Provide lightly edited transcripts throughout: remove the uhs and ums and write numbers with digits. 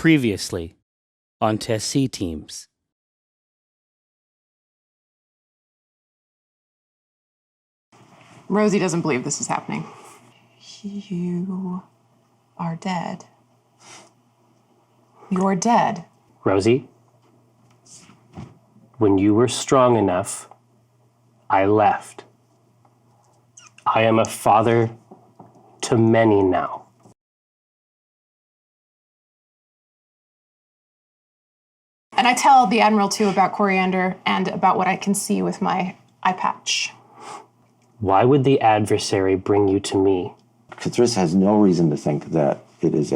Previously on Test C Teams. Rosie doesn't believe this is happening. You are dead. You're dead. Rosie, when you were strong enough, I left. I am a father to many now. And I tell the Admiral, too, about Coriander and about what I can see with my eye patch. Why would the adversary bring you to me? Cthulhu has no reason to think that it is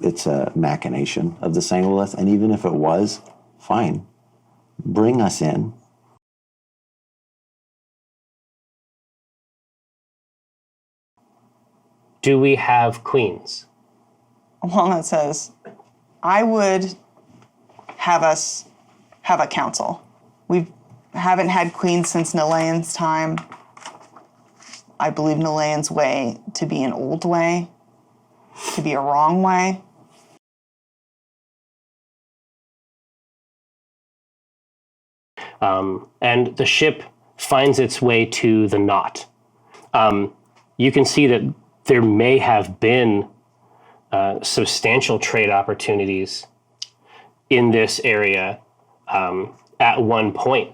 it's a machination of the Sangolith, and even if it was, fine. Bring us in. Do we have queens? Walnut says, I would have us have a council. We haven't had queens since Nalayan's time. I believe Nalayan's way to be an old way, to be a wrong way. And the ship finds its way to the knot. You can see that there may have been substantial trade opportunities in this area at one point,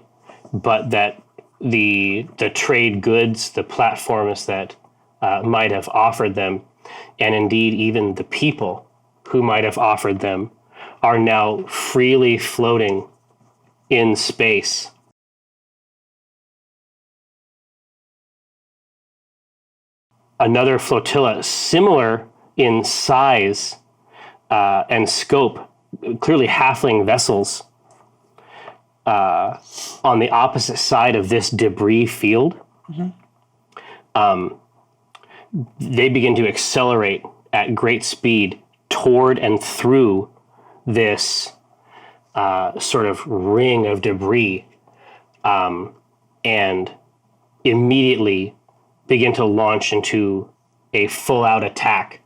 but that the trade goods, the platforms that might have offered them, and indeed even the people who might have offered them, are now freely floating in space. Another flotilla, similar in size and scope, clearly halfling vessels, on the opposite side of this debris field. They begin to accelerate at great speed toward and through this sort of ring of debris, and immediately begin to launch into a full-out attack.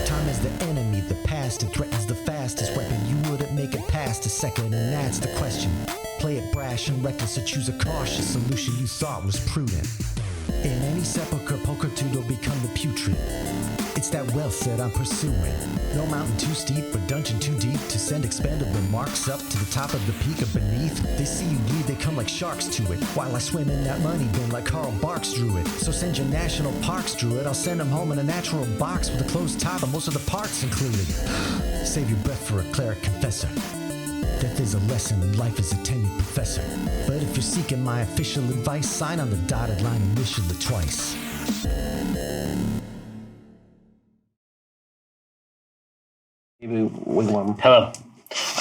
Time is the enemy, the past, it threatens the fastest weapon. You wouldn't make it past a second, and that's the question. Play it brash and reckless, or choose a cautious solution you thought was prudent. In any sepulchre, pulchritude will become the putrid. It's that wealth that I'm pursuing. No mountain too steep or dungeon too deep to send expendable marks up to the top of the peak of beneath. They see you bleed, they come like sharks to it, while I swim in that money bin like Carl Barks drew it. So send your national parks druid, I'll send them home in a natural box with a closed top and most of the parts included. Save your breath for a cleric confessor. Death is a lesson and life is a tenured professor. But if you're seeking my official advice, sign on the dotted line initially twice. Hello,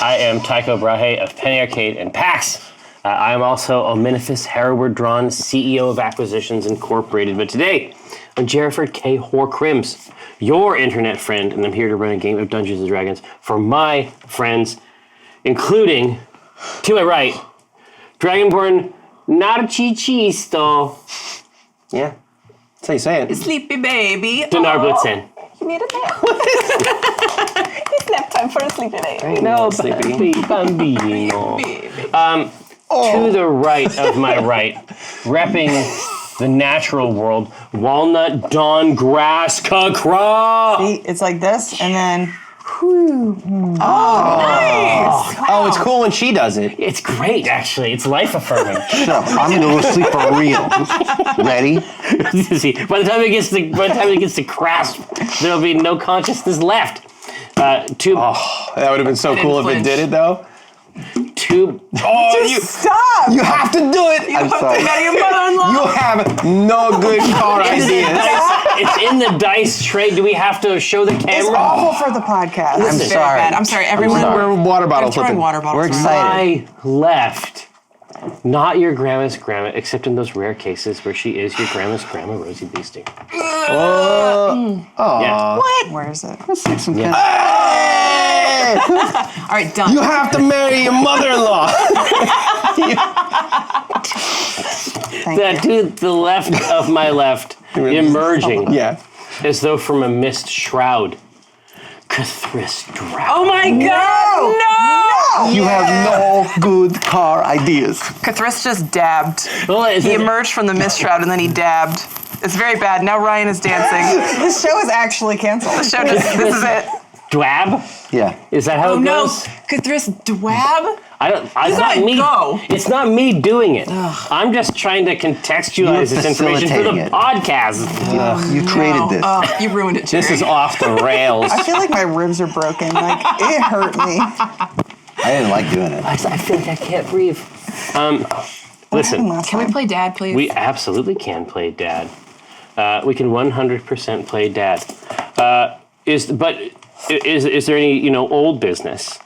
I am Tycho Brahe of Penny Arcade and PAX. I am also Omnifus Hereward Drawn, CEO of Acquisitions Incorporated. But today, I'm Jerriford K. Horcrims, your internet friend, and I'm here to run a game of Dungeons & Dragons for my friends, including, to my right, Dragonborn Narcichisto. Yeah, that's how you say it. Sleepy baby. Dinar Blitzen. You need a nap. It's nap time for a sleepy baby. No, sleepy bambino. To the right of my right, repping the natural world, Walnut Dawn Grass Kakra. See, it's like this, and then, Nice. Oh, it's cool when she does it. It's great, actually. It's life affirming. Shut up, I'm gonna go to sleep for real. Ready? See, by the time it gets to Crasp, there'll be no consciousness left. That would have been so cool if it did it, though. stop! You have to do it! I'm sorry. Your mother-in-law. You have no good car ideas. It's in the dice tray. Do we have to show the camera? It's awful for the podcast. I'm sorry. Bad. I'm sorry, everyone. We're water bottle They're throwing flipping. water bottles. We're excited. I left. Not your grandma's grandma, except in those rare cases where she is your grandma's grandma, Rosie Beasting. Yeah. What? Where is it? Let's take some Yeah. Hey! All right, done. You have to marry your mother-in-law. Thank to the left of my left, emerging Yeah. as though from a mist shroud. Cthulhu's Drab. Oh my god! No! You have no good car ideas. Cthulhu just dabbed. Well, He emerged from the mist shroud and then he dabbed. It's very bad. Now Ryan is dancing. This show is actually canceled. The show just, this is it. Dwab? Yeah. Is that how Oh it no! goes? Cthulhu's dwab? It's not gotta me. go. It's not me doing it. I'm just trying to contextualize You're this information for the facilitating it. podcast. You created this. Oh, you ruined it, Jerry. This is off the rails. I feel like my ribs are broken. Like, it hurt me. I didn't like doing it. I feel like I can't breathe. Listen, Last Can we time. play Dad, please? we absolutely can play Dad. We can 100% play Dad. Is there any old business?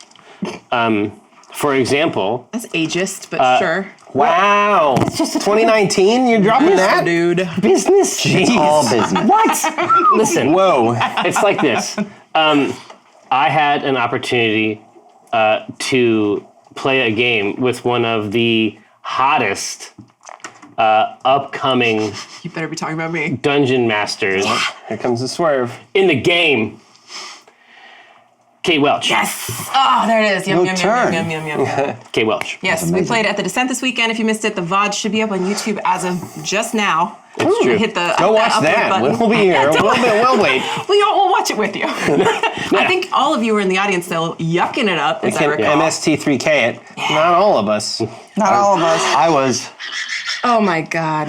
For example, That's ageist, but sure. Wow. It's just 2019? You're dropping that? Dude. business. It's all business. What? Listen, Whoa. it's like this. I had an opportunity to play a game with one of the hottest upcoming You better be talking about me. dungeon masters Here comes the swerve. in the game. Kate Welch. Yes! Oh, there it is. Yum, Your yum, turn. yum, yum, yum, yum, yum. Kate Welch. Yes, we amazing. played at the Descent this weekend. If you missed it, the VOD should be up on YouTube as of just now. It's true. Hit the Go watch upload that. button. We'll be here. We'll wait. We'll watch it with you. I think all of you were in the audience still yucking it up, We as I can recall. MST3K it. Not all of us. Not all of us. I was Oh my god.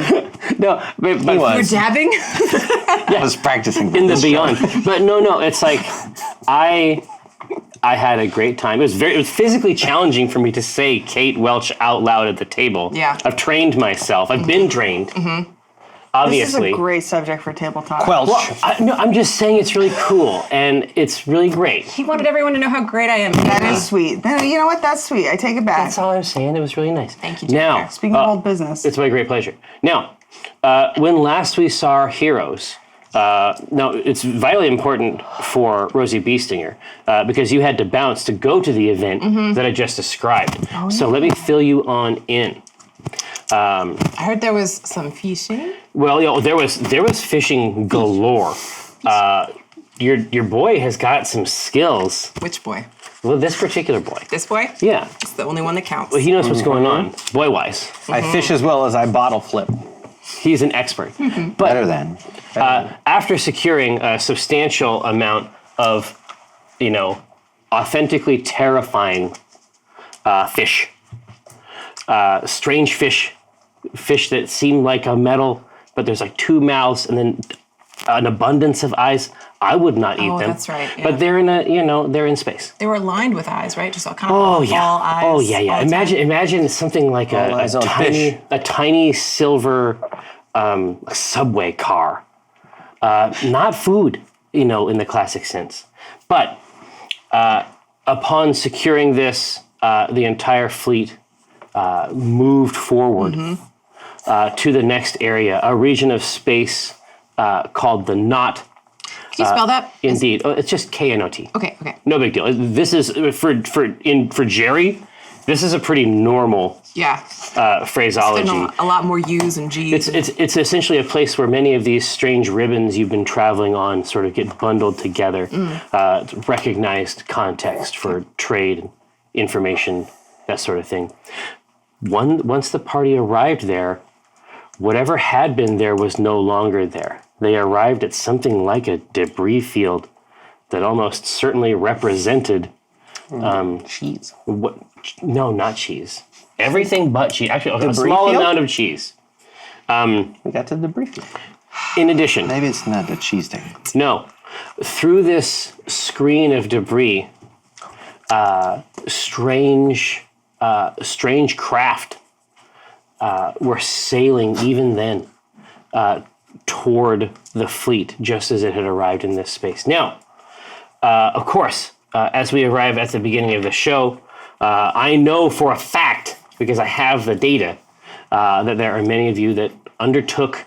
No, but He was. You're dabbing? I was practicing for in the this show. beyond. But no, it's like I had a great time. It was physically challenging for me to say Kate Welch out loud at the table. Yeah. I've trained myself. I've been trained. This is Obviously. a great subject for table talk. Quelch. I'm just saying it's really cool and it's really great. He wanted everyone to know how great I am. That is sweet. No, you know what? That's sweet. I take it back. That's all I'm saying. It was really nice. Thank you, Now, Jennifer. Speaking of old business. it's my great pleasure. Now, when last we saw our heroes, now it's vitally important for Rosie Beestinger because you had to bounce to go to the event that I just described. So let me fill you on in. I heard there was some fishing. Well, there was fishing galore. Your boy has got some skills. Which boy? Well, this particular boy. This boy? Yeah, It's the only one that counts. he knows what's going on, boy-wise. I fish as well as I bottle flip. He's an expert. But Better than. after securing a substantial amount of, authentically terrifying fish, strange fish that seem like a metal, but there's like two mouths and then an abundance of eyes. I would not eat Oh, them. that's right, yeah. But they're they're in space. They were lined with eyes, right? Just all kind Oh of yeah. all eyes. Oh yeah, yeah. all the time. Imagine something like All eyes on fish. a tiny silver subway car. Not food, in the classic sense. But upon securing this, the entire fleet moved forward to the next area, a region of space called the Knot. Can you spell that? Indeed, it's just KNOT. Okay, okay. No big deal. This is for Jerry. This is a pretty normal Yeah. phraseology. There's a lot more U's and G's. It's essentially a place where many of these strange ribbons you've been traveling on sort of get bundled together. It's recognized context for trade, information, that sort of thing. Once the party arrived there, whatever had been there was no longer there. They arrived at something like a debris field that almost certainly represented Cheese. what? No, not cheese. Everything but cheese. Actually, a Debris small field? amount of cheese. We got to the debris field. In addition, Maybe it's not the cheese thing. no, through this screen of debris, strange craft were sailing even then toward the fleet, just as it had arrived in this space. Now, of course, as we arrive at the beginning of the show, I know for a fact, because I have the data, that there are many of you that undertook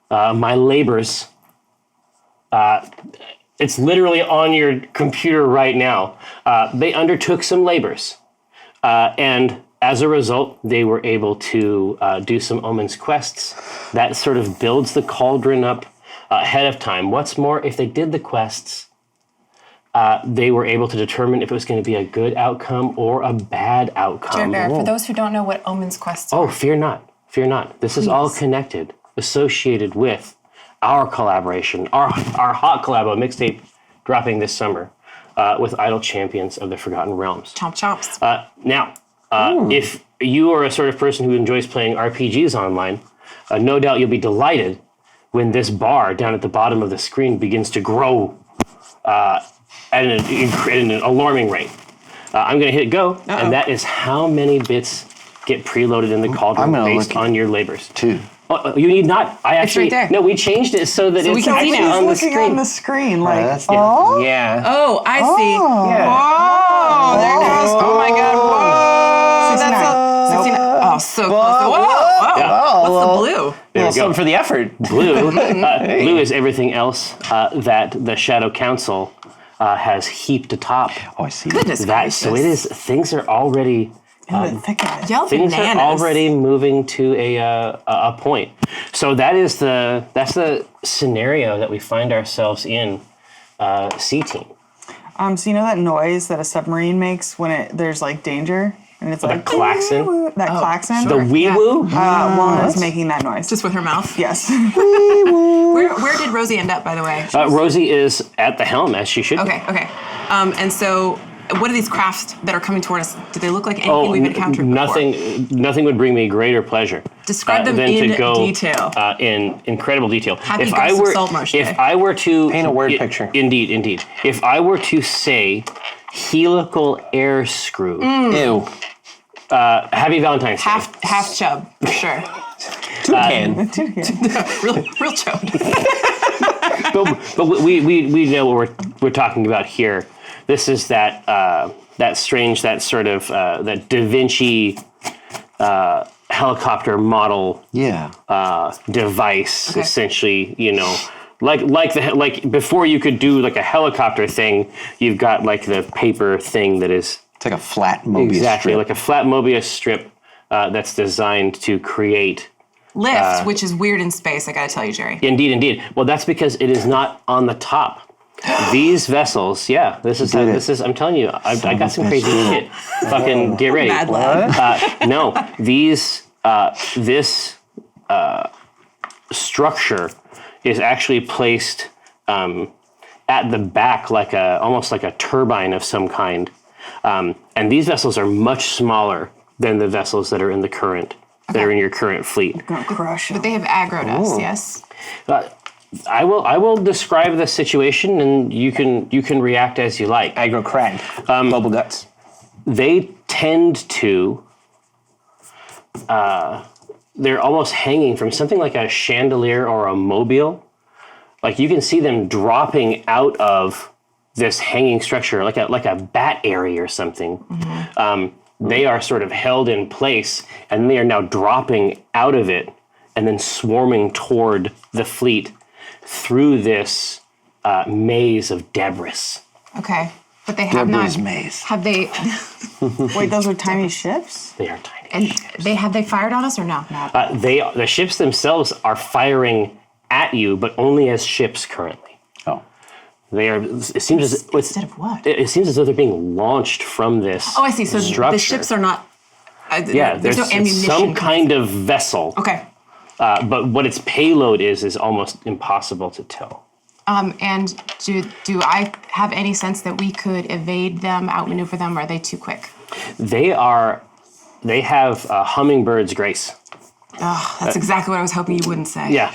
my labors. It's literally on your computer right now. They undertook some labors. And as a result, they were able to do some omens quests. That sort of builds the cauldron up ahead of time. What's more, if they did the quests, they were able to determine if it was going to be a good outcome or a bad outcome. Jared, for those who don't know what omens quests are. Oh, fear not. Fear not. This is all connected, associated with our collaboration, our hot collabo mixtape dropping this summer with Idle Champions of the Forgotten Realms. Chomp chomps. Now, if you are a sort of person who enjoys playing RPGs online, no doubt you'll be delighted when this bar down at the bottom of the screen begins to grow at an alarming rate. I'm going to hit go, and that is how many bits get preloaded in the cauldron based on your labors. 2. Oh, you need not. I actually, right there. no, we changed it so that we it's can see actually now. on the Looking screen. on the screen, like, that's- oh, Yeah. Oh, I see. Yeah. Oh, there it goes. Oh my God. Whoa. 69. That's 69. Oh, so close. Whoa. Yeah. What's the blue? There we go. Something for the effort. Blue. Blue is everything else that the Shadow Council has heaped atop Oh, I see. Goodness that. gracious. So it is. Things are already. in the thick of it. Yell Things bananas. are already moving to a point. So that's the scenario that we find ourselves in. C team. So you know that noise that a submarine makes when there's like danger, and it's like klaxon? That klaxon. The wee woo. Juan is making that noise. Just with her mouth. Yes. Where did Rosie end up, by the way? Rosie is at the helm as she should. be. Okay. And so, what are these crafts that are coming toward us? Do they look like anything we've encountered before? Nothing would bring me greater pleasure. Describe them than in to go, detail. In incredible detail. Happy Ghost of Saltmarsh if Day. I were to Paint a word picture. Indeed. If I were to say helical air screw, Ew. Happy Valentine's Day. Half chub, for sure. Toucan. real chub. but we know what we're talking about here. This is that strange, that sort of that Da Vinci helicopter model device, Okay. essentially. You know, like before you could do like a helicopter thing, you've got like the paper thing that is It's like a flat Mobius strip. like a flat Mobius strip that's designed to create. Lift, which is weird in space, I gotta tell you, Jerry. Indeed. Well, that's because it is not on the top. These vessels, this is. I'm telling you, I got some crazy shit. Fucking get ready. Mad lad. No, this structure is actually placed at the back, almost like a turbine of some kind. And these vessels are much smaller than the vessels that are in the current. That are in your current fleet. Gonna crush it. But they have aggroed us, yes? I will describe the situation, and you can react as you like. Aggro crag. Global guts. They tend to. They're almost hanging from something like a chandelier or a mobile. Like you can see them dropping out of this hanging structure, like a bat area or something. Mm-hmm. They are sort of held in place, and they are now dropping out of it and then swarming toward the fleet through this maze of debris. Okay. But they have not. Deborah's maze. Have they. Wait, those are tiny ships? They are tiny. And have they fired on us or no? The ships themselves are firing at you, but only as ships currently. Oh. They are. It seems as Instead of what? it seems as though they're being launched from this. Oh, I see. So structure. the ships are not. There's no ammunition. some kind of vessel. Okay. But what its payload is almost impossible to tell. And do I have any sense that we could evade them, outmaneuver them, or are they too quick? They have hummingbird's grace. Oh, that's exactly what I was hoping you wouldn't say. Yeah,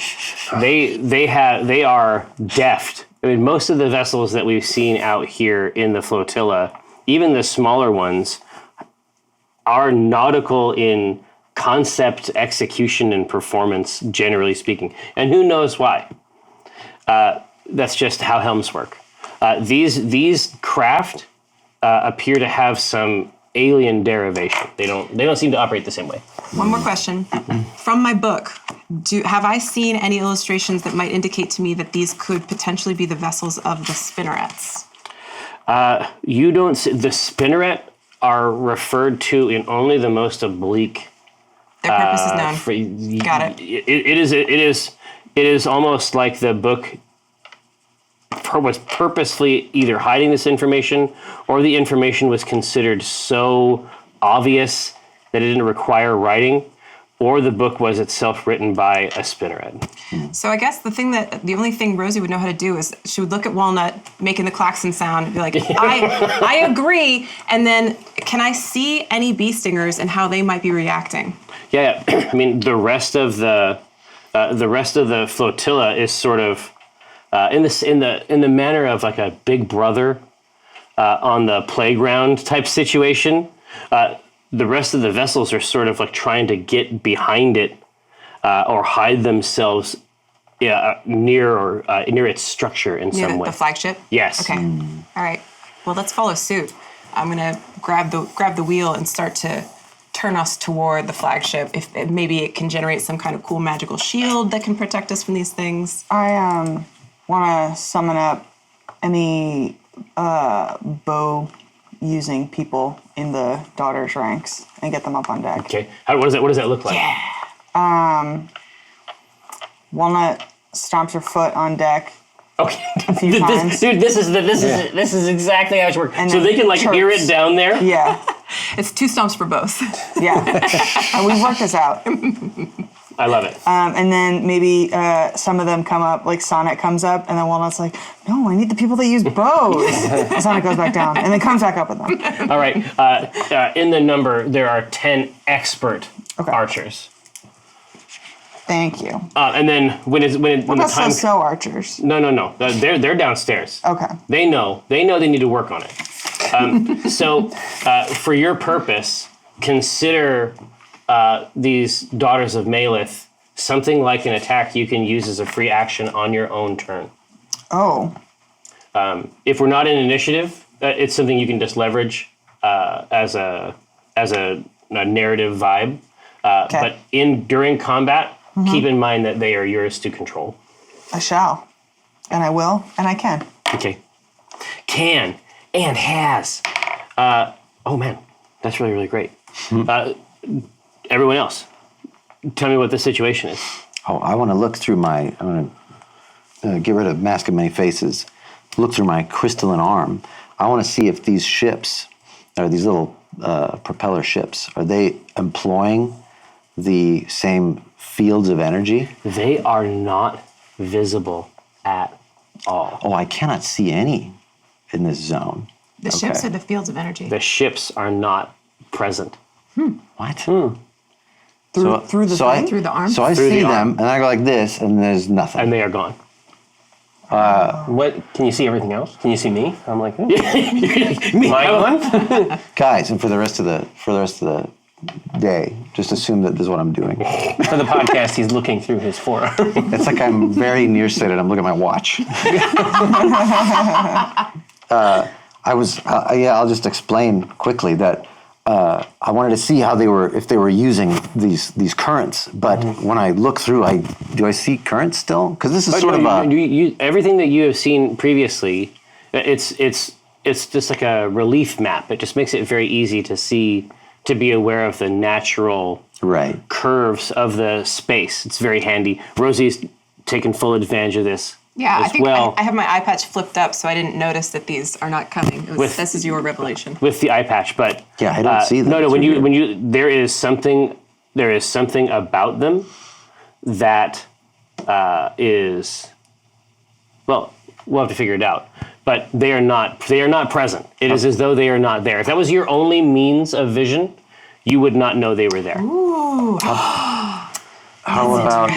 they are deft. I mean, most of the vessels that we've seen out here in the flotilla, even the smaller ones, are nautical in concept, execution, and performance, generally speaking. And who knows why? That's just how helms work. These craft appear to have some alien derivation. They don't seem to operate the same way. One more question. From my book, have I seen any illustrations that might indicate to me that these could potentially be the vessels of the spinnerets? You don't see the spinneret. are referred to in only the most oblique. Their purpose is known. Got it. It is almost like the book was purposefully either hiding this information, or the information was considered so obvious that it didn't require writing, or the book was itself written by a spinneret. So I guess the only thing Rosie would know how to do is she would look at Walnut making the klaxon sound and be like, I agree. And then can I see any bee stingers and how they might be reacting? Yeah. I mean, the rest of the flotilla is sort of in the manner of like a big brother on the playground type situation. The rest of the vessels are sort of like trying to get behind it or hide themselves near its structure in some way. The flagship? Yes. Okay. All right. Well, let's follow suit. I'm gonna grab the wheel and start to turn us toward the flagship. If maybe it can generate some kind of cool magical shield that can protect us from these things. I want to summon up any bow using people in the daughter's ranks and get them up on deck. Okay. What does that look like? Yeah. Walnut stomps her foot on deck. Okay. A few times. This is exactly how it works. And so they can like chirps. hear it down there. Yeah. It's 2 stomps for both. Yeah. And we've worked this out. I love it. And then maybe some of them come up, like Sonnet comes up, and then Walnut's like, no, I need the people that use bows. And Sonnet goes back down, and then comes back up with them. All right. In the number, there are 10 expert archers. Thank you. And then when the time so archers. No. They're downstairs. Okay. They know they need to work on it. So for your purpose, consider these Daughters of Malith something like an attack you can use as a free action on your own turn. Oh. If we're not in initiative, it's something you can just leverage as a narrative vibe. But during combat, keep in mind that they are yours to control. I shall. And I will, and I can. Okay. Can and has. Oh man, that's really, really great. Everyone else, tell me what the situation is. Oh, I want to look through I want to get rid of Mask of Many Faces, look through my crystalline arm. I want to see if these ships, or these little propeller ships, are they employing the same fields of energy? They are not visible at all. Oh, I cannot see any in this zone. The ships are the fields of energy. The ships are not present. What? Through the arm? So I see them, and I go like this, and there's nothing. And they are gone. What? Can you see everything else? Can you see me? I'm like, Me. Guys, and for the rest of the day, just assume that this is what I'm doing. for the podcast, he's looking through his forearm. It's like I'm very nearsighted. I'm looking at my watch. I'll just explain quickly that I wanted to see how if they were using these currents. But when I look through, do I see currents still? Because this is everything that you have seen previously. It's just like a relief map. It just makes it very easy to see, to be aware of the natural curves of the space. It's very handy. Rosie's taken full advantage of this. Yeah, I think I have my eye patch flipped up, so I didn't notice that these are not coming. This is your revelation. With the eye patch, but yeah, I don't see them. No, when you there is something about them that is, well, we'll have to figure it out. But they are not present. It is as though they are not there. If that was your only means of vision, you would not know they were there. Ooh. How about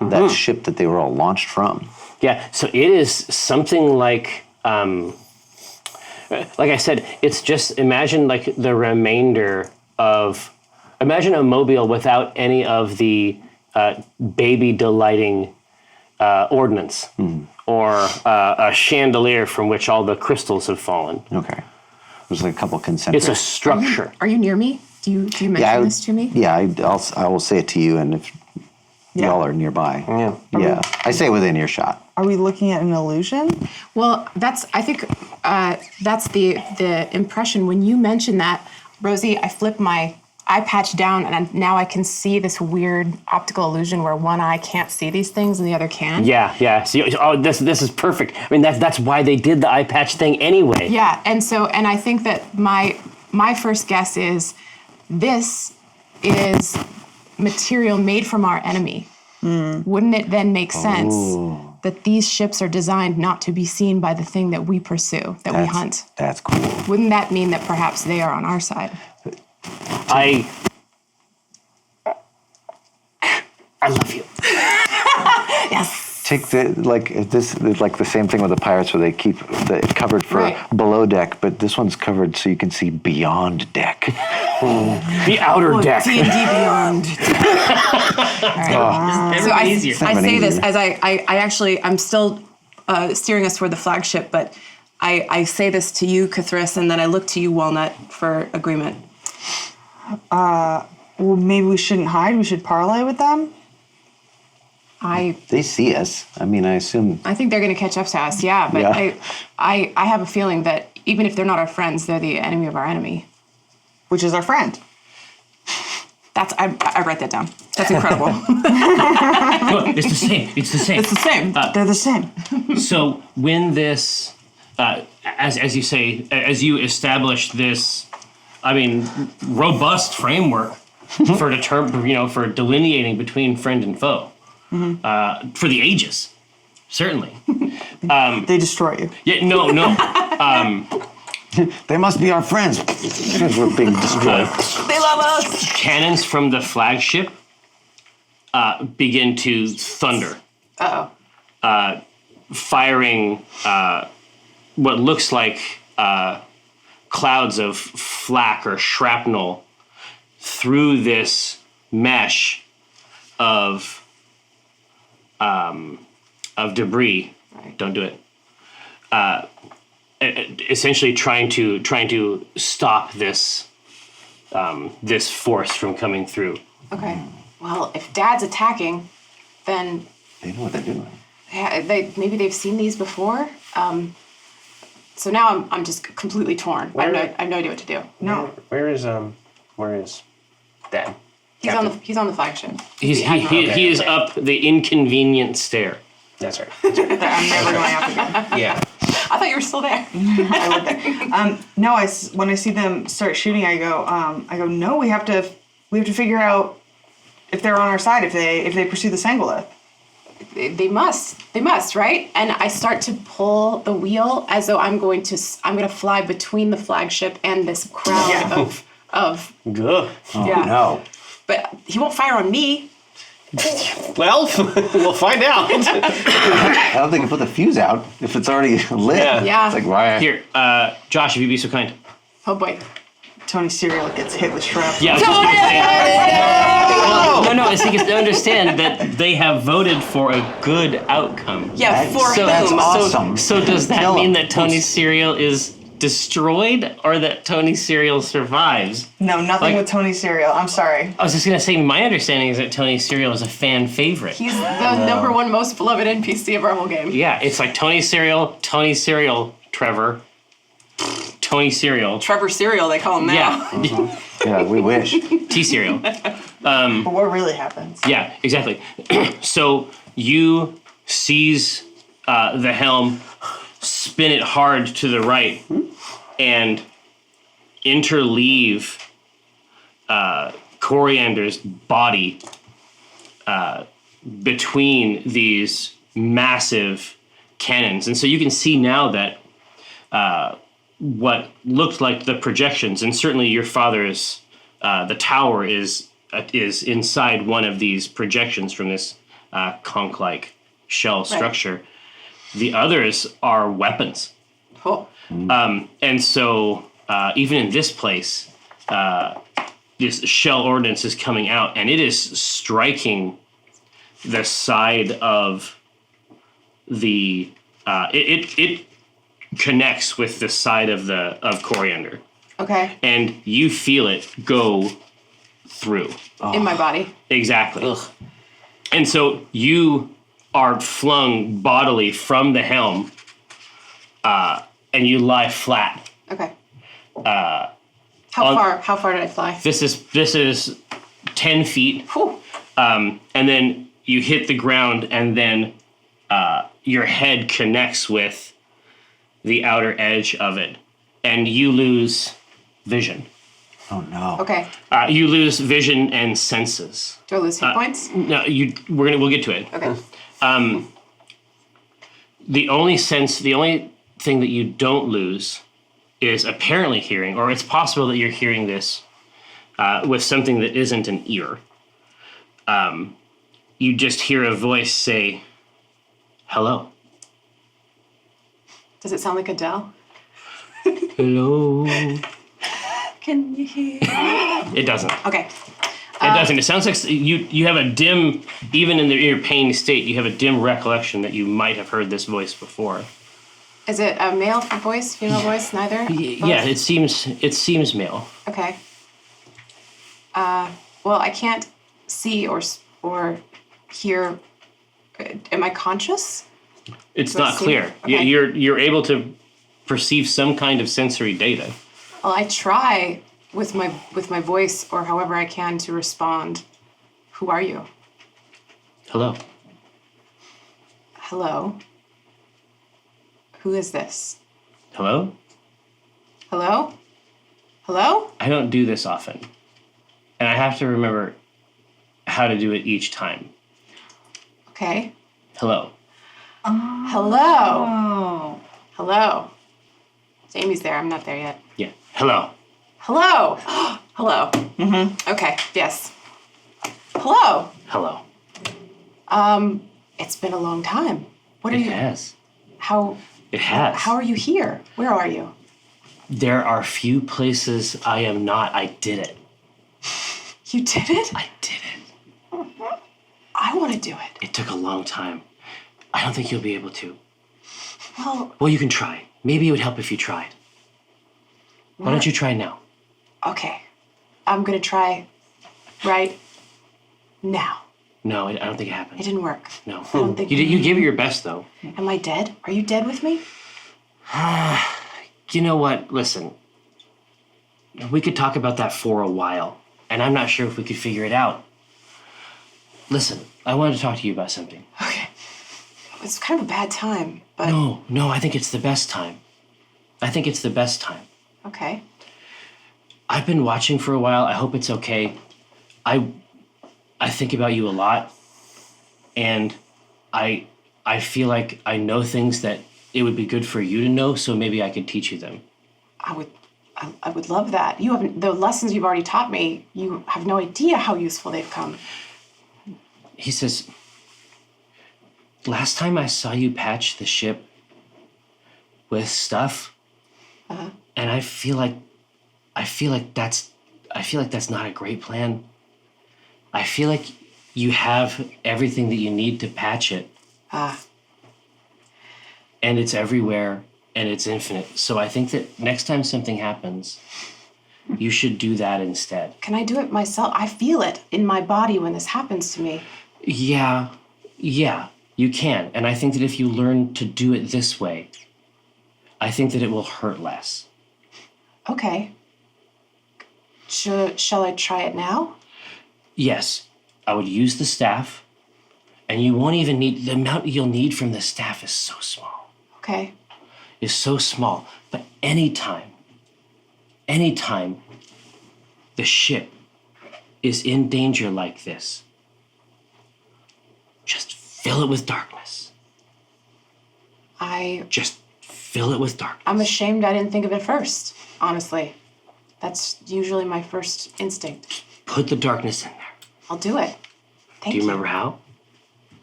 that ship that they were all launched from? Yeah, so it is something like I said, it's just imagine like the remainder of, imagine a mobile without any of the baby delighting ordnance or a chandelier from which all the crystals have fallen. Okay, there's like a couple concentric. It's a structure. Are you near me? Do you mention this to me? Yeah, I will say it to you, and if y'all are nearby. Yeah. I say within earshot. Are we looking at an illusion? Well, I think that's the impression. When you mentioned that, Rosie, I flipped my eye patch down, and now I can see this weird optical illusion where one eye can't see these things and the other can. Yeah. See, this is perfect. I mean, that's why they did the eye patch thing anyway. Yeah, and I think that my first guess is this is material made from our enemy. Wouldn't it then make sense that these ships are designed not to be seen by the thing that we pursue, that we hunt? That's cool. Wouldn't that mean that perhaps they are on our side? I love you. Yes. Take this is like the same thing with the pirates where they keep it covered for Right. below deck, but this one's covered so you can see beyond deck. The outer deck. D&D Beyond. So I easier. I Never say been this easier. as I'm still steering us toward the flagship, but I say this to you, Cthulhu, and then I look to you, Walnut, for agreement. Well, maybe we shouldn't hide. We should parlay with them. They see us. I mean, I assume. I think they're going to catch up to us, yeah. But Yeah. I have a feeling that even if they're not our friends, they're the enemy of our enemy. Which is our friend. I write that down. That's incredible. Look, it's the same. It's the same. It's the same. They're the same. So when this, as you say, as you establish this, I mean, robust framework for for delineating between friend and foe, for the ages, certainly. They destroy you. Yeah, no. They must be our friends because we're being destroyed. They love us. Cannons from the flagship begin to thunder, Uh-oh. firing what looks like clouds of flak or shrapnel through this mesh of debris. Don't do it. Essentially, trying to stop this this force from coming through. Okay. Well, if Dad's attacking, then They know what they're doing. maybe they've seen these before. So now I'm just completely torn. I have no idea what to do. No. Where is Dad? He's on the flagship. He is up the inconvenient stair. That's right. I'm never going up again. Yeah. I thought you were still there. I live there. No, when I see them start shooting, I go, no, we have to figure out if they're on our side, if they pursue the Sangolith. They must, right? And I start to pull the wheel as though I'm going to fly between the flagship and this crowd of Good. yeah. No. But he won't fire on me. Well, we'll find out. I don't think I put the fuse out if it's already lit. Yeah. It's like, why? Here, Josh, if you'd be so kind. Oh boy. Tony Serial gets hit with shrapnel. Yeah. I was just gonna say- Well, no. It's because they understand that they have voted for a good outcome. Yeah, for That's whom? awesome. So does that Kill mean him. that Tony Serial is destroyed, or that Tony Serial survives? No, nothing Like- with Tony Serial. I'm sorry. I was just gonna say, my understanding is that Tony Serial is a fan favorite. He's the number one most beloved NPC of our whole game. Yeah, it's like Tony Serial, Trevor, Tony Serial. Trevor Serial, they call him now. Yeah, Yeah, we wish. T Serial. But what really happens? Yeah, exactly. So you seize the helm, spin it hard to the right, and interleave Coriander's body between these massive cannons. And so you can see now that what looked like the projections, and certainly your father's, the tower is inside one of these projections from this conch-like shell structure. The others are weapons. Cool. And so even in this place, this shell ordnance is coming out, and it is striking the side of the. It connects with the side of Coriander, Okay. and you feel it go through. In my body. Exactly. And so you are flung bodily from the helm, and you lie flat. Okay. How far did I fly? This is 10 feet. Whew. And then you hit the ground, and then your head connects with the outer edge of it, and you lose vision. Oh no. Okay. You lose vision and senses. Do I lose hit points? No, we'll get to it. Okay. The only thing that you don't lose is apparently hearing, or it's possible that you're hearing this with something that isn't an ear. You just hear a voice say, "Hello." Does it sound like Adele? Hello. Can you hear? It doesn't. Okay. It doesn't. It sounds like you have a dim, even in your pain state, you have a dim recollection that you might have heard this voice before. Is it a male voice, female voice, neither? Yeah, it seems male. Okay. Well, I can't see or hear. Am I conscious? It's Do I not see? clear. Okay. You're able to perceive some kind of sensory data. Well, I try with my voice or however I can to respond. Who are you? Hello. Hello. Who is this? Hello? Hello? Hello? I don't do this often. And I have to remember how to do it each time. Okay. Hello. Hello. Oh. Hello. Jamie's there. I'm not there yet. Yeah. Hello. Hello. Hello. Mm-hmm. Okay. Yes. Hello. Hello. It's been a long time. What are It you? has. How? It has. How are you here? Where are you? There are few places I am not. I did it. You did it? I did it. I want to do it. It took a long time. I don't think you'll be able to. Well, You can try. Maybe it would help if you tried. Why don't you try now? okay. I'm gonna try right now. No, I don't think it It happened. didn't work. No. I don't think. You gave it your best, though. Am I dead? Are you dead with me? You know what? Listen. We could talk about that for a while, and I'm not sure if we could figure it out. Listen, I wanted to talk to you about something. Okay. It's kind of a bad time, but No, I think it's the best time. I think it's the best time. okay. I've been watching for a while. I hope it's okay. I think about you a lot, and I feel like I know things that it would be good for you to know, so maybe I could teach you them. I would love that. You haven't the lessons you've already taught me. You have no idea how useful they've come. He says, last time I saw you patch the ship with stuff, and I feel like that's not a great plan. I feel like you have everything that you need to patch it. And it's everywhere, and it's infinite. So I think that next time something happens, you should do that instead. Can I do it myself? I feel it in my body when this happens to me. Yeah, you can. And I think that if you learn to do it this way, I think that it will hurt less. Okay. Shall I try it now? Yes, I would use the staff, and you won't even need, the amount you'll need from the staff is so small. Okay. Is so small. But anytime the ship is in danger like this, just fill it with darkness. Just fill it with darkness. I'm ashamed I didn't think of it first, honestly. That's usually my first instinct. Put the darkness in there. I'll do it. Thank Do you remember how?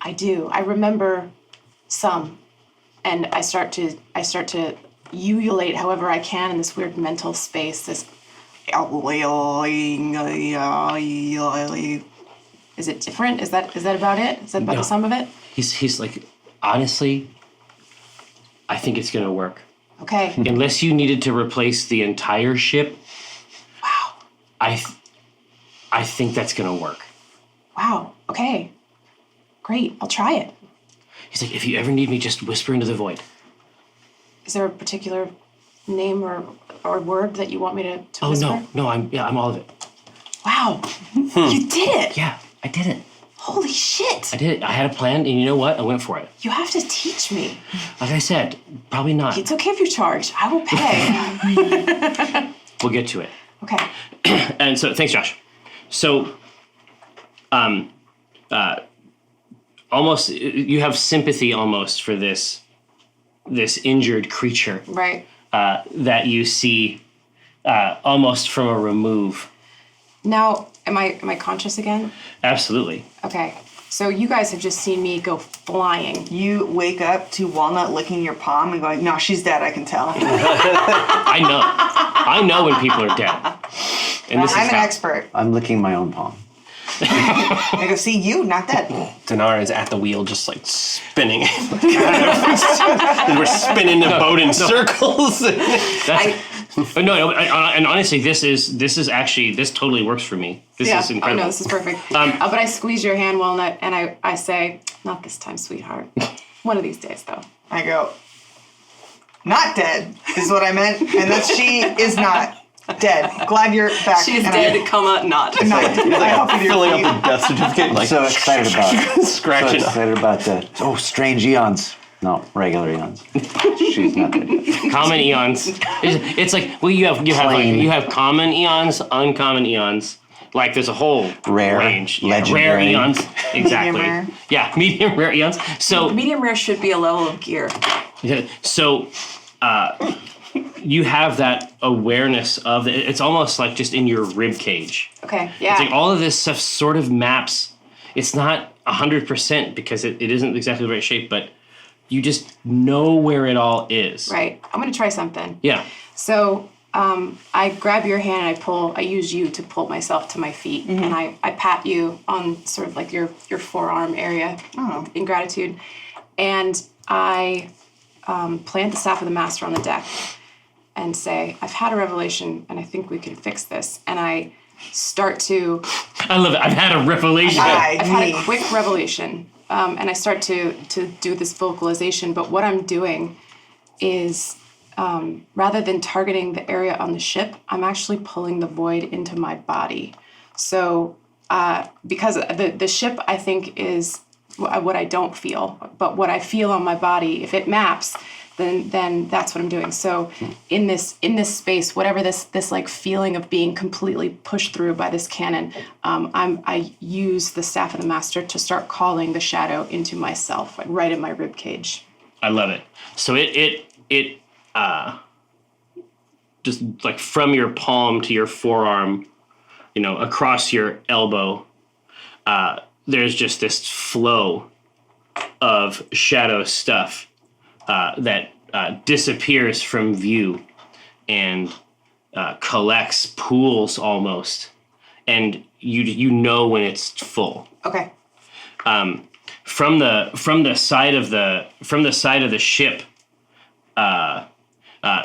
I do. I remember some. And I start to ululate however I can in this weird mental space. This is it different? Is that about it? Is that about No. the sum of it? He's like, honestly, I think it's gonna work. Okay. Unless you needed to replace the entire ship, Wow. I think that's gonna work. Wow. Okay. Great. I'll try it. He's like, if you ever need me, just whisper into the void. Is there a particular name or word that you want me to Oh, whisper? no, I'm all of it. Wow. You did it. Yeah, I did it. Holy shit. I did it. I had a plan, and you know what? I went for it. You have to teach me. Like I said, probably not. It's okay if you charge. I will pay. We'll get to it. Okay. And so, thanks, Josh. So, almost, you have sympathy almost for this injured creature. Right. That you see almost from a remove. Now, am I conscious again? Absolutely. Okay. So you guys have just seen me go flying. You wake up to Walnut licking your palm and going, no, she's dead, I can tell. I know when people are dead. And this I'm is an how- expert. I'm licking my own palm. I go, see, you, not dead. Dinar is at the wheel, just like spinning. We're spinning the boat in circles. And honestly, this actually totally works for me. This is incredible. I know, this is perfect. But I squeeze your hand, Walnut, and I say, not this time, sweetheart. One of these days, though. I go, not dead is what I meant, and that she is not dead. Glad you're back. She's and dead, I'm not. not. I help you to Filling your up the death certificate. Like, so excited about it. Scratching. So excited about the strange eons. No, regular eons. She's not dead yet. Common eons. It's like, well, you have common eons, uncommon eons. Like there's a whole Rare, range. Yeah, legendary. rare eons. Exactly. Medium rare. Yeah, medium rare eons. So Medium rare should be a level of gear. So, you have that awareness of it's almost like just in your rib cage. Okay, yeah. It's like all of this stuff sort of maps. It's not 100% because it isn't exactly the right shape, but you just know where it all is. Right. I'm going to try something. Yeah. So I grab your hand and I use you to pull myself to my feet. Mm-hmm. And I pat you on sort of like your forearm area in gratitude. And I plant the staff of the master on the deck and say, I've had a revelation and I think we can fix this. And I start to... I love it. I've had a revelation. I've had a quick revelation. And I start to do this vocalization. But what I'm doing is... rather than targeting the area on the ship, I'm actually pulling the void into my body. So, because the ship, I think, is what I don't feel, but what I feel on my body, if it maps, then that's what I'm doing. So, in this space, whatever this like feeling of being completely pushed through by this cannon, I use the staff of the master to start calling the shadow into myself, like right in my rib cage. I love it. So it just like from your palm to your forearm, across your elbow, there's just this flow of shadow stuff that disappears from view and collects pools almost, and you know when it's full. Okay. From the side of the ship.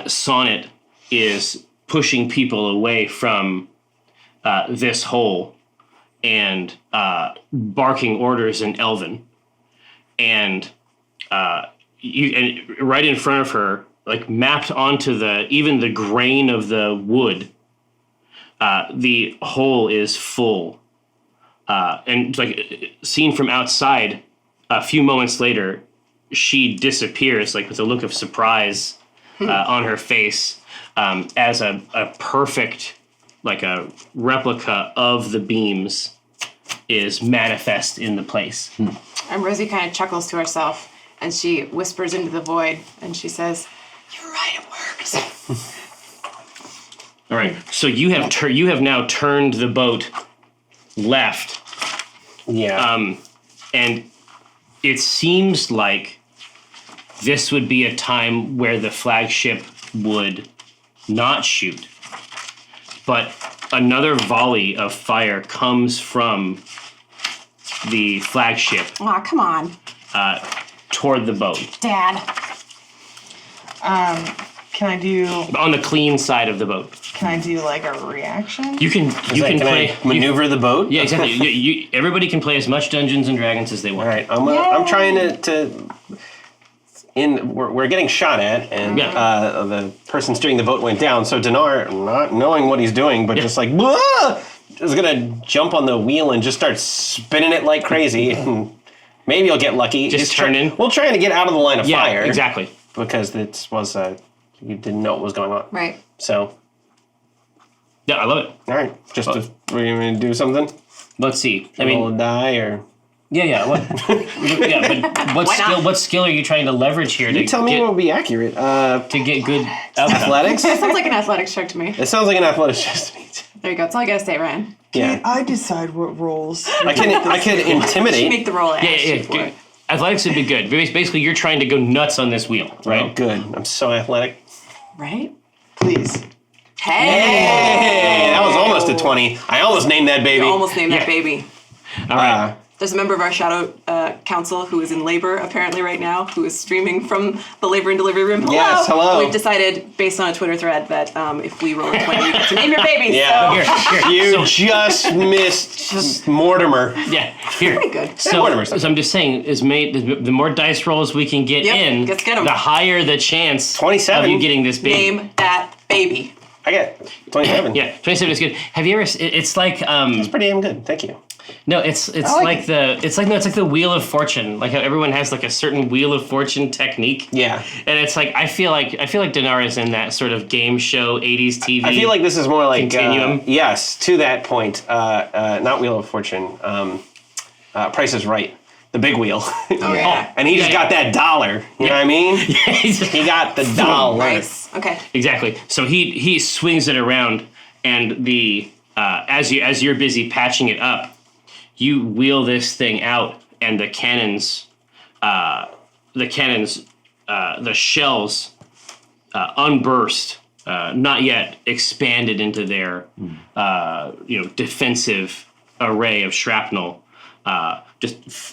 Sonnet is pushing people away from this hole and barking orders in Elven, and right in front of her, like mapped onto even the grain of the wood, the hole is full, and like seen from outside, a few moments later, she disappears, like with a look of surprise on her face, as a perfect, like a replica of the beams is manifest in the place. And Rosie kind of chuckles to herself, and she whispers into the void, and she says, "You're right, it worked." All right, so you have now turned the boat left. Yeah. And it seems like this would be a time where the flagship would not shoot. But another volley of fire comes from the flagship Aw, come on, toward the boat. Dad. Can I do... On the clean side of the boat. Can I do like a reaction? You can Can play I maneuver the boat? Yeah, exactly. Everybody can play as much Dungeons and Dragons as they want. All right, I'm trying to we're getting shot at, and the person steering the boat went down. So Dinar, not knowing what he's doing, but just like, "Whoa!" is gonna jump on the wheel and just start spinning it like crazy. And maybe you'll get lucky. Just turn in. We're trying to get out of the line of fire. Exactly. Because it was you didn't know what was going on. Right. So. Yeah, I love it. All right, we're going to do something. Let's see. Roll a die or. Yeah. What? But what skill are you trying to leverage here? You tell me what would be accurate. To get good outcome. Athletics? Sounds like an athletics check to me. It sounds like an athletics check to me. There you go. That's all I gotta say, Ryan. Can't I decide what rolls? I can intimidate. Make the roll. Yeah. Good. Athletics would be good. Basically, you're trying to go nuts on this wheel, right? Oh, good. I'm so athletic. Right? Please. Hey! That was almost a 20. I almost named that baby. You almost named that baby. All right. There's a member of our Shadow Council who is in labor apparently right now, who is streaming from the labor and delivery room. Hello! Yes, hello. We've decided, based on a Twitter thread, that if we roll a 20, we get to name your baby. Yeah. So. You just missed Mortimer. Yeah. Here. Pretty good. So Mortimer's I'm just saying, the more dice rolls we can get in, let's get 'em. the higher the chance 27. of you getting this baby. Name that baby. I get 27. Yeah, 27 is good. Have you ever? It's like It's pretty damn good. Thank you. no, it's like the Wheel of Fortune. Like how everyone has like a certain Wheel of Fortune technique. Yeah. And it's like I feel like Dinar is in that sort of game show 80s TV. I feel like this is more like Continuum. Yes, to that point. Not Wheel of Fortune. Price is Right. The big wheel. Oh, yeah. And he just got that dollar. You know what I mean? He got the dollar. Nice. Okay. Exactly. So he swings it around, and the as you're busy patching it up, you wheel this thing out, and the shells unburst, not yet expanded into their defensive array of shrapnel.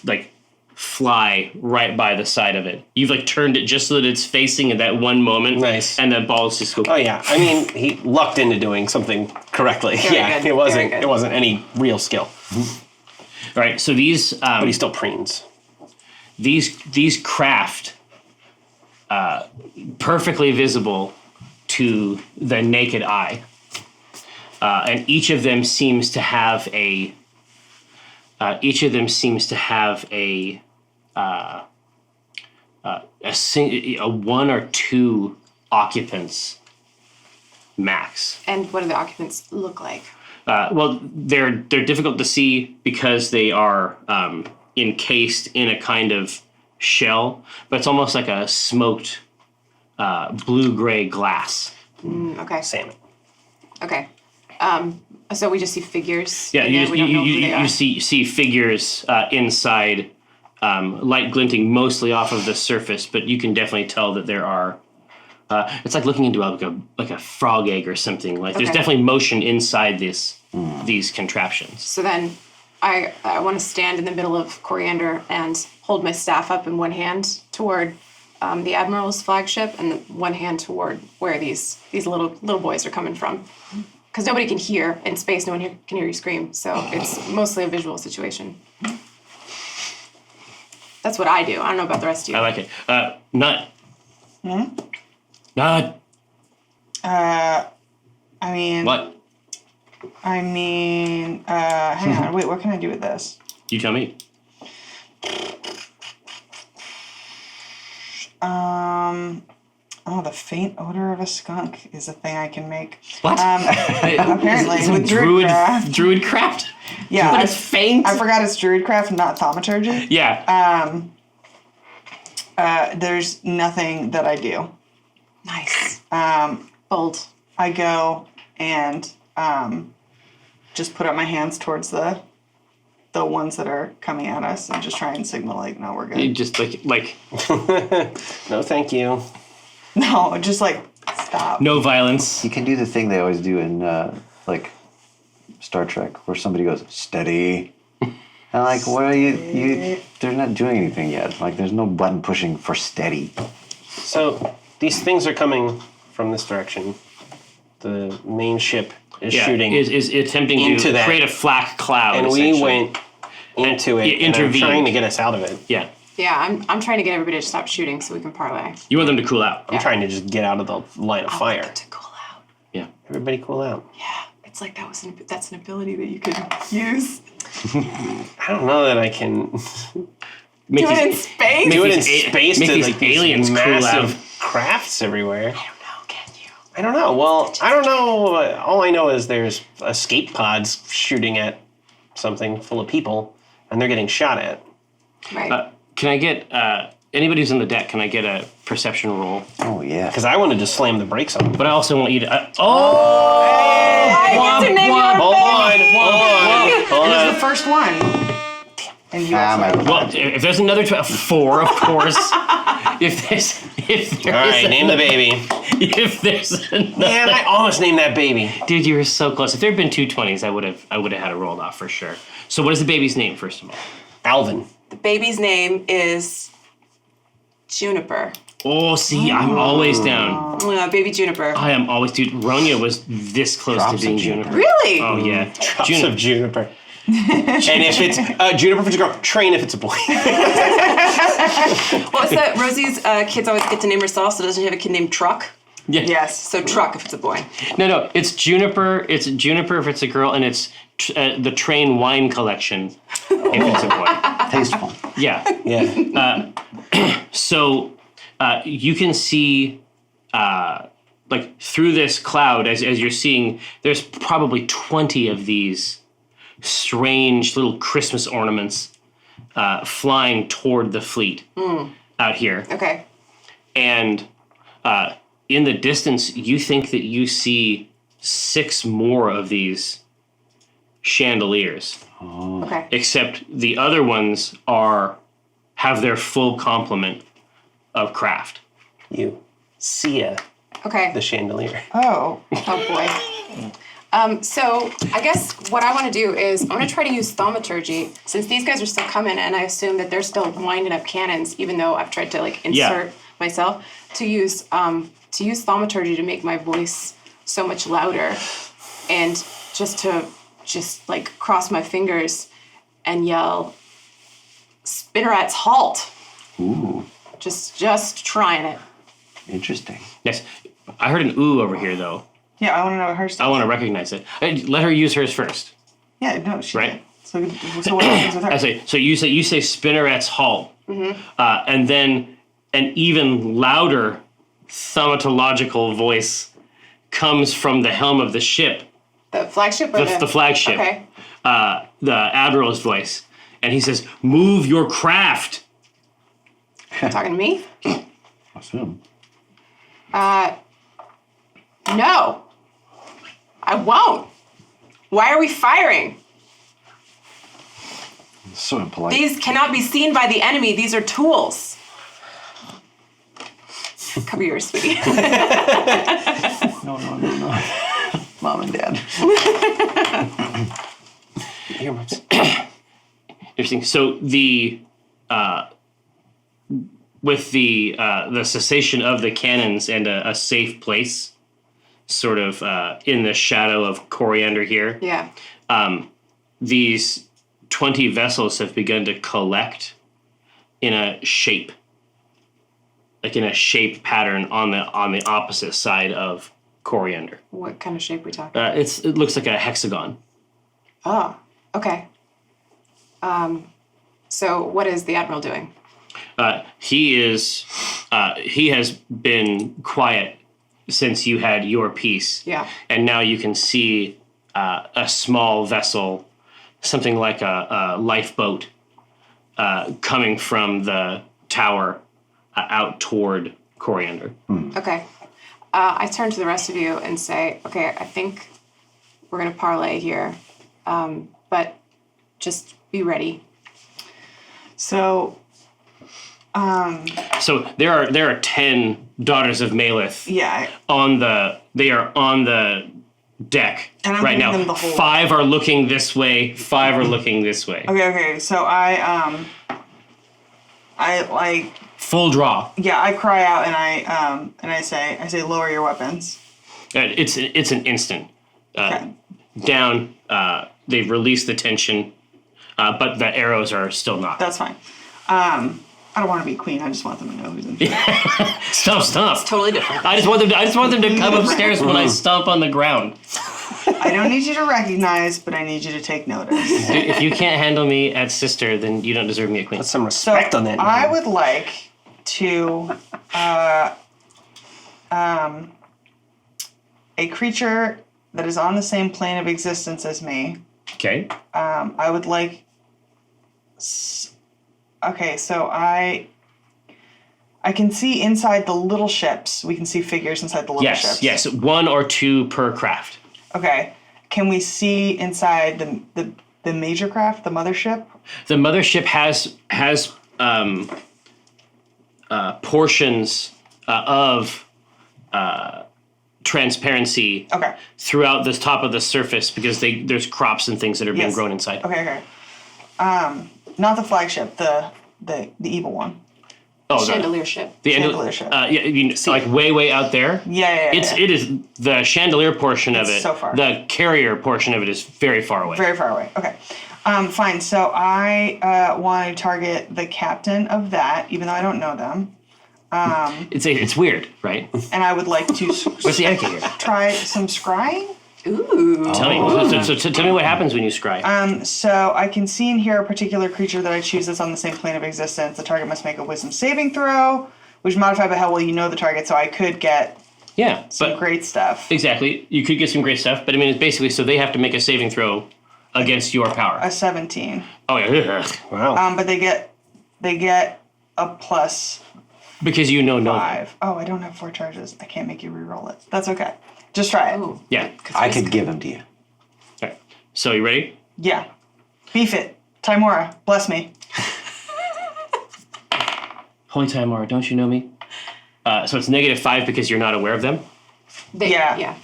Like fly right by the side of it. You've like turned it just so that it's facing at that one moment. Nice. And the balls just go. Oh yeah. I mean, he lucked into doing something correctly. Very yeah. good. It wasn't any real skill. All right. So these. But he still preens. These craft perfectly visible to the naked eye, and each of them seems to have a one or two occupants max. And what do the occupants look like? Well, they're difficult to see because they are encased in a kind of shell, but it's almost like a smoked blue-gray glass. Okay. Salmon. Okay. So we just see figures. Yeah, in there. We don't know who they are. you see figures inside, light glinting mostly off of the surface, but you can definitely tell that there are. It's like looking into like a frog egg or something. Like there's Okay. definitely motion inside these contraptions. So then I want to stand in the middle of Coriander and hold my staff up in one hand toward the Admiral's flagship and the one hand toward where these little boys are coming from. Because nobody can hear in space, no one can hear you scream, so it's mostly a visual situation. That's what I do. I don't know about the rest of you. I like it. Nut. Nut. I mean. What? Hang on. Wait, what can I do with this? You tell me. Oh, the faint odor of a skunk is a thing I can make. What? Apparently, It's with Druidcraft. Druidcraft. Druidcraft? Yeah, But it's faint? I forgot it's Druidcraft, not thaumaturgy. Yeah. There's nothing that I do. Nice. Bold. I go and just put up my hands towards the ones that are coming at us and just try and signal like, no, we're good. You just like No, thank you. No, just like stop. no violence. You can do the thing they always do in like Star Trek, where somebody goes steady, and like, what are you? They're not doing anything yet. Like, there's no button pushing for steady. So these things are coming from this direction. the main ship is Yeah, shooting is attempting into to that. create a flak cloud. and we essentially. went into it and I'm intervened. trying to get us out of it. Yeah. Yeah, I'm trying to get everybody to stop shooting so we can parlay. You want them to cool out. I'm trying to just get out of the line of fire. To cool out. Yeah. Everybody cool out. Yeah, it's like that's an ability that you could use. I don't know that I can Make Do it in these- space. do it in these a- space make to these like these aliens cool massive out. crafts everywhere. I don't know, can you? I don't know. Well, I don't know. All I know is there's escape pods shooting at something full of people, and they're getting shot at. Right. Can I get anybody who's on the deck? Can I get a perception roll? Oh yeah. Because I wanted to slam the brakes on. But I also want you to. I get to name your Hold on, baby. hold It was on. the first one. And you my also well, if there's another 4, of course. if there's All right, name the baby. If there's another, Man, I almost named that baby. dude, you were so close. If there had been 2 20s, I would have had it rolled off for sure. So what is the baby's name first of all? Alvin. The baby's name is Juniper. Oh, see, I'm always down. Baby Juniper. I am always, dude. Ronya was this close Drops to being of Juniper. Juniper. Really? Oh yeah, Drops of Juniper. And if it's Juniper if it's a girl, Train if it's a boy. What's that? Rosie's kids always get to name herself, so doesn't she have a kid named Truck? Yeah. yes. So Truck if it's a boy. No, it's Juniper. It's Juniper if it's a girl, and it's the Train wine collection if it's a boy. Tasteful. Yeah. Yeah. So you can see, like through this cloud, as you're seeing, there's probably 20 of these strange little Christmas ornaments flying toward the fleet out here. Okay. And in the distance, you think that you see 6 more of these chandeliers, Okay. except the other ones have their full complement of craft. You see Okay. the chandelier. Oh. Oh boy. So I guess what I want to do is I want to try to use thaumaturgy since these guys are still coming, and I assume that they're still winding up cannons, even though I've tried to like insert myself to use thaumaturgy to make my voice so much louder, and just like cross my fingers and yell, "Spinnerets, halt!" Ooh, Just trying it. interesting. Yes, I heard an ooh over here though. Yeah, I want to know what hers. I want to recognize it. Let her use hers first. Yeah, no, she Right. did. So what happens with her? I say so. You say spinneret's halt, and then an even louder thaumatological voice comes from the helm of the ship, The flagship or the flagship, Okay. the admiral's voice, and he says, "Move your craft." Talking to me? Awesome. No. I won't. Why are we firing? So impolite. These cannot be seen by the enemy. These are tools. Cover yours, sweetie. No. Mom and Dad. Earmuffs. Interesting. So with the cessation of the cannons and a safe place, sort of in the shadow of Coriander here, Yeah. these 20 vessels have begun to collect in a shape, like in a shape pattern on the opposite side of Coriander. What kind of shape we talking? It looks like a hexagon. Oh, okay. So what is the Admiral doing? He has been quiet since you had your piece. Yeah. And now you can see a small vessel, something like a lifeboat, coming from the tower out toward Coriander. Okay. I turn to the rest of you and say, okay, I think we're going to parlay here, but just be ready. So, So there are 10 daughters of Malith yeah. on the deck And I'm right giving now. them the whole- 5 are looking this way, 5 are looking this way. Okay. So I Full draw. I cry out and I say lower your weapons. It's an instant. Okay. Down. They've released the tension, but the arrows are still not. That's fine. I don't want to be queen. I just want them to know who's in charge. Stomp. Totally different. I just want them to come upstairs when I stomp on the ground. I don't need you to recognize, but I need you to take notice. Dude, if you can't handle me as sister, then you don't deserve me a queen. Put some So respect on that. I name. would like to a creature that is on the same plane of existence as me. Okay. I would like. Okay, so I can see inside the little ships. We can see figures inside the little ships. Yes. 1 or 2 per craft. Okay. Can we see inside the major craft, the mothership? The mothership has portions of transparency Okay. throughout the top of the surface because there's crops and things that are being Yes. grown inside. Okay. Not the flagship, the evil one. Oh, Chandelier ship. the Chandelier ship. like way out there. Yeah. It is the chandelier portion of It's it. so far. The carrier portion of it is very far away. Very far away. Okay. Fine. So I want to target the captain of that, even though I don't know them. It's weird, right? And I would like to What's the etiquette here? try some scrying. Ooh. Tell me. So tell me what happens when you scry. So I can see and hear a particular creature that I choose that's on the same plane of existence. The target must make a wisdom saving throw, which is modified by how well you know the target. So I could get Yeah, some but great stuff. exactly, you could get some great stuff. But I mean, it's basically so they have to make a saving throw against your power. A 17. Oh yeah, Wow. But they get a plus because you know no. 5. Oh, I don't have 4 charges. I can't make you re-roll it. That's okay. Just try it. Ooh. Yeah. I could give them to you. All right. So you ready? Yeah. Beef it. Timora, bless me. Holy Timora, don't you know me? So it's -5 because you're not aware of them. Yeah.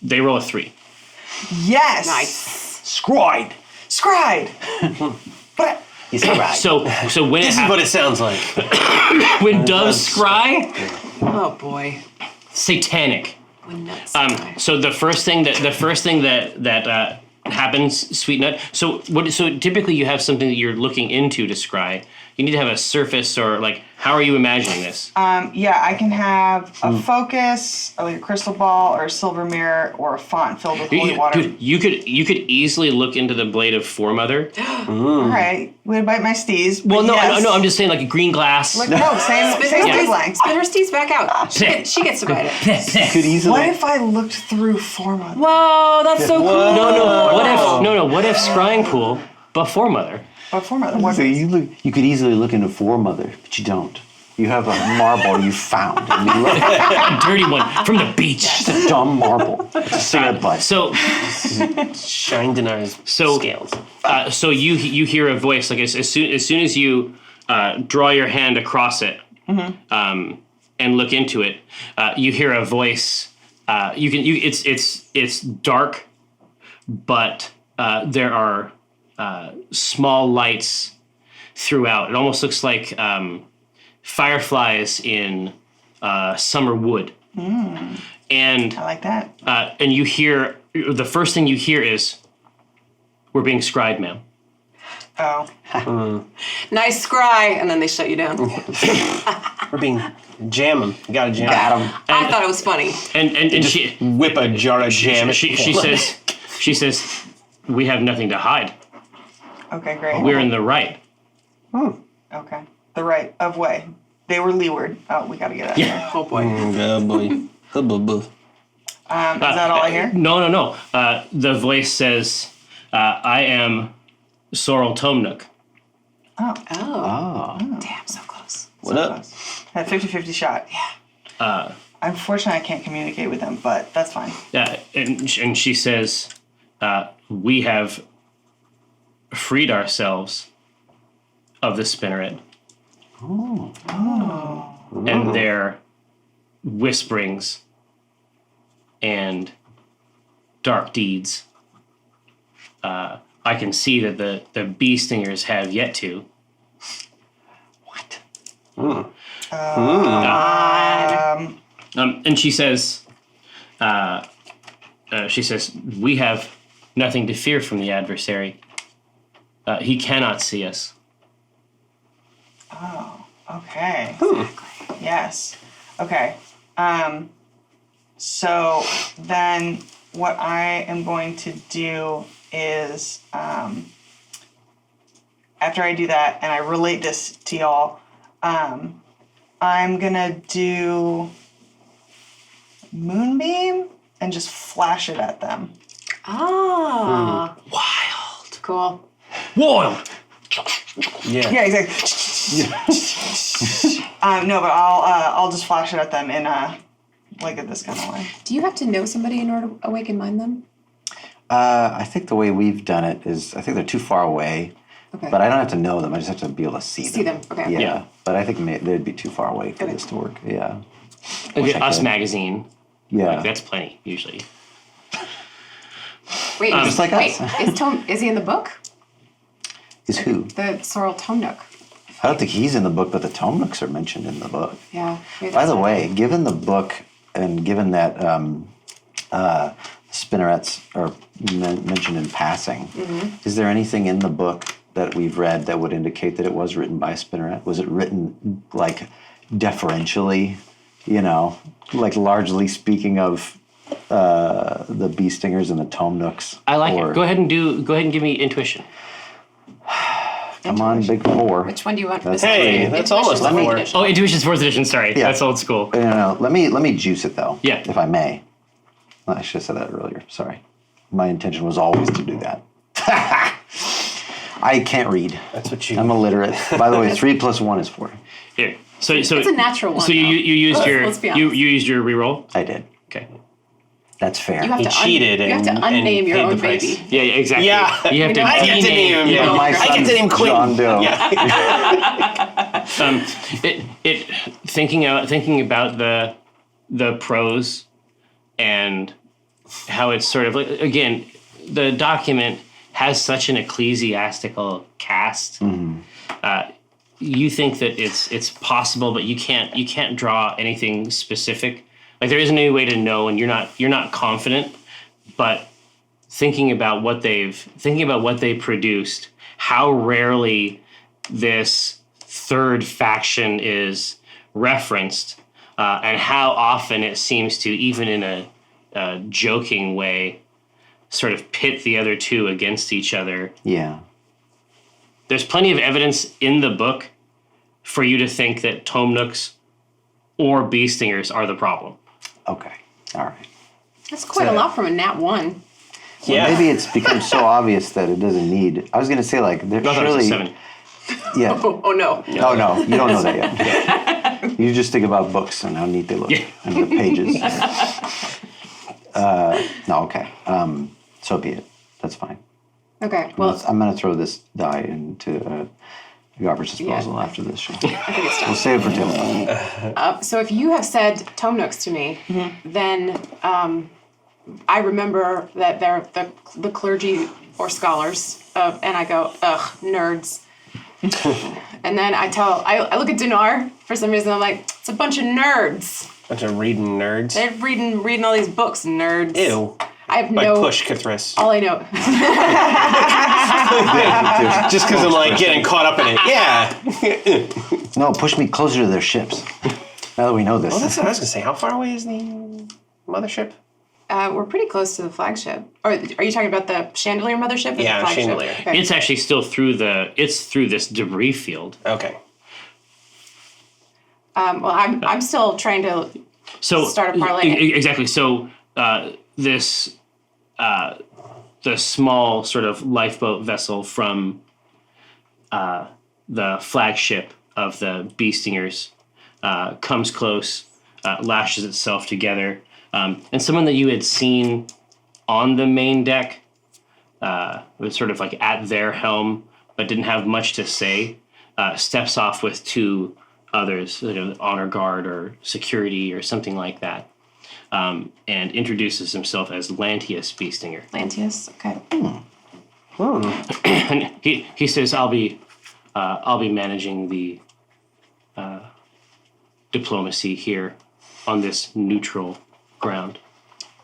They roll a 3. Yes. Nice. Scried. Scried. But You said right. So when This is what it sounds like. when doves scry, Oh boy. satanic. When nuts. So the first thing that happens, Sweet Nut. So typically you have something that you're looking into to scry. You need to have a surface or like how are you imagining this? yeah, I can have a focus, like a crystal ball, or a silver mirror, or a font filled with holy water. Dude, you could easily look into the blade of Foremother. All right, way to bite my steez. Well, no, yes. I'm just saying like a green glass. Like, no, same wavelength. Spin her steez back out. She gets to bite it. could easily. What if I looked through Forma? Whoa, that's so cool. What if scrying pool but Foremother? But Forma, what So you could easily look into Foremother, but you don't. You have a marble you found, and you look. A dirty one from the beach. It's a dumb marble. It's a cigarette butt. So Shined in our scales. so you hear a voice like as soon as you draw your hand across it and look into it, you hear a voice. It's dark, but there are small lights throughout. It almost looks like fireflies in summer wood. And I like that. and you hear the first thing you hear is, "We're being scried, ma'am." Oh, Nice scry, and then they shut you down. We're being jamming. You gotta jam. Got 'em. I thought it was funny. And she Whip a jar of jam. she says, "We have nothing to hide. okay, great. We're in the right." Okay, the right of way. They were leeward. Oh, we got to get out of here. Oh boy. Oh boy. Is that all I hear? No. The voice says, "I am Sorrel Tomnook." Oh. Damn, so close. What up? Had 50-50 shot. Yeah. Unfortunately, I can't communicate with them, but that's fine. And she says, "We have freed ourselves of the spinneret." And their whisperings and dark deeds. I can see that the bee stingers have yet to. What? And she says, she says, "We have nothing to fear from the adversary. He cannot see us." Oh, okay. Yes. Okay. So then what I am going to do is, after I do that and I relate this to y'all, I'm gonna do Moonbeam and just flash it at them. Ah. Wild. Cool. Wild. Yeah, exactly. No, but I'll just flash it at them in like this kind of way. Do you have to know somebody in order to awaken mind them? I think the way we've done it is, I think they're too far away. Okay. But I don't have to know them. I just have to be able to see them. See them, okay. Yeah. Yeah. But I think they'd be too far away for Okay. this to work. Yeah. Okay, I Us could. magazine. Yeah. Like, that's plenty usually. Wait, Just like wait. us. Is he in the book? Is who? The Sorrel Tome Nook. I don't think he's in the book, but the tome nooks are mentioned in the book. Yeah. maybe By that's the it. way, given the book and given that spinnerets are mentioned in passing, is there anything in the book that we've read that would indicate that it was written by a spinneret? Was it written like deferentially, like largely speaking of the bee stingers and the tome nooks? I like Or- it. Go ahead and give me intuition. Come on, big four. Which one do you want? That's Hey, great. that's almost Intuition's a four. fourth edition. Oh, intuition's 4th edition. Sorry, Yeah. that's old school. No. Let me juice it though. Yeah. If I may. I should have said that earlier. Sorry. My intention was always to do that. I can't read. That's what you. I'm illiterate. By the way, 3 + 1 is 4. Here, so it's a natural one, So you though. used your Let's be you honest. used your reroll. I did. Okay. That's fair. You have He to cheated you have to and unname your paid own the price. baby. Yeah, exactly. Yeah. You have to. I get to name him. Yeah. My I get son's to name Quinn. John Doe. Thinking about the prose and how it's sort of like, again, the document has such an ecclesiastical cast. You think that it's possible, but you can't draw anything specific. Like there isn't any way to know, and you're not confident. But thinking about what they produced, how rarely this third faction is referenced, and how often it seems to, even in a joking way, sort of pit the other two against each other. Yeah. There's plenty of evidence in the book for you to think that tome nooks or bee stingers are the problem. Okay. All right. That's quite a lot from a nat 1. Yeah. Maybe it's become so obvious that it doesn't need. I was going to say, like, there's I thought it was a surely. 7. Yeah. Oh no. Oh, no. You don't know that yet. You just think about books and how neat they look and the pages. No, okay. So be it. That's fine. Okay. Well, I'm going to throw this die into garbage disposal after this show. I think it's done. We'll save it for Tim. So if you have said tome nooks to me, then I remember that they're the clergy or scholars, and I go, ugh, nerds. And then I look at Dinar for some reason. I'm like, it's a bunch of nerds. Bunch of reading nerds. They're reading all these books, nerds. Ew. I have Like no. push Cthulhu. All I know. Just because I'm like getting caught up in it. Yeah. No, push me closer to their ships. Now that we know this. Well, that's what I was gonna say. How far away is the mothership? We're pretty close to the flagship. Or are you talking about the chandelier mothership? Or Yeah, the flagship? chandelier. Okay. It's actually still through this debris field. Okay. Well, I'm still trying to So start a parlay. Exactly. So the small sort of lifeboat vessel from the flagship of the bee stingers comes close, lashes itself together, and someone that you had seen on the main deck was sort of like at their helm, but didn't have much to say. Steps off with 2 others, honor guard or security or something like that, and introduces himself as Lantius Beestinger. Lantius. Okay. And he says, "I'll be managing the diplomacy here on this neutral ground."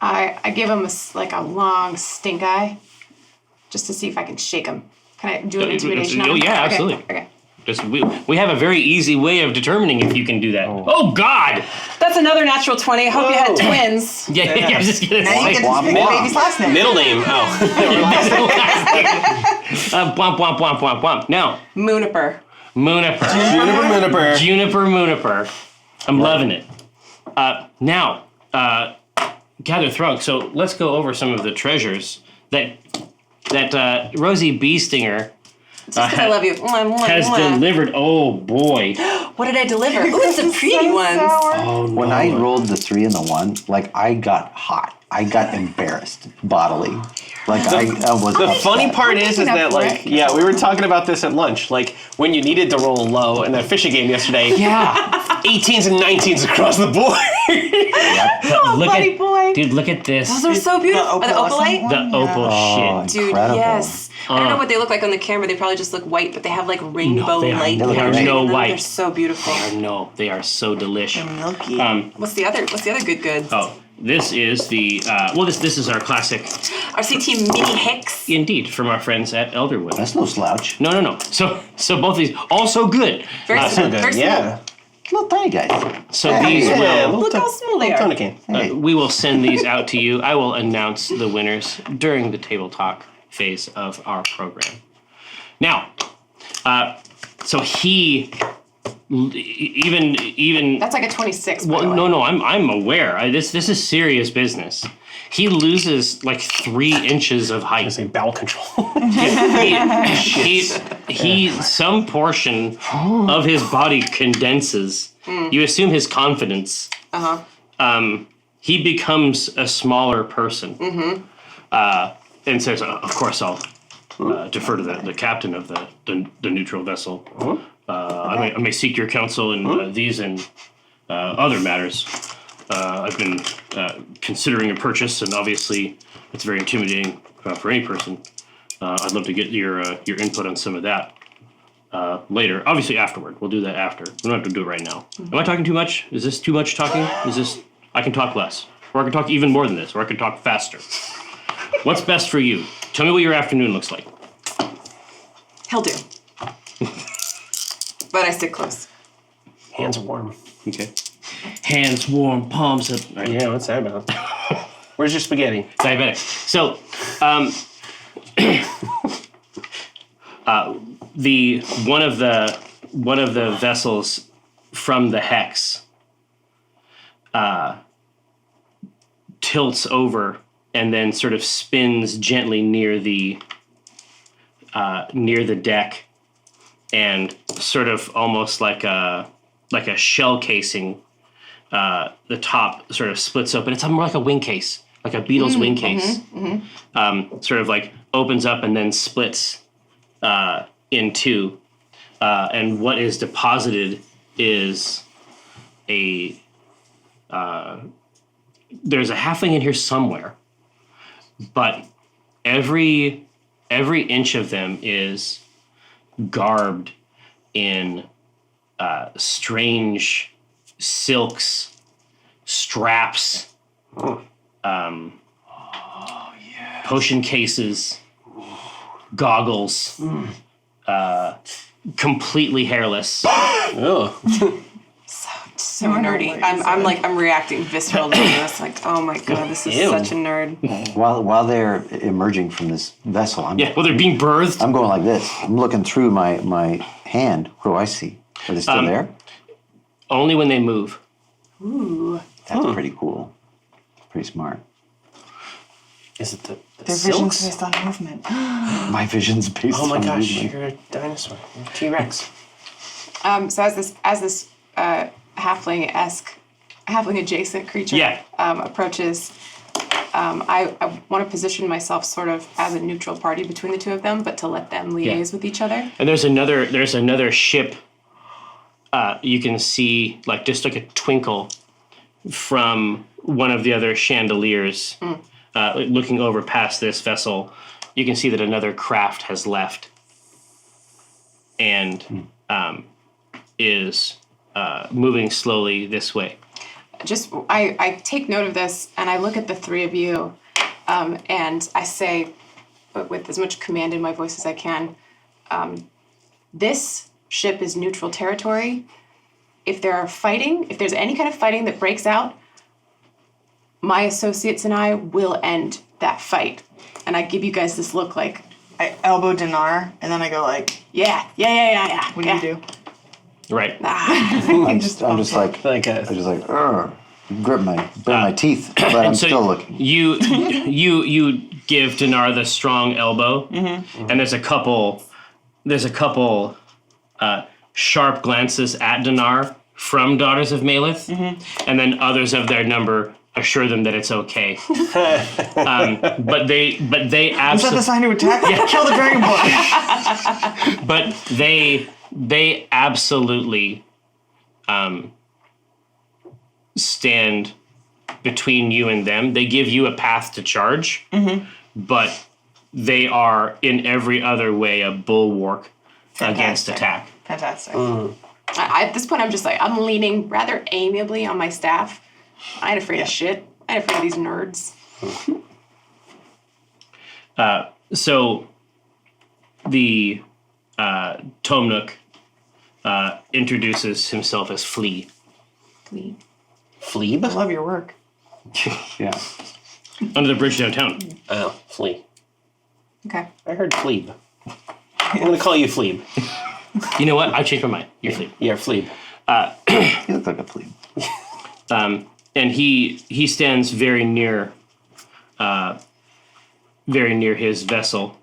I give him a long stink eye, just to see if I can shake him. Can I do an intimidation? Oh, yeah, absolutely. Okay. Just we have a very easy way of determining if you can do that. Oh God! That's another natural 20. I hope you had twins. Yeah, I was just gonna Now you say. get to pick the baby's last name. Middle name. Oh. Womp womp womp womp womp. Now, Mooniper. Mooniper. Juniper. Juniper. I'm loving it. Now, gather throng. So let's go over some of the treasures that Rosie Beestinger Just 'cause I love you. has delivered. Oh boy! What did I deliver? Ooh, it's the pretty ones. Oh no! When I rolled the 3 and the 1, like I got hot. I got embarrassed bodily. Like I was. The funny part is Picking up that, like, Rick. yeah, we were talking about this at lunch. Like, when you needed to roll low in that fishing game yesterday, Yeah. 18s and 19s across the board. Look buddy at, boy. dude. Look at this. Those are so beautiful. Are the opalite? The opal shit. Dude, Incredible. yes. I don't know what they look like on the camera. They probably just look white, but they have like rainbow they are- light. they are pattern no in them. white. They're so beautiful. No, they are so delicious. Milky. What's the other good goods? Oh, this is the this is our classic, RCT Mini Hex. indeed, from our friends at Elderwood. That's no slouch. No. So both these also good. Very small. Good, Very small. yeah. Little tiny guys. So Hey, these yeah. will. Look how small they are. Tonic can. Hey. We will send these out to you. I will announce the winners during the table talk phase of our program. Now, so he even That's like a 26. well, by the way. no, I'm aware. This is serious business. He loses like 3 inches of height. Say bowel control. he some portion of his body condenses. You assume his confidence. He becomes a smaller person. And says, of course, I'll defer to the captain of the neutral vessel. I may seek your counsel in these and other matters. I've been considering a purchase, and obviously it's very intimidating for any person. I'd love to get your input on some of that later. Obviously afterward. We'll do that after. We don't have to do it right now. Am I talking too much? Is this too much talking? Is this... I can talk less. Or I can talk even more than this. Or I can talk faster. What's best for you? Tell me what your afternoon looks like. He'll do. But I stick close. Hands warm. Okay. Hands warm, palms up. All right. Yeah, what's that about? Where's your spaghetti? Diabetic. So, the one of the vessels from the hex tilts over and then sort of spins gently near the deck, and sort of almost like a shell casing. The top sort of splits open. It's more like a wing case, like a beetle's wing case. Sort of like opens up and then splits in two. And what is deposited is there's a halfling in here somewhere, but every inch of them is garbed in strange silks, straps, potion cases, goggles, completely hairless. So nerdy. I'm reacting visceral to this. Like, oh my god, this is Ew. such a nerd. While they're emerging from this vessel, I'm Well, they're being birthed. I'm going like this. I'm looking through my hand. What do I see? Are they still there? Only when they move. That's pretty cool. Pretty smart. Is it the Their vision's silks? based on movement. My vision's based Oh my on gosh, movement. you're a dinosaur. You're a T-Rex. So as this halfling adjacent creature approaches, I want to position myself sort of as a neutral party between the two of them, but to let them liaise with each other. And there's another ship. You can see like just like a twinkle from one of the other chandeliers, looking over past this vessel. You can see that another craft has left and is moving slowly this way. I take note of this and I look at the three of you, and I say, but with as much command in my voice as I can, this ship is neutral territory. If there's any kind of fighting that breaks out, my associates and I will end that fight. And I give you guys this look like, I elbow Dinar, and then I go like, yeah. what do you do? Right. I'm just like, Like I just like, grip my teeth, but I'm so still looking. You give Dinar the strong elbow, and there's a couple sharp glances at Dinar from Daughters of Malith, and then others of their number assure them that it's okay. But they Is that the absolutely. sign to attack? Kill the dragonborn. But they absolutely stand between you and them. They give you a path to charge, but they are in every other way a bulwark against attack. Fantastic. At this point, I'm just like, I'm leaning rather amiably on my staff. I ain't afraid of shit. I ain't afraid of these nerds. So the Tomnook introduces himself as Flea. Flea. Fleeb? I love your work. Yeah. Under the bridge downtown. Oh, Flea. Okay. I heard Fleeb. I'm going to call you Fleeb. You know what? I changed my mind. You're Flea. Yeah, Fleeb. You look like a flea. And he stands very near his vessel,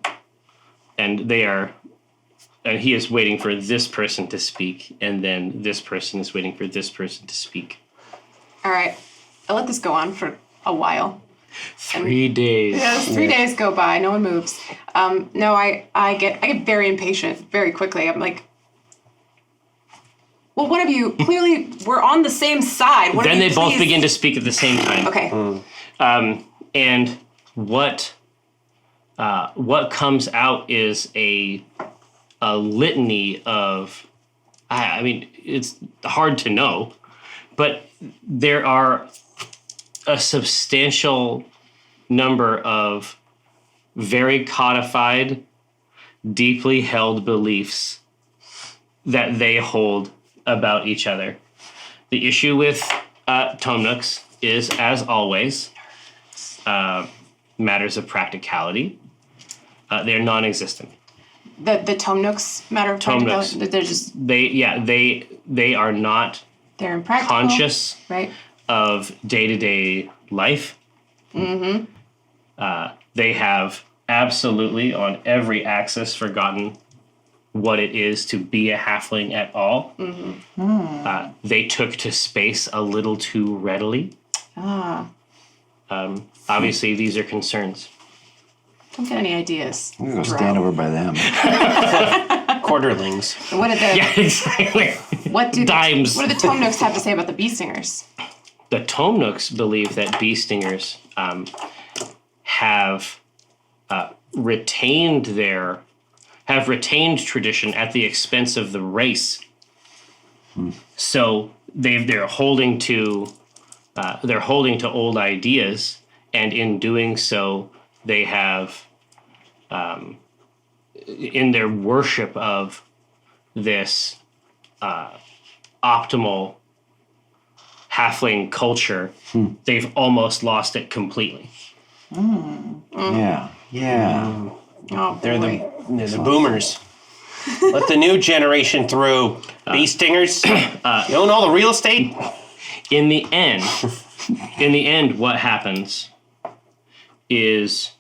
and he is waiting for this person to speak, and then this person is waiting for this person to speak. All right. I let this go on for a while. 3 days. Yeah, 3 days go by. No one moves. No, I get very impatient very quickly. I'm like, well, one of you, clearly we're on the same side. Then they both begin to speak at the same time. Okay. And what comes out is a litany of, I mean, it's hard to know, but there are a substantial number of very codified, deeply held beliefs that they hold about each other. The issue with Tomnooks is, as always, matters of practicality. They're non-existent. The Tomnooks matter of Tomnooks. practicality. They're just They are not they're impractical. conscious Right. of day-to-day life. They have absolutely on every axis forgotten what it is to be a halfling at all. They took to space a little too readily. Obviously, these are concerns. Don't get any ideas. I'm gonna go stand over by them. Quarterlings. What did the Yeah, exactly. what do Dimes. what do the Tomnooks have to say about the Bee Stingers? The Tomnooks believe that bee stingers have retained tradition at the expense of the race. So they're holding to old ideas, and in doing so, they have in their worship of this optimal halfling culture, they've almost lost it completely. Yeah. Oh, They're boy. the boomers. Let the new generation through. Bee stingers. You own all the real estate? In the end, what happens is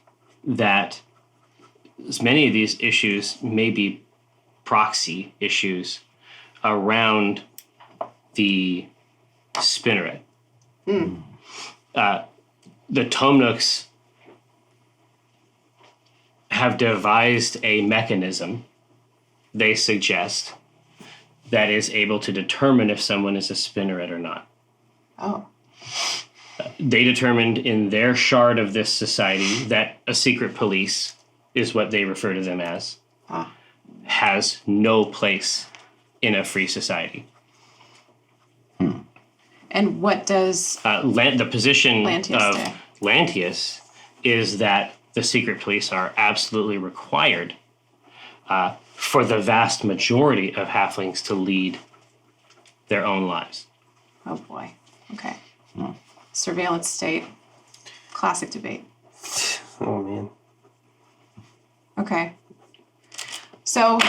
that as many of these issues may be proxy issues around the spinneret. The Tomnooks have devised a mechanism, they suggest, that is able to determine if someone is a spinneret or not. Oh. They determined in their shard of this society that a secret police is what they refer to them as, has no place in a free society. And what does The position Lantius of say? Lantius is that the secret police are absolutely required for the vast majority of halflings to lead their own lives. Oh boy. Okay. Surveillance state. Classic debate. Oh man. Okay. So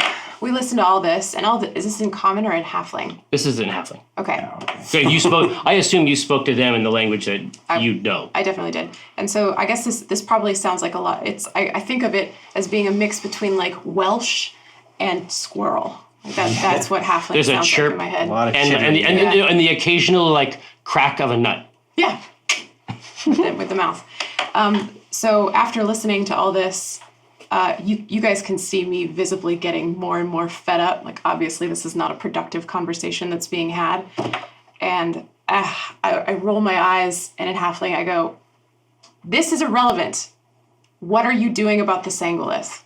we listened to all this, and is this in common or in halfling? This isn't halfling. Okay. So you spoke. I assume you spoke to them in the language that you know. I definitely did. And so I guess this probably sounds like a lot. I think of it as being a mix between like Welsh and squirrel. Like that's what halfling There's a sounds chirp, like in my head. A lot of and chittery. and the occasional like crack of a nut. Yeah. with the mouth. So after listening to all this, you guys can see me visibly getting more and more fed up. Like, obviously, this is not a productive conversation that's being had. And I roll my eyes, and in halfling, I go, this is irrelevant. What are you doing about the Sangolith?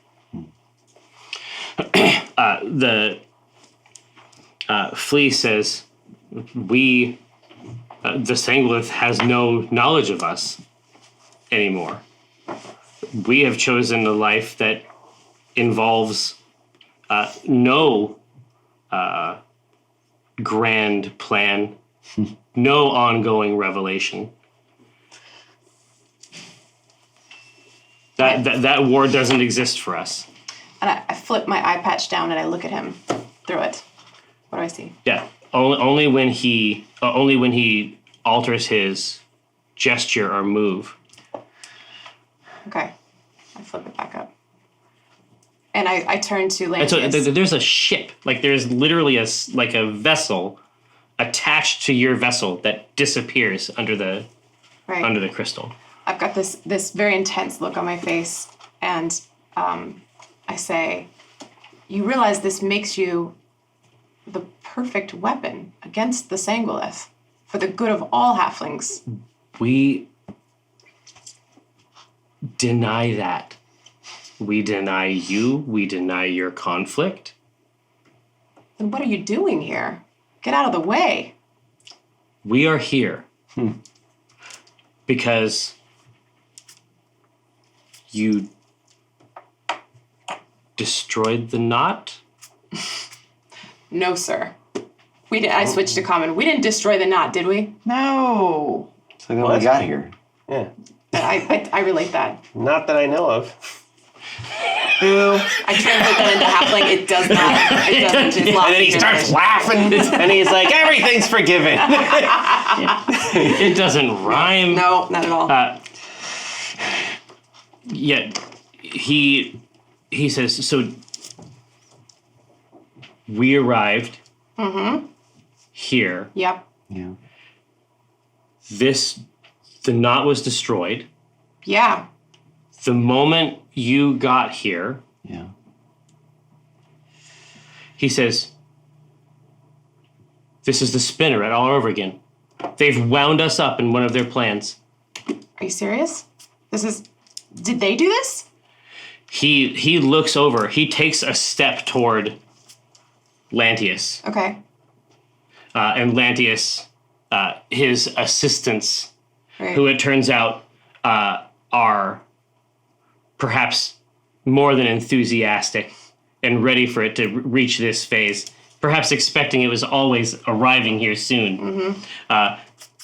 The flea says, the Sangolith has no knowledge of us anymore. We have chosen a life that involves no grand plan, no ongoing revelation. That war doesn't exist for us. And I flip my eye patch down, and I look at him through it. What do I see? Yeah, only when he alters his gesture or move. Okay. I flip it back up. And I turn to And so Lantius. there's a ship, like there's literally a vessel attached to your vessel that disappears under the crystal. I've got this very intense look on my face, and I say, you realize this makes you the perfect weapon against the Sangolith for the good of all halflings. We deny that. We deny you. We deny your conflict. Then what are you doing here? Get out of the way. We are here because you destroyed the knot. No, sir. We did. I switched to common. We didn't destroy the knot, did we? No. So then we got here. Yeah. I relate that. Not that I know of. Boo. I translate that into halfling. It does not. It doesn't. Just And then he starts laughing, and he's like, "Everything's forgiven." It doesn't rhyme. No, not at all. Yet he says, so we arrived here. Yep. Yeah. The knot was destroyed. Yeah. The moment you got here, Yeah. he says, this is the spinneret all over again. They've wound us up in one of their plans. Are you serious? Did they do this? He looks over. He takes a step toward Lantius. Okay. And Lantius, his assistants, Right. who it turns out are perhaps more than enthusiastic and ready for it to reach this phase, perhaps expecting it was always arriving here soon.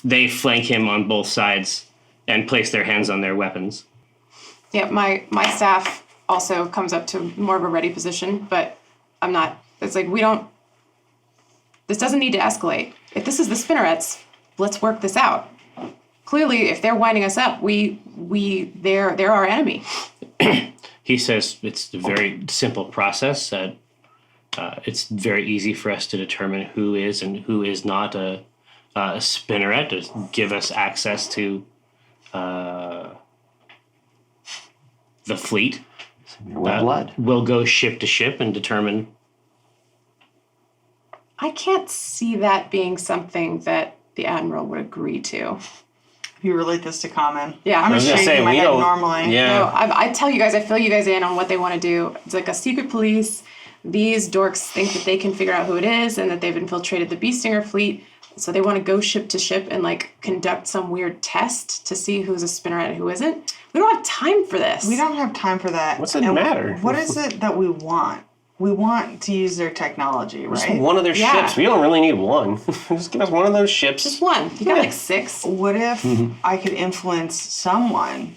They flank him on both sides and place their hands on their weapons. Yeah, my staff also comes up to more of a ready position, but I'm not. It's like, this doesn't need to escalate. If this is the spinnerets, let's work this out. Clearly, if they're winding us up, they're our enemy. He says it's a very simple process. It's very easy for us to determine who is and who is not a spinneret, to give us access to the fleet. With blood. We'll go ship to ship and determine. I can't see that being something that the Admiral would agree to. You relate this to common. Yeah. I'm I was just gonna shaking say, my we head don't- normally. Yeah. No, I tell you guys, I fill you guys in on what they want to do. It's like a secret police. These dorks think that they can figure out who it is and that they've infiltrated the Beestinger fleet. So they want to go ship to ship and like conduct some weird test to see who's a spinnerette and who isn't. We don't have time for this. We don't have time for that. What's it matter? What is it that we want? We want to use their technology, Just right? one of their Yeah. ships. We don't really need one. Just give us one of those ships. Just one. You got like 6. What if I could influence someone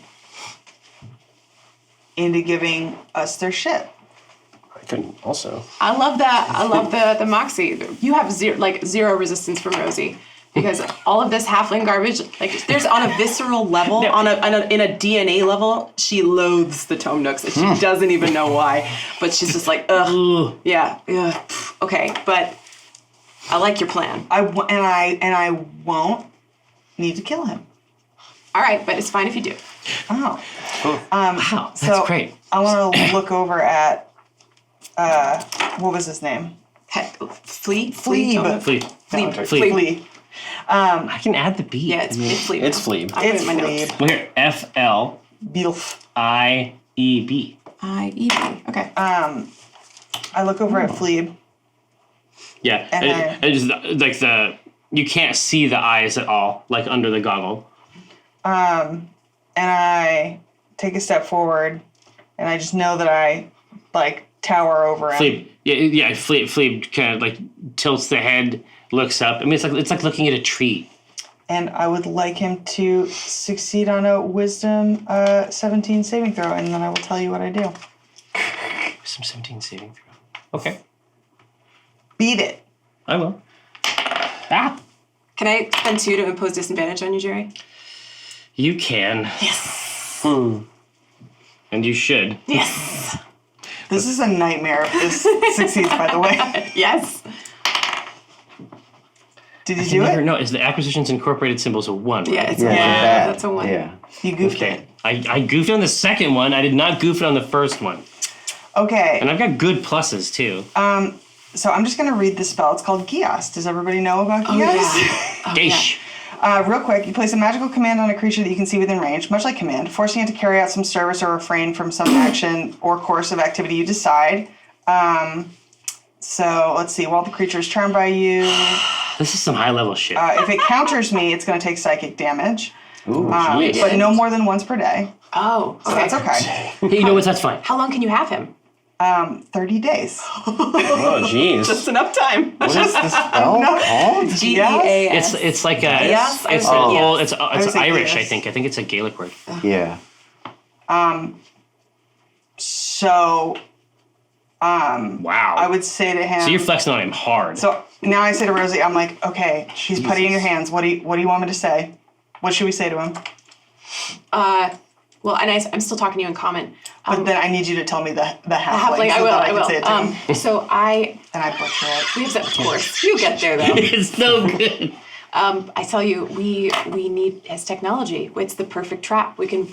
into giving us their ship? I couldn't also. I love that. I love the Moxie. You have zero resistance from Rosie. Because all of this halfling garbage, like there's on a visceral level, in a DNA level, she loathes the Tome Nooks and she doesn't even know why. But she's just like, ugh, yeah, okay. But I like your plan. I won't need to kill him. All right, but it's fine if you do. Oh. Wow, that's So great. I want to look over at what was his name? Flea? Fleeb. Flea. Flea. Flea. Flea. I can add the B. Yeah, it's Flea. It's Fleeb. I'll put it It's in my notes. Fleeb. Well, here, FLIEB. Beelf. IEB. Okay. I look over at Fleeb. Yeah, And it just like you can't see the eyes at all, like under the goggle. And I take a step forward, and I just know that I like tower over him. Flea, yeah, Flea kind of like tilts the head, looks up. I mean, it's like looking at a tree. And I would like him to succeed on a Wisdom 17 saving throw, and then I will tell you what I do. Some 17 saving throw. Okay, Beat it. I will. Ah, Can I spend 2 to impose disadvantage on you, Jerry? you can. Yes. And you should. Yes. This is a nightmare if this succeeds, by the way. Yes. Did you You do never it? know. Is the acquisitions incorporated symbols a 1? Right? Yeah, it's Yeah, a 1. bad. That's a 1. Yeah. You goofed Okay. it. I goofed on the second one. I did not goof it on the first one. Okay. And I've got good pluses too. So I'm just going to read the spell. It's called Gios. Does everybody know about Gios? Geish. Real quick, you place a magical command on a creature that you can see within range, much like command, forcing it to carry out some service or refrain from some action or course of activity you decide. So let's see. While the creature is charmed by you, This is some high level shit. if it counters me, it's going to take psychic damage, Ooh, but no more than once per day. Oh, So okay. that's okay. Hey, you know what? That's fine. How long can you have him? 30 days. Oh, jeez. Just enough time. what is this spell called? GEAS. It's like a Yes, I it's was an thinking old yes. it's was thinking Irish. yes. I think it's a Gaelic word. Yeah. So Wow. I would say to him. So you're flexing on him hard. So now I say to Rosie, I'm like, okay, he's putty in your hands. What do you want me to say? What should we say to him? Well, and I'm still talking to you in common. But then I need you to tell me the halfling. Halfling, so that I can say it to will. him. So I, And I butcher it. we have that, of course. You get there though. It's no good. I tell you, we need his technology. It's the perfect trap. We can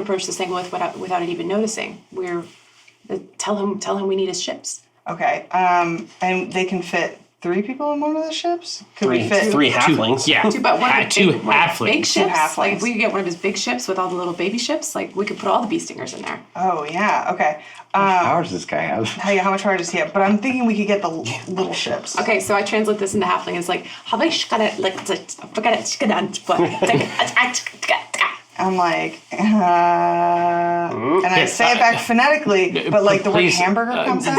approach this thing without it even noticing. Tell him we need his ships. Okay. And they can fit 3 people in one of the ships? Could we fit 3 halflings. Yeah. But one of the Two big, one of the big halflings. ships. Like halflings. if we could get one of his big ships with all the little baby ships, like we could put all the bee stingers in there. Oh, yeah. Okay. How does this guy have? How much power does he have? But I'm thinking we could get the little ships. Okay, so I translate this into halfling. It's like I'm like, and I say it back phonetically, but like the word Please, hamburger comes out.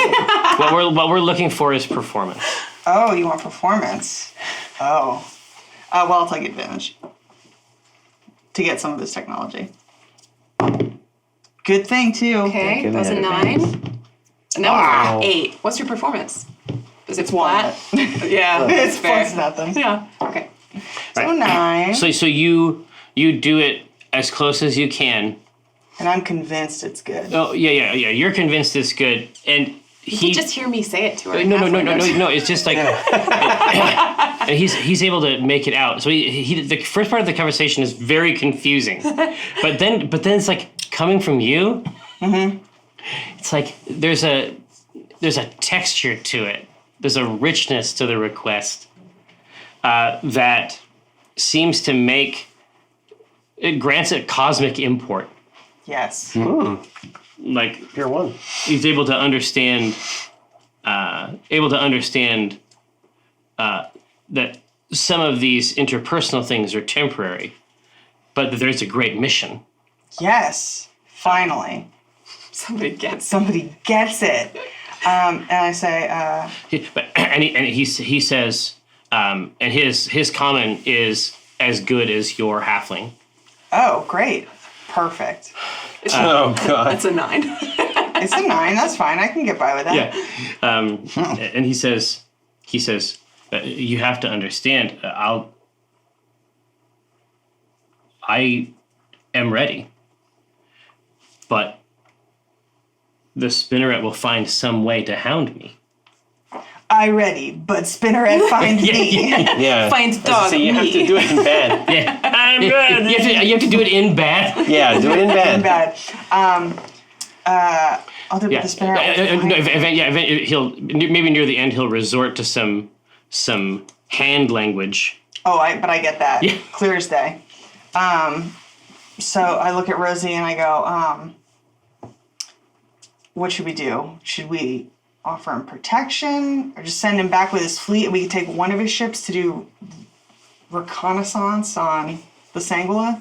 What we're looking for is performance. Oh, you want performance? Oh. Well, I'll take advantage to get some of this technology. Good thing, too. Okay, give that was me a that 9. And that was an 8. What's your performance? Is it flat? Yeah, It's fair. plus nothing. Yeah. Okay. So 9. So you do it as close as you can. And I'm convinced it's good. Oh yeah. You're convinced it's good, and You just hear me say it to her. No. It's just like he's able to make it out. So he the first part of the conversation is very confusing, but then it's like coming from you. Mm-hmm. It's like there's a texture to it. There's a richness to the request that seems to make it grants it cosmic import. Yes. Like Pure 1. he's able to understand that some of these interpersonal things are temporary, but that there's a great mission. Yes, finally. Somebody gets Somebody gets it. And I say, He says, and his common is as good as your halfling. oh, great. Perfect. Oh God. That's a 9. It's a 9. That's fine. I can get by with that. Yeah. And he says, you have to understand. I am ready, but the spinneret will find some way to hound me. I ready, but Spinneret finds me. Yeah. Finds dog So you have to me. do it in bed. Yeah, I'm good. You have to do it in bed. Yeah, do it in bed. Bad. I'll do it Yeah. with the Spinneret. He'll maybe near the end he'll resort to some hand language. Oh, but I get that. Yeah. Clear as day. So I look at Rosie and I go, what should we do? Should we offer him protection or just send him back with his fleet and we can take one of his ships to do reconnaissance on the Sangula?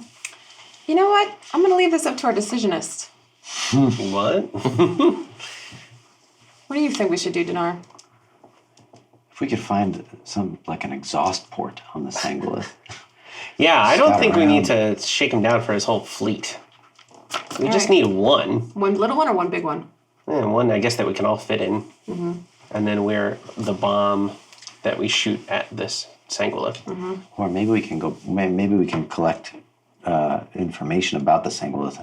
You know what? I'm going to leave this up to our decisionist. What? What do you think we should do, Dinar? If we could find an exhaust port on the Sangula. Yeah, I don't Scout think we around. need to shake him down for his whole fleet. We just need one. One little one or one big one? And one, I guess, that we can all fit in. Mm-hmm. And then we're the bomb that we shoot at this Sangula. Mm-hmm. Or maybe we can go. Maybe we can collect information about the Sangulith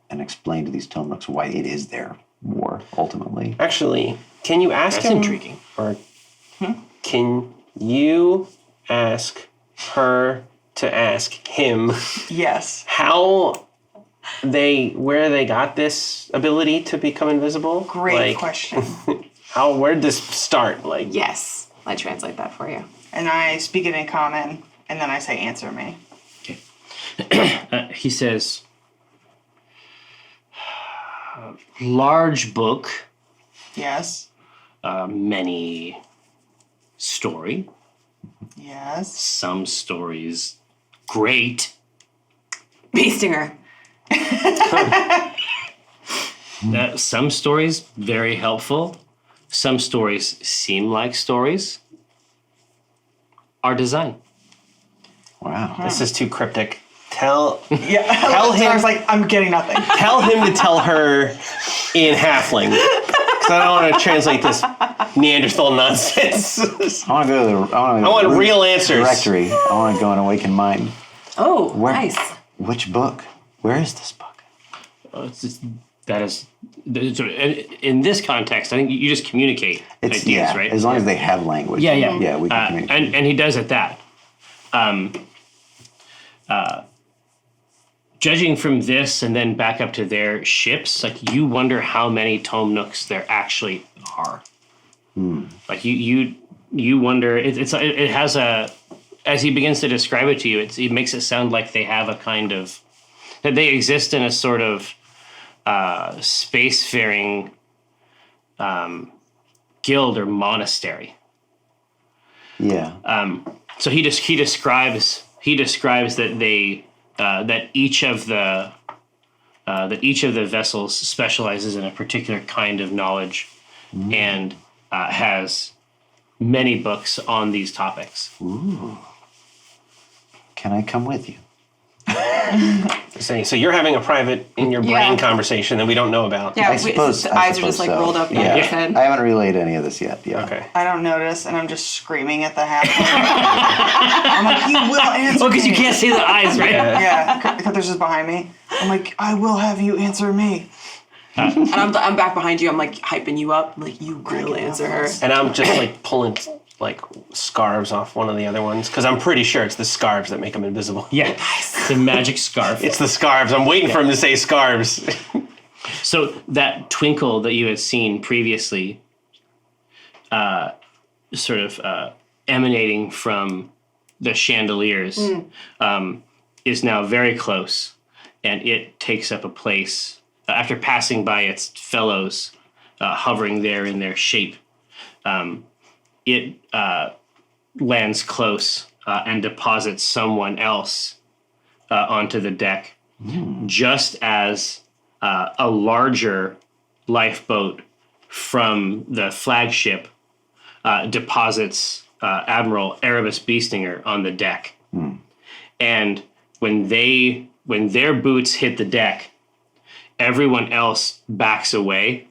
and explain to these Tomnooks why it is their war ultimately. Actually, can you ask That's him? intriguing. Or can you ask her to ask him Yes. where they got this ability to become invisible? Great question. Where'd this start? Like, Yes. I translate that for you. And I speak it in common and then I say, answer me. He says, large book, Yes. many story, Yes. some stories great. Beestinger. Some stories very helpful. Some stories seem like stories. Our design. Wow. this is too cryptic. Tell Yeah. Tell him- I was like, I'm getting nothing. Tell him to tell her in halfling. Because I don't want to translate this Neanderthal nonsense. I want to go to the. I want real answers. Directory. I want to go and awaken mind. Oh, Where- nice. Which book? Where is this book? In this context, I think you just communicate ideas, right? As long as they have language. Yeah, yeah. Yeah, we can communicate. And he does at that. Judging from this and then back up to their ships, like you wonder how many Tomnooks there actually are. Like you wonder. It has a. As he begins to describe it to you, it makes it sound like they have a kind of that they exist in a sort of spacefaring guild or monastery. Yeah. So he describes that they that each of the vessels specializes in a particular kind of knowledge and has many books on these topics. Ooh. Can I come with you? So you're having a private in your brain conversation that we don't know about. Yeah, I suppose. the eyes are just like so. rolled up in Yeah. his head. I haven't relayed any of this yet. Yeah. Okay. I don't notice, and I'm just screaming at the half. I'm like, you will answer Oh, because you me. can't see the eyes, right? Yeah, because just behind me. I'm like, I will have you answer me. And I'm back behind you. I'm like hyping you up. I'm like, you will answer her. And I'm just like pulling like scarves off one of the other ones because I'm pretty sure it's the scarves that make them invisible. Yeah, the magic scarf. It's the scarves. I'm waiting for him to say scarves. So that twinkle that you had seen previously, sort of emanating from the chandeliers, is now very close, and it takes up a place after passing by its fellows, hovering there in their shape. It lands close and deposits someone else onto the deck, just as a larger lifeboat from the flagship deposits Admiral Erebus Beestinger on the deck. And when their boots hit the deck, everyone else backs away,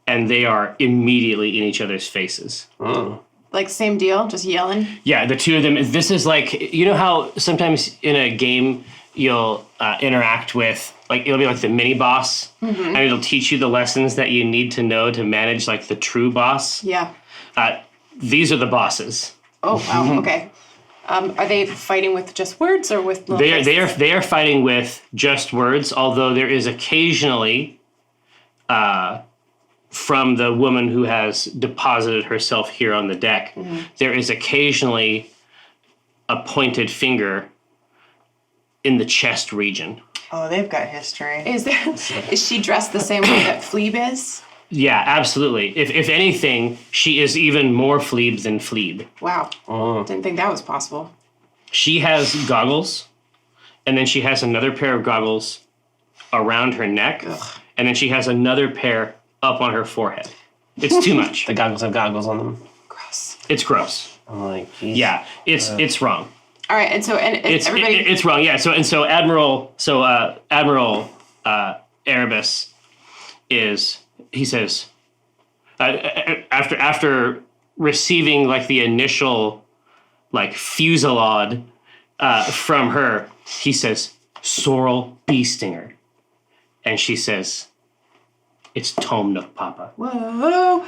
and they are immediately in each other's faces. Like same deal, just yelling. Yeah, the two of them. This is like, you know how sometimes in a game you'll interact with, like, it'll be like the mini boss, and it'll teach you the lessons that you need to know to manage like the true boss. Yeah. These are the bosses. Oh wow. Okay. Are they fighting with just words or with? They are fighting with just words. Although there is occasionally, from the woman who has deposited herself here on the deck, there is occasionally a pointed finger in the chest region. Oh, they've got history. Is she dressed the same way that Phlebe is? Yeah, absolutely. If anything, she is even more Phlebe than Phlebe. Wow. Didn't think that was possible. She has goggles, and then she has another pair of goggles around her neck, and then she has another pair up on her forehead. It's too much. The goggles have goggles on them. Gross. It's gross. I'm like, geez. Yeah, it's wrong. All right, and so everybody. It's wrong. Yeah. So Admiral Erebus is. He says, after receiving like the initial like fusillade from her, he says, "Sorrel Beestinger," and she says, "It's Tome Nook, Papa." Whoa.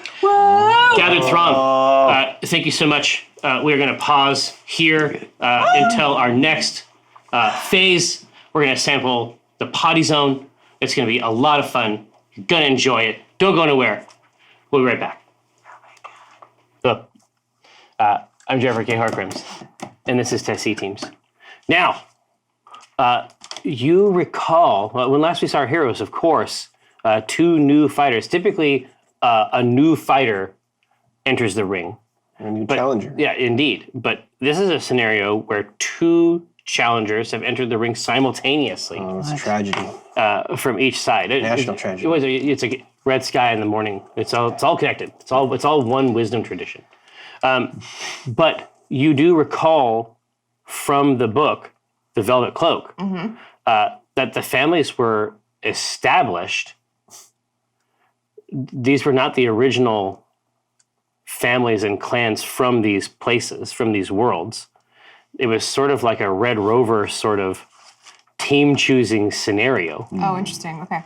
Gathered throng, thank you so much. We're going to pause here until our next phase. We're going to sample the potty zone. It's going to be a lot of fun. You're going to enjoy it. Don't go anywhere. We'll be right back. Look, I'm Jeffrey K. Harcrims, and this is Tessie Teams. Now, you recall, when last we saw our heroes, of course, two new fighters. Typically, a new fighter enters the ring. A new challenger. Yeah, indeed. But this is a scenario where two challengers have entered the ring simultaneously. Oh, it's a tragedy. From each side. National tragedy. It's a red sky in the morning. It's all connected. It's all one wisdom tradition. But you do recall from the book, The Velvet Cloak, that the families were established. These were not the original families and clans from these places, from these worlds. It was sort of like a Red Rover sort of team choosing scenario. Oh, interesting. Okay.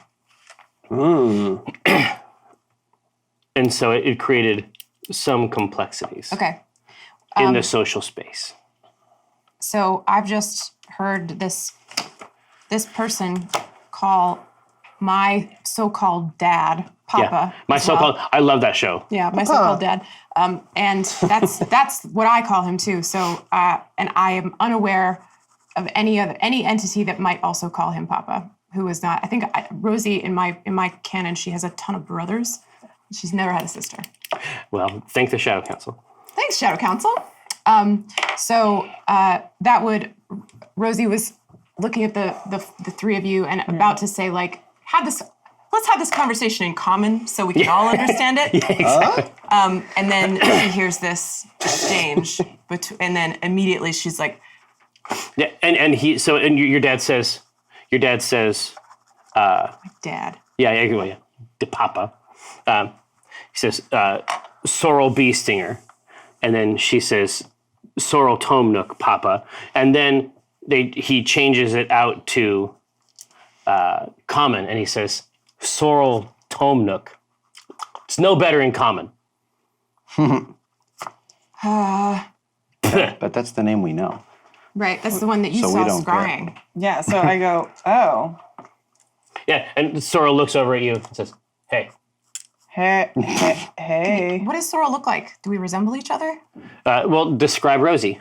And so it created some complexities Okay. in the social space. So I've just heard this person call my so-called dad Papa. My as well. so-called, I love that show. Yeah, my so-called dad. And that's what I call him too. So and I am unaware of any entity that might also call him Papa, who is not. I think Rosie in my canon, she has a ton of brothers. She's never had a sister. Well, thank the Shadow Council. Thanks, Shadow Council. So that would Rosie was looking at the three of you and about to say like let's have this conversation in common so we can all understand it. Yeah, exactly. And then she hears this exchange, and then immediately she's like, Yeah, and your dad says, Dad. yeah, the Papa. He says, Sorrel Beestinger. And then she says, Sorrel Tome Nook, Papa. And then he changes it out to common, and he says, Sorrel Tome Nook. It's no better in common. But that's the name we know. Right, that's the one that you So we saw don't scrying. Yeah, so I go, oh, Yeah, and Sorrel looks over at you and says, hey. hey. What does Sora look like? Do we resemble each other? Well, describe Rosie.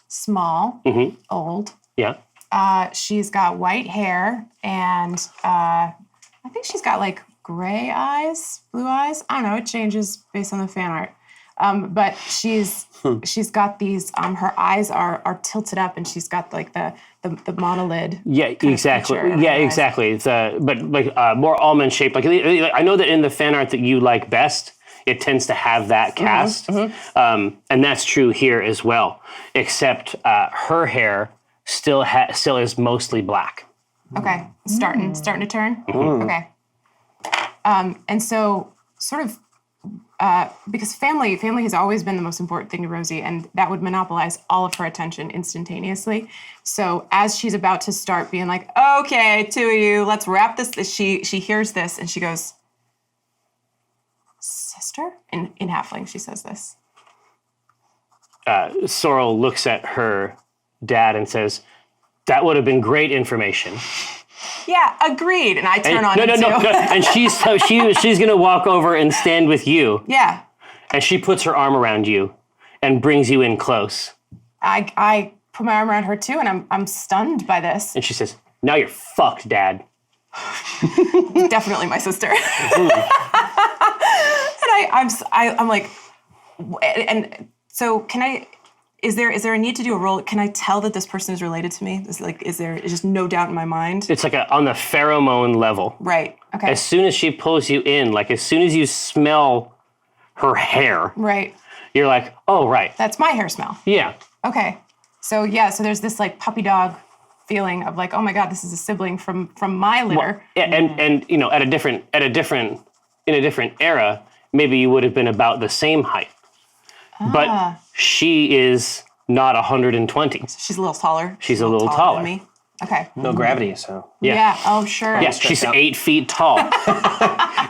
Small, old. Yeah. She's got white hair, and I think she's got like gray eyes, blue eyes. I don't know. It changes based on the fan art. But she's got these. Her eyes are tilted up, and she's got like the monolid. Yeah, kind of exactly. feature in Yeah, her eyes. exactly. But like more almond shaped. Like I know that in the fan art that you like best, it tends to have that cast, and that's true here as well. Except her hair still is mostly black. Okay, starting to turn. Okay, and so sort of because family has always been the most important thing to Rosie, and that would monopolize all of her attention instantaneously. So as she's about to start being like, "Okay, two of you, let's wrap this," she hears this and she goes, "Sister," in halfling she says this. Sorrel looks at her dad and says, "That would have been great information." Yeah, agreed. And I turn on no, it too. no. And she's gonna walk over and stand with you. Yeah, And she puts her arm around you and brings you in close. I put my arm around her too, and I'm stunned by this. And she says, "Now you're fucked, Dad." Definitely my sister. And I'm like, and so can I? Is there a need to do a roll? Can I tell that this person is related to me? Is there just no doubt in my mind? It's like on the pheromone level. Right. Okay. As soon as she pulls you in, like as soon as you smell her hair, Right. you're like, "Oh, right. That's my hair smell. Yeah." Okay. So yeah. So there's this like puppy dog feeling of like, oh my god, this is a sibling from my litter. Yeah, and you know, in a different era, maybe you would have been about the same height. But she is not 120. She's a little taller. She's a little taller. than me. Okay. No gravity, so. Yeah. Oh sure. Yeah, she's out. 8 feet tall.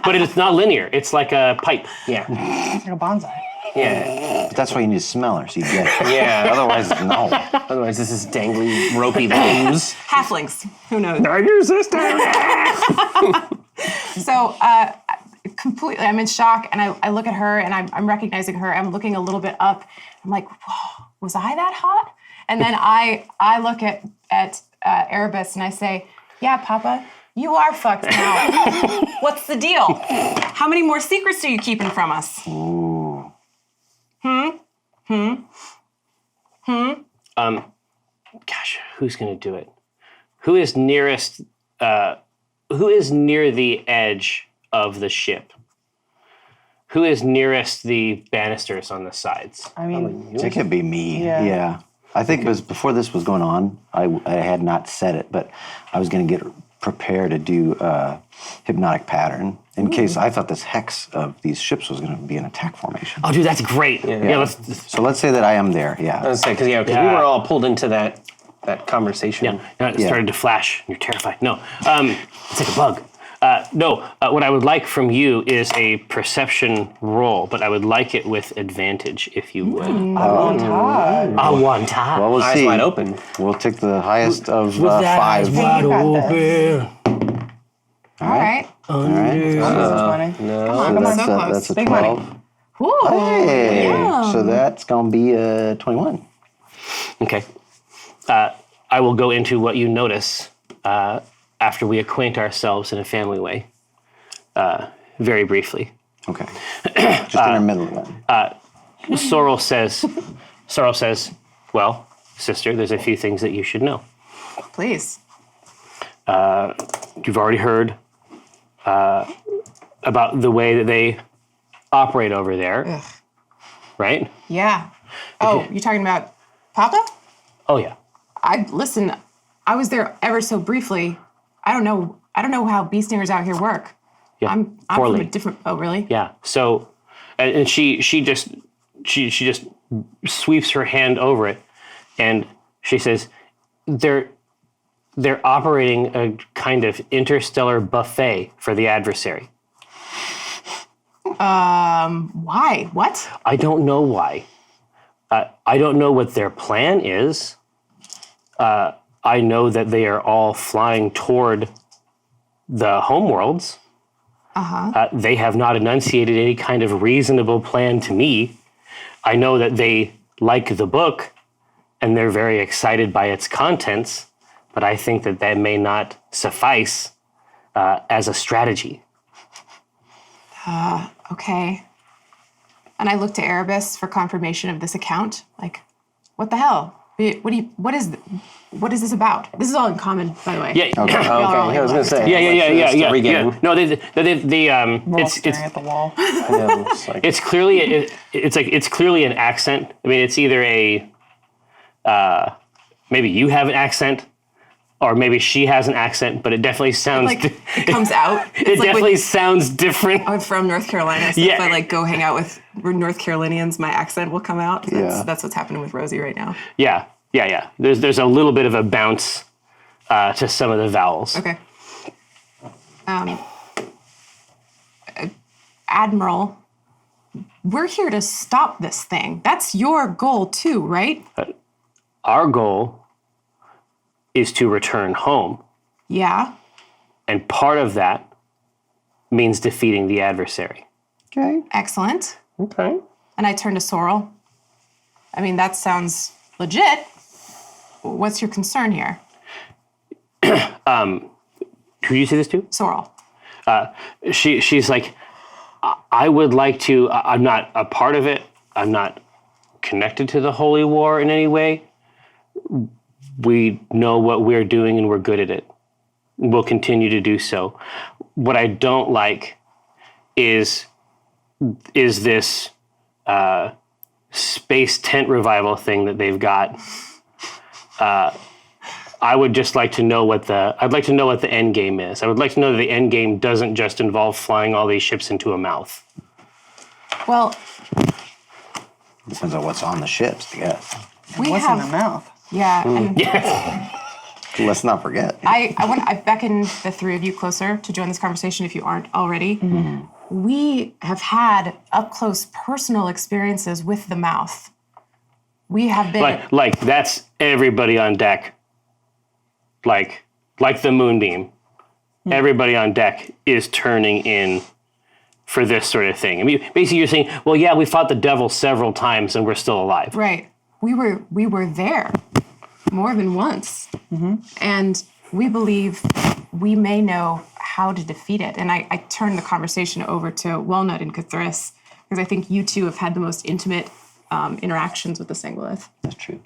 But it's not linear. It's like a pipe. Yeah. It's like a bonsai. Yeah. But that's why you need to smell her so you get it. Yeah. Otherwise, no. Otherwise, this is dangly, ropey limbs. Halflings. Who knows? I'm your sister. So completely, I'm in shock, and I look at her, and I'm recognizing her. I'm looking a little bit up. I'm like, whoa, was I that hot? And then I look at Erebus, and I say, yeah, Papa, you are fucked now. What's the deal? How many more secrets are you keeping from us? Ooh. Gosh, who's gonna do it? Who is nearest? Who is near the edge of the ship? Who is nearest the banisters on the sides? I mean, It could be me. Yeah. Yeah. I think it was before this was going on. I had not said it, but I was going to get prepared to do a hypnotic pattern in case I thought this hex of these ships was going to be an attack formation. Oh, dude, that's great. Yeah, let's. So let's say that I am there. Yeah. I was saying, because we Yeah. were all pulled into that conversation. Yeah, now it started to flash. You're terrified. No, it's like a bug. What I would like from you is a perception roll, but I would like it with advantage, if you would. I want time. Well, we'll Eyes see. wide open. We'll take the highest of With that 5. eyes wide You got open. All right. All right. this is funny. So that's, so close. that's a Big money. 12. Ooh, Hey, yum. so that's going to be a 21. Okay. I will go into what you notice after we acquaint ourselves in a family way, very briefly. Okay. Just intermittently then. Sorrel says, well, sister, there's a few things that you should know. Please. You've already heard about the way that they operate over there, right? Yeah. Oh, you're talking about Papa? Oh, yeah. Listen, I was there ever so briefly. I don't know how bee stingers out here work. Yeah, I'm poorly. from a different. Oh, really? Yeah. So, and she just sweeps her hand over it, and she says, "They're operating a kind of interstellar buffet for the adversary." Why? What? I don't know why. I don't know what their plan is. I know that they are all flying toward the homeworlds. They have not enunciated any kind of reasonable plan to me. I know that they like the book and they're very excited by its contents, but I think that may not suffice as a strategy. Okay. And I look to Erebus for confirmation of this account. Like, what the hell? What is this about? This is all in common, by the way. Yeah. Okay, I was gonna say. Yeah. Regain. No, We're all it's staring at the wall. I know, it's like- it's clearly an accent. I mean, it's either a maybe you have an accent, or maybe she has an accent, but it definitely sounds. Like it comes out. it definitely sounds different. I'm from North Carolina, so if I like go hang out with North Carolinians, my accent will come out. That's what's happening with Rosie right now. Yeah. There's a little bit of a bounce to some of the vowels. Okay. Admiral, we're here to stop this thing. That's your goal too, right? Our goal is to return home, Yeah. and part of that means defeating the adversary. Okay. Excellent. Okay. And I turn to Sorrel. I mean, that sounds legit. What's your concern here? Who do you say this to? Sorrel. She's like, I would like to. I'm not a part of it. I'm not connected to the Holy War in any way. We know what we're doing and we're good at it. We'll continue to do so. What I don't like is this space tent revival thing that they've got. I would just like to know I'd like to know what the end game is. I would like to know that the end game doesn't just involve flying all these ships into a mouth. Well, Depends on what's on the ships, I guess. we What's have. in the mouth? Yeah. And Let's not forget. I beckon the three of you closer to join this conversation if you aren't already. We have had up close personal experiences with the mouth. We have been. Like that's everybody on deck. Like the moonbeam. Everybody on deck is turning in for this sort of thing. I mean, basically you're saying, well, yeah, we fought the devil several times and we're still alive. Right. We were there more than once. And we believe we may know how to defeat it. And I turn the conversation over to Walnut and Cthulhu, because I think you two have had the most intimate interactions with the Sangolith. That's true.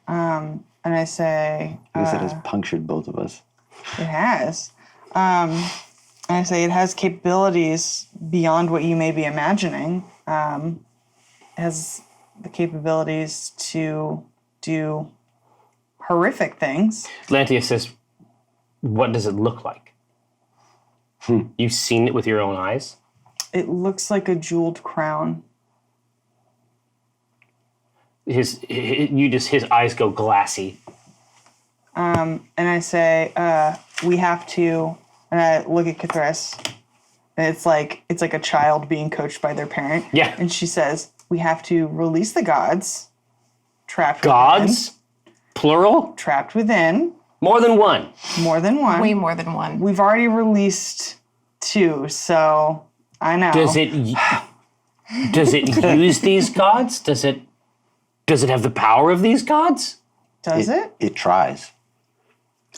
And I say, I guess it has punctured both of us. it has. And I say it has capabilities beyond what you may be imagining. It has the capabilities to do horrific things. Lantia says, what does it look like? You've seen it with your own eyes? It looks like a jeweled crown. His eyes go glassy. And I say, we have to, and I look at Cthulhu, and it's like a child being coached by their parent. Yeah. And she says, we have to release the gods trapped Gods? Plural? within. Trapped within. More than one. More than one. Way more than one. We've already released 2, so I know. Does it use these gods? Does it have the power of these gods? Does it? It tries.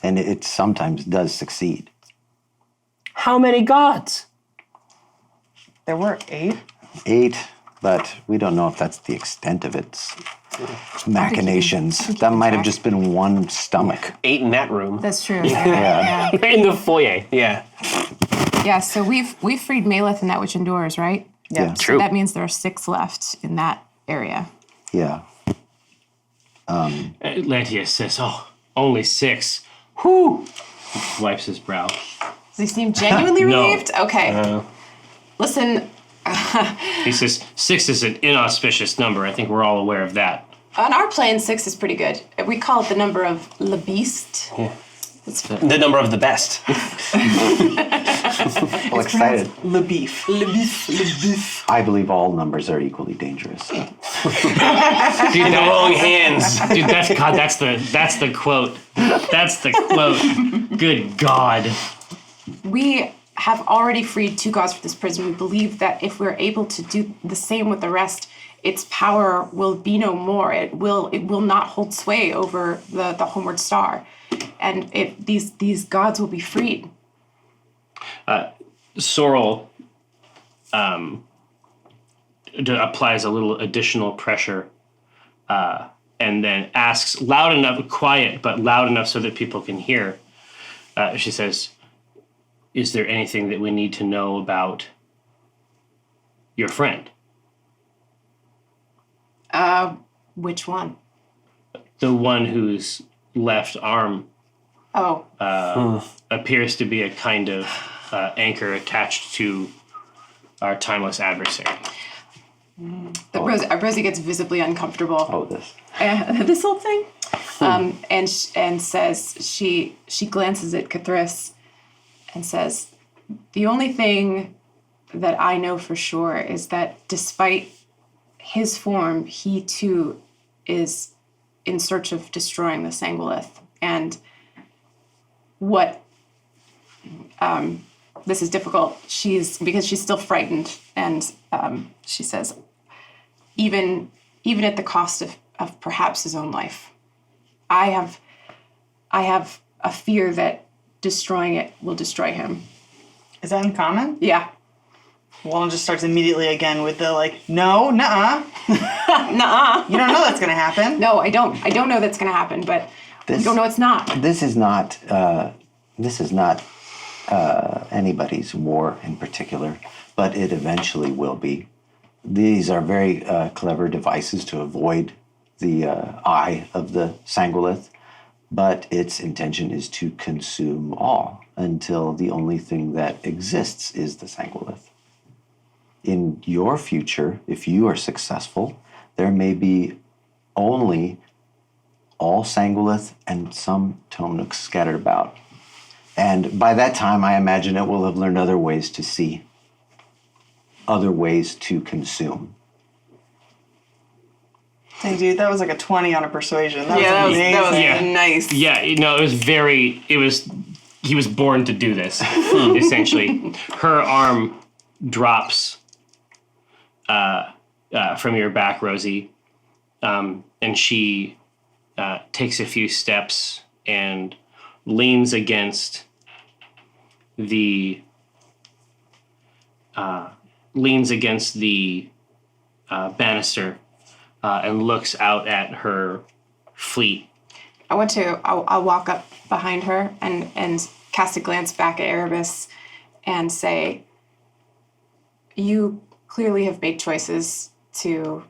And it sometimes does succeed. How many gods? There were 8. 8, but we don't know if that's the extent of its machinations. That might have just been one stomach. 8 in that room. That's true. Yeah. In the foyer. Yeah. Yeah, so we've freed Maleth and that which endures, right? Yeah. So that means there are 6 left in that area. Yeah. Lantia says, "Oh, only 6. Whew." He wipes his brow. Does he seem genuinely No. relieved? Okay. Listen, He says 6 is an inauspicious number. I think we're all aware of that. on our plane, 6 is pretty good. We call it the number of Le Beast. The number of the best. Well, excited. Le beef. Le beef. Le beef. I believe all numbers are equally dangerous. Dude, In the wrong hands. Dude, that's the quote. That's the quote. Good God. We have already freed 2 gods from this prison. We believe that if we're able to do the same with the rest, its power will be no more. It will not hold sway over the homeward star. And these gods will be freed. Sorrel applies a little additional pressure, and then asks loud enough, quiet, but loud enough so that people can hear. She says, "Is there anything that we need to know about your friend?" Which one? The one whose left arm Oh, appears to be a kind of anchor attached to our timeless adversary. Rosie gets visibly uncomfortable. Oh, this. This whole thing, and says she glances at Cathris and says, "The only thing that I know for sure is that despite his form, he too is in search of destroying the Sanguilith. And what this is difficult. Because she's still frightened, and she says, even at the cost of perhaps his own life, I have a fear that destroying it will destroy him." Is that uncommon? Yeah. Wallen just starts immediately again with the no, nuh-uh. Nuh-uh. You don't know that's gonna happen. No, I don't know that's going to happen, but you don't know it's not. This is not. This is not anybody's war in particular, but it eventually will be. These are very clever devices to avoid the eye of the Sanguilith, but its intention is to consume all until the only thing that exists is the Sanguilith. In your future, if you are successful, there may be only all Sanguilith and some Tomnooks scattered about. And by that time, I imagine it will have learned other ways to see, other ways to consume. Dang, dude, that was like a 20 on a persuasion. That Yeah, was amazing. that was Yeah. nice. Yeah, he was born to do this, essentially. Her arm drops from your back, Rosie, and she takes a few steps and leans against the banister and looks out at her fleet. I'll walk up behind her and cast a glance back at Erebus and say, "You clearly have made choices to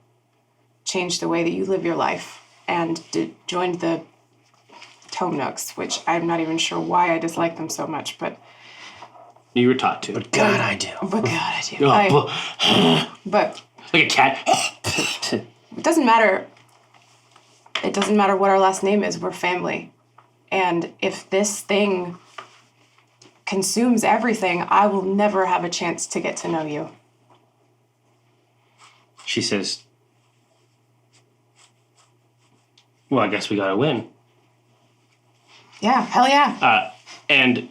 change the way that you live your life and joined the Tomnooks, which I'm not even sure why I dislike them so much, but You were taught to. God, I do. but God, I do. Oh, But like a cat. it doesn't matter. It doesn't matter what our last name is. We're family. And if this thing consumes everything, I will never have a chance to get to know you." She says, "Well, I guess we gotta win." Yeah, hell yeah. And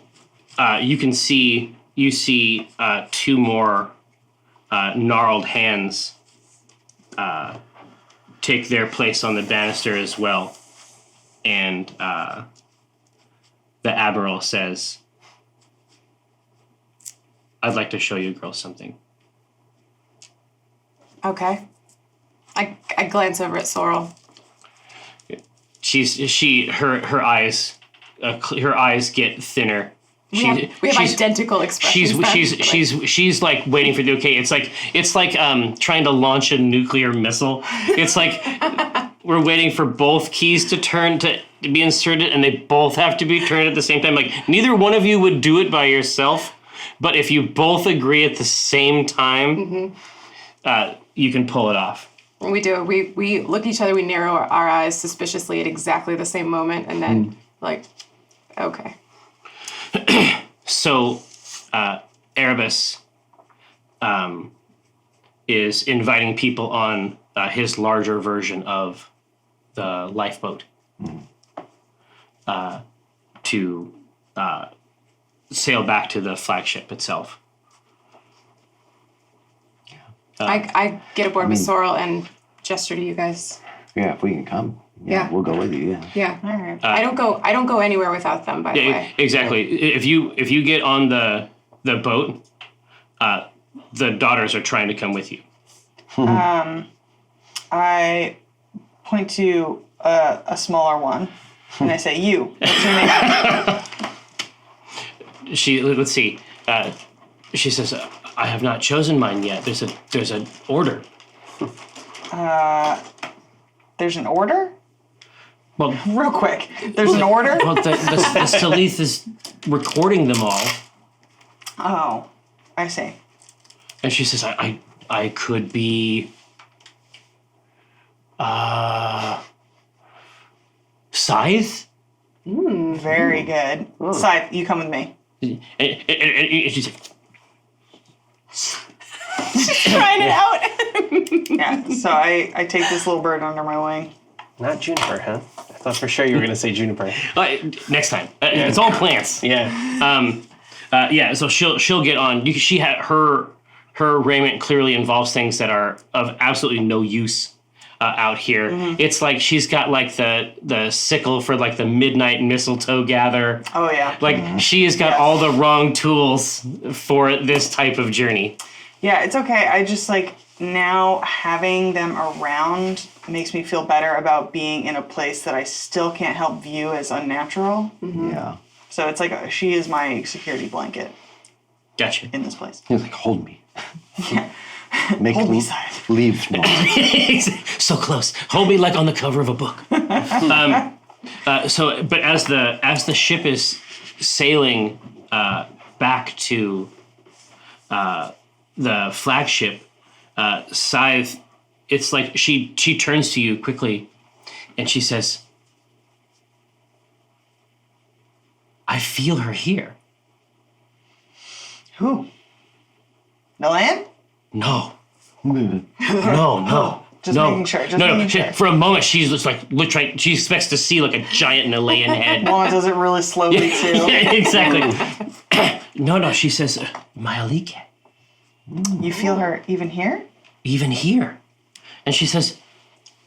you see two more gnarled hands take their place on the banister as well. And the Admiral says, "I'd like to show you girls something." Okay. I glance over at Sorrel. Her eyes get thinner. We have identical expressions. She's like waiting for the okay. It's like trying to launch a nuclear missile. It's like we're waiting for both keys to turn to be inserted, and they both have to be turned at the same time. Like neither one of you would do it by yourself, but if you both agree at the same time, you can pull it off. We do. We look at each other. We narrow our eyes suspiciously at exactly the same moment, and then okay. So, Erebus is inviting people on his larger version of the lifeboat to sail back to the flagship itself. I get aboard with Sorrel and gesture to you guys. Yeah, if we can come. Yeah. We'll go with you, yeah. Yeah. All right. I don't go anywhere without them, by the way. Exactly. If you get on the boat, the daughters are trying to come with you. I point to a smaller one, and I say, "You, what's your name?" Let's see. She says, "I have not chosen mine yet. There's an order." There's an order? Well, Real quick. There's an order? well, the Salith is recording them all, Oh, I see. and she says, "I could be, Scythe." Very good. Scythe, you come with me. And she's like, Trying it out. Yeah, so I take this little bird under my wing. Not juniper, huh? I thought for sure you were going to say juniper. next time. It's all plants. Yeah. So she'll get on. She had her raiment clearly involves things that are of absolutely no use out here. It's like she's got like the sickle for like the midnight mistletoe gather. Oh, yeah. Like she has got all the wrong tools for this type of journey. Yeah, it's okay. I just like now having them around makes me feel better about being in a place that I still can't help view as unnatural. Yeah. So it's like she is my security blanket Gotcha. in this place. He's like, hold me. Yeah. Make Hold me, me Scythe. leave now. So close. Hold me like on the cover of a book. But as the ship is sailing back to the flagship, Scythe, it's like she turns to you quickly, and she says, "I feel her here." Who? Nolan? No. Hmm. No. Just no. making sure, just no, making sure. For a moment, she's just like she expects to see like a giant Nilaean head. Mama does it really slowly too. Exactly. No. She says, "Myalike, You feel her even here? even here," and she says,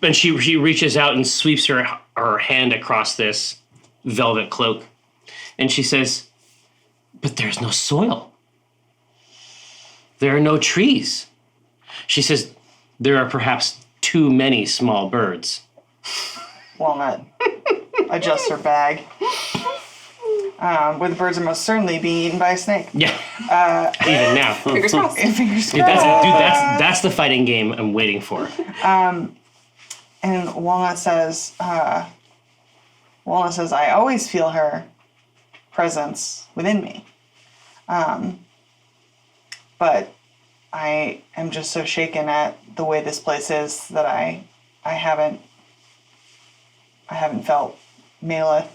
and she reaches out and sweeps her hand across this velvet cloak, and she says, "But there's no soil. There are no trees." She says, "There are perhaps too many small birds." Walnut adjusts her bag. Where the birds are most certainly being eaten by a snake. Yeah. Even now. Fingers crossed. Fingers Dude, crossed. that's the fighting game I'm waiting for. And Walnut says, "I always feel her presence within me. But I am just so shaken at the way this place is that I haven't felt Maleth.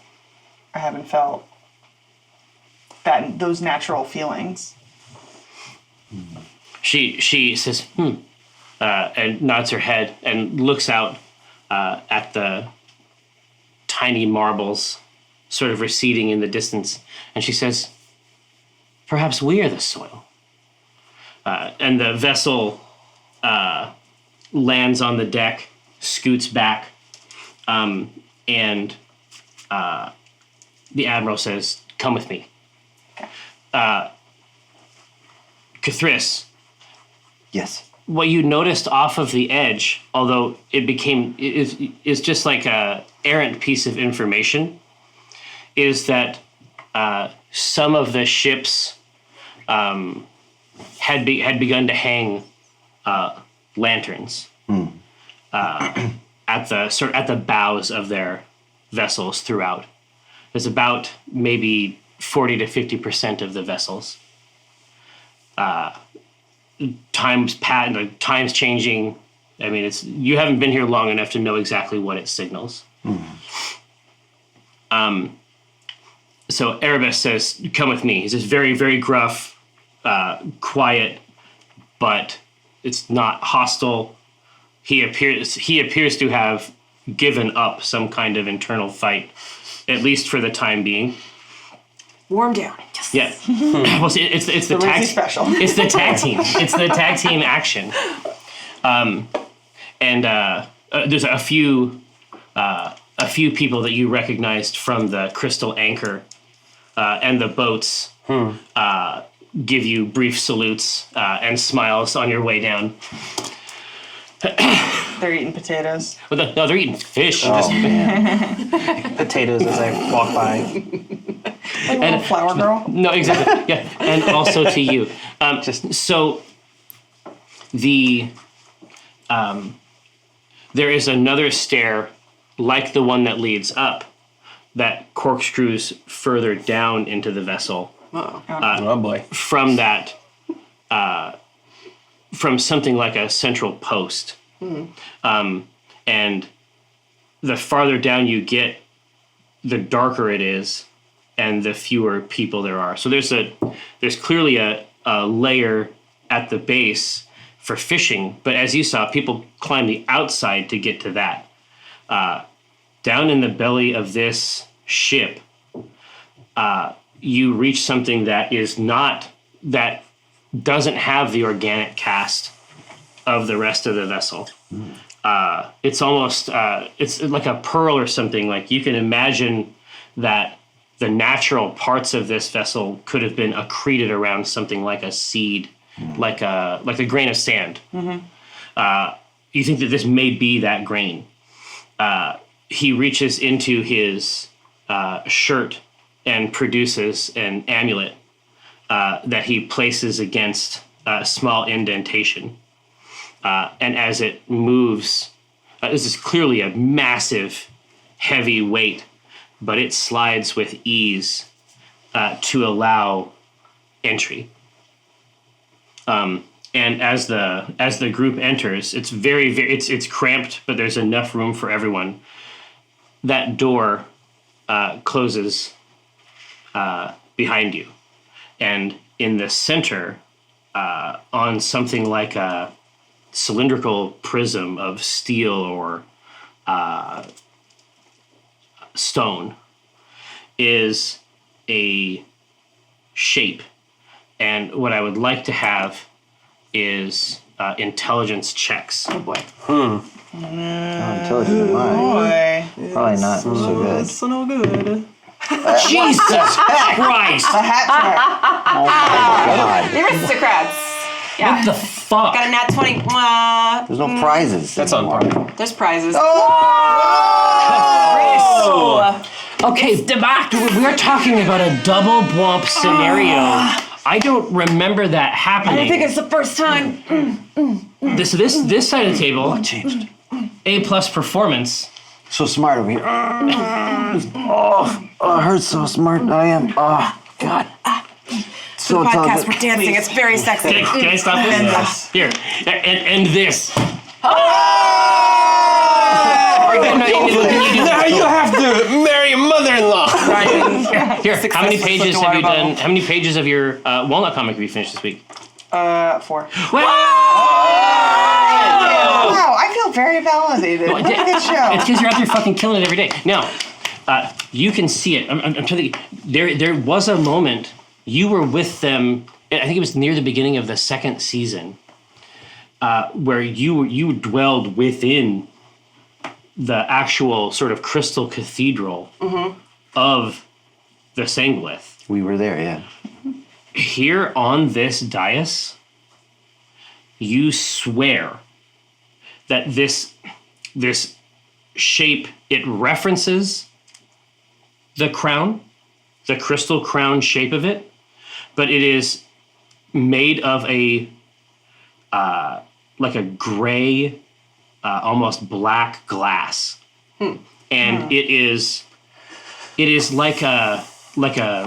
I haven't felt those natural feelings." She says, and nods her head and looks out at the tiny marbles sort of receding in the distance. And she says, "Perhaps we are the soil." And the vessel lands on the deck, scoots back, and the Admiral says, "Come with me." Cathris, Yes. what you noticed off of the edge, although is just like a errant piece of information, is that some of the ships had begun to hang lanterns at the bows of their vessels throughout. There's about maybe 40 to 50% of the vessels. Times changing. I mean, you haven't been here long enough to know exactly what it signals. So Erebus says, "Come with me." He's just very, very gruff, quiet, but it's not hostile. He appears to have given up some kind of internal fight, at least for the time being. Warm down. Yeah. Well, see, it's the tag Lindsay special. It's the tag team. It's the tag team action. And there's a few people that you recognized from the Crystal Anchor and the boats. Give you brief salutes and smiles on your way down. They're eating potatoes. Well, no, they're eating fish. Oh, Just- man. Potatoes as I walk by. Like a little flower girl. No, exactly. Yeah, and also to you. So the there is another stair like the one that leads up that corkscrews further down into the vessel Oh boy. from that from something like a central post. And the farther down you get, the darker it is and the fewer people there are. So there's clearly a layer at the base for fishing, but as you saw, people climb the outside to get to that. Down in the belly of this ship, you reach something that doesn't have the organic cast of the rest of the vessel. It's almost it's like a pearl or something. Like you can imagine that the natural parts of this vessel could have been accreted around something like a seed, like a grain of sand. You think that this may be that grain. He reaches into his shirt and produces an amulet that he places against a small indentation. And as it moves, this is clearly a massive, heavy weight, but it slides with ease to allow entry. And as the group enters, it's it's cramped, but there's enough room for everyone. That door closes behind you, and in the center, on something like a cylindrical prism of steel or stone, is a shape. And what I would like to have is intelligence checks. Oh boy. Intelligent mind. Boy. Probably not so good. It's no good. Jesus Christ! A hat trick. God, The aristocrats. Yeah. What the fuck? Got a nat 20. there's no prizes. That's on anymore. par. There's prizes. Oh! Okay, we're talking about a double bump scenario. I don't remember that happening. I think it's the first time. This side of the table, What changed? A+ performance. So smart over here. Oh, it hurts so smart I am. Oh, God. So Podcast, we're intelligent. dancing. It's very sexy. Can I stop this? Yes. Here, and this. Now you have to marry your mother-in-law. Here, how many Success pages with the have you water done? bottle. How many pages of your Walnut comic have you finished this week? 4. Well, Wow, I feel very validated. What a good it's show. because you're out there fucking killing it every day. Now, you can see it. I'm telling you, there was a moment you were with them. I think it was near the beginning of the second season, where you dwelled within the actual sort of crystal cathedral of the Sanglith. We were there, yeah. Here on this dais, you swear that this shape, it references the crown, the crystal crown shape of it, but it is made of a like a gray, almost black glass, and it is like a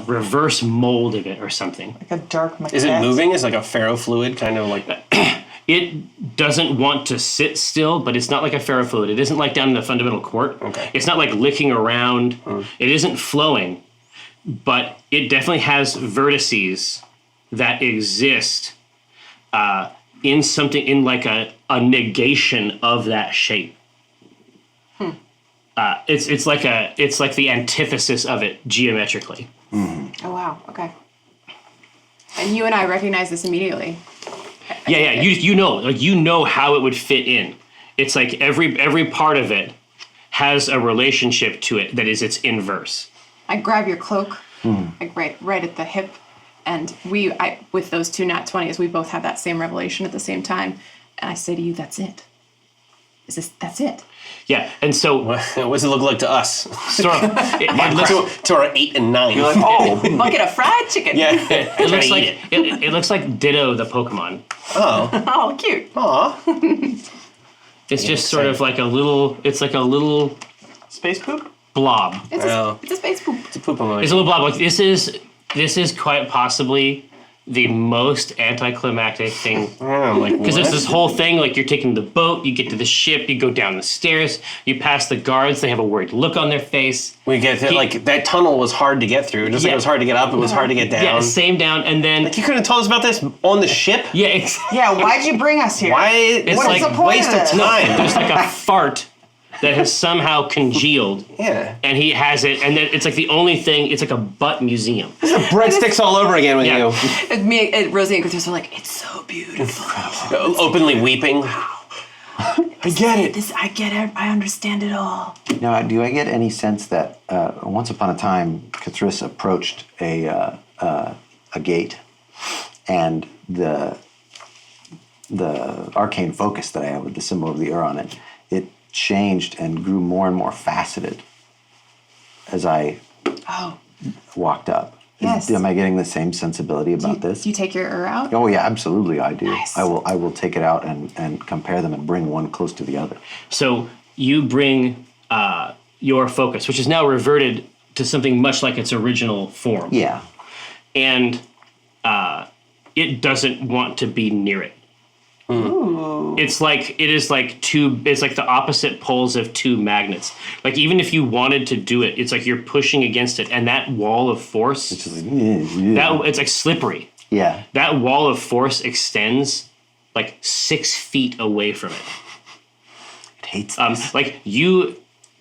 reverse mold of it or something. Like a dark maquette. Is it moving? Is it like a ferrofluid kind of like? It doesn't want to sit still, but it's not like a ferrofluid. It isn't like down in the fundamental court. Okay. It's not like licking around. It isn't flowing, but it definitely has vertices that exist in something, in like a negation of that shape. It's like the antithesis of it geometrically. Oh wow. Okay. And you and I recognize this immediately. Yeah. You know how it would fit in. It's like every part of it has a relationship to it that is its inverse. I grab your cloak, like right at the hip, and with those two nat 20s, we both have that same revelation at the same time. And I say to you, that's it. that's it? Yeah, and so What does it look like to us? sort of, it looks, to our 8 and 9. You're like, oh, Bucket of fried chicken. yeah. it looks like it looks like Ditto the Pokemon. Oh. Oh, cute. Aw. It's just sort of like a little. It's like a little Space poop? blob. It's Well. a space poop. It's a poop emoji. It's a little blob. Like this is quite possibly the most anticlimactic thing. I'm like, Because there's what? this whole thing, like you're taking the boat, you get to the ship, you go down the stairs, you pass the guards, they have a worried look on their face. We get to, like, that tunnel was hard to get through. Just like Yeah. it was hard to get up, it was hard to get down. Yeah, same down, and then Like, you couldn't have told us about this on the ship? yeah, Yeah, why'd you bring us here? Why? It's What like is the point waste of of this? time. there's like a fart that has somehow congealed, Yeah. and he has it, and then it's like the only thing. It's like a butt museum. Breadsticks all over again with Yeah. you. Me and Rosie and Chris are like, it's so beautiful. Openly weeping. I get it. I get it. I understand it all. Now, do I get any sense that once upon a time, Cthulhu approached a gate, and the arcane focus that I have with the symbol of the Ur on it, it changed and grew more and more faceted as I walked up. Yes. Am I getting the same sensibility about this? Do you take your Ur out? Oh yeah, absolutely, I do. Nice. I will take it out and compare them and bring one close to the other. So you bring your focus, which is now reverted to something much like its original form, Yeah. and it doesn't want to be near it. It's like it's like the opposite poles of two magnets. Like even if you wanted to do it, it's like you're pushing against it, and that wall of force, It's just like, it's like slippery. yeah. That wall of force extends like 6 feet away from it. It hates this. Like you,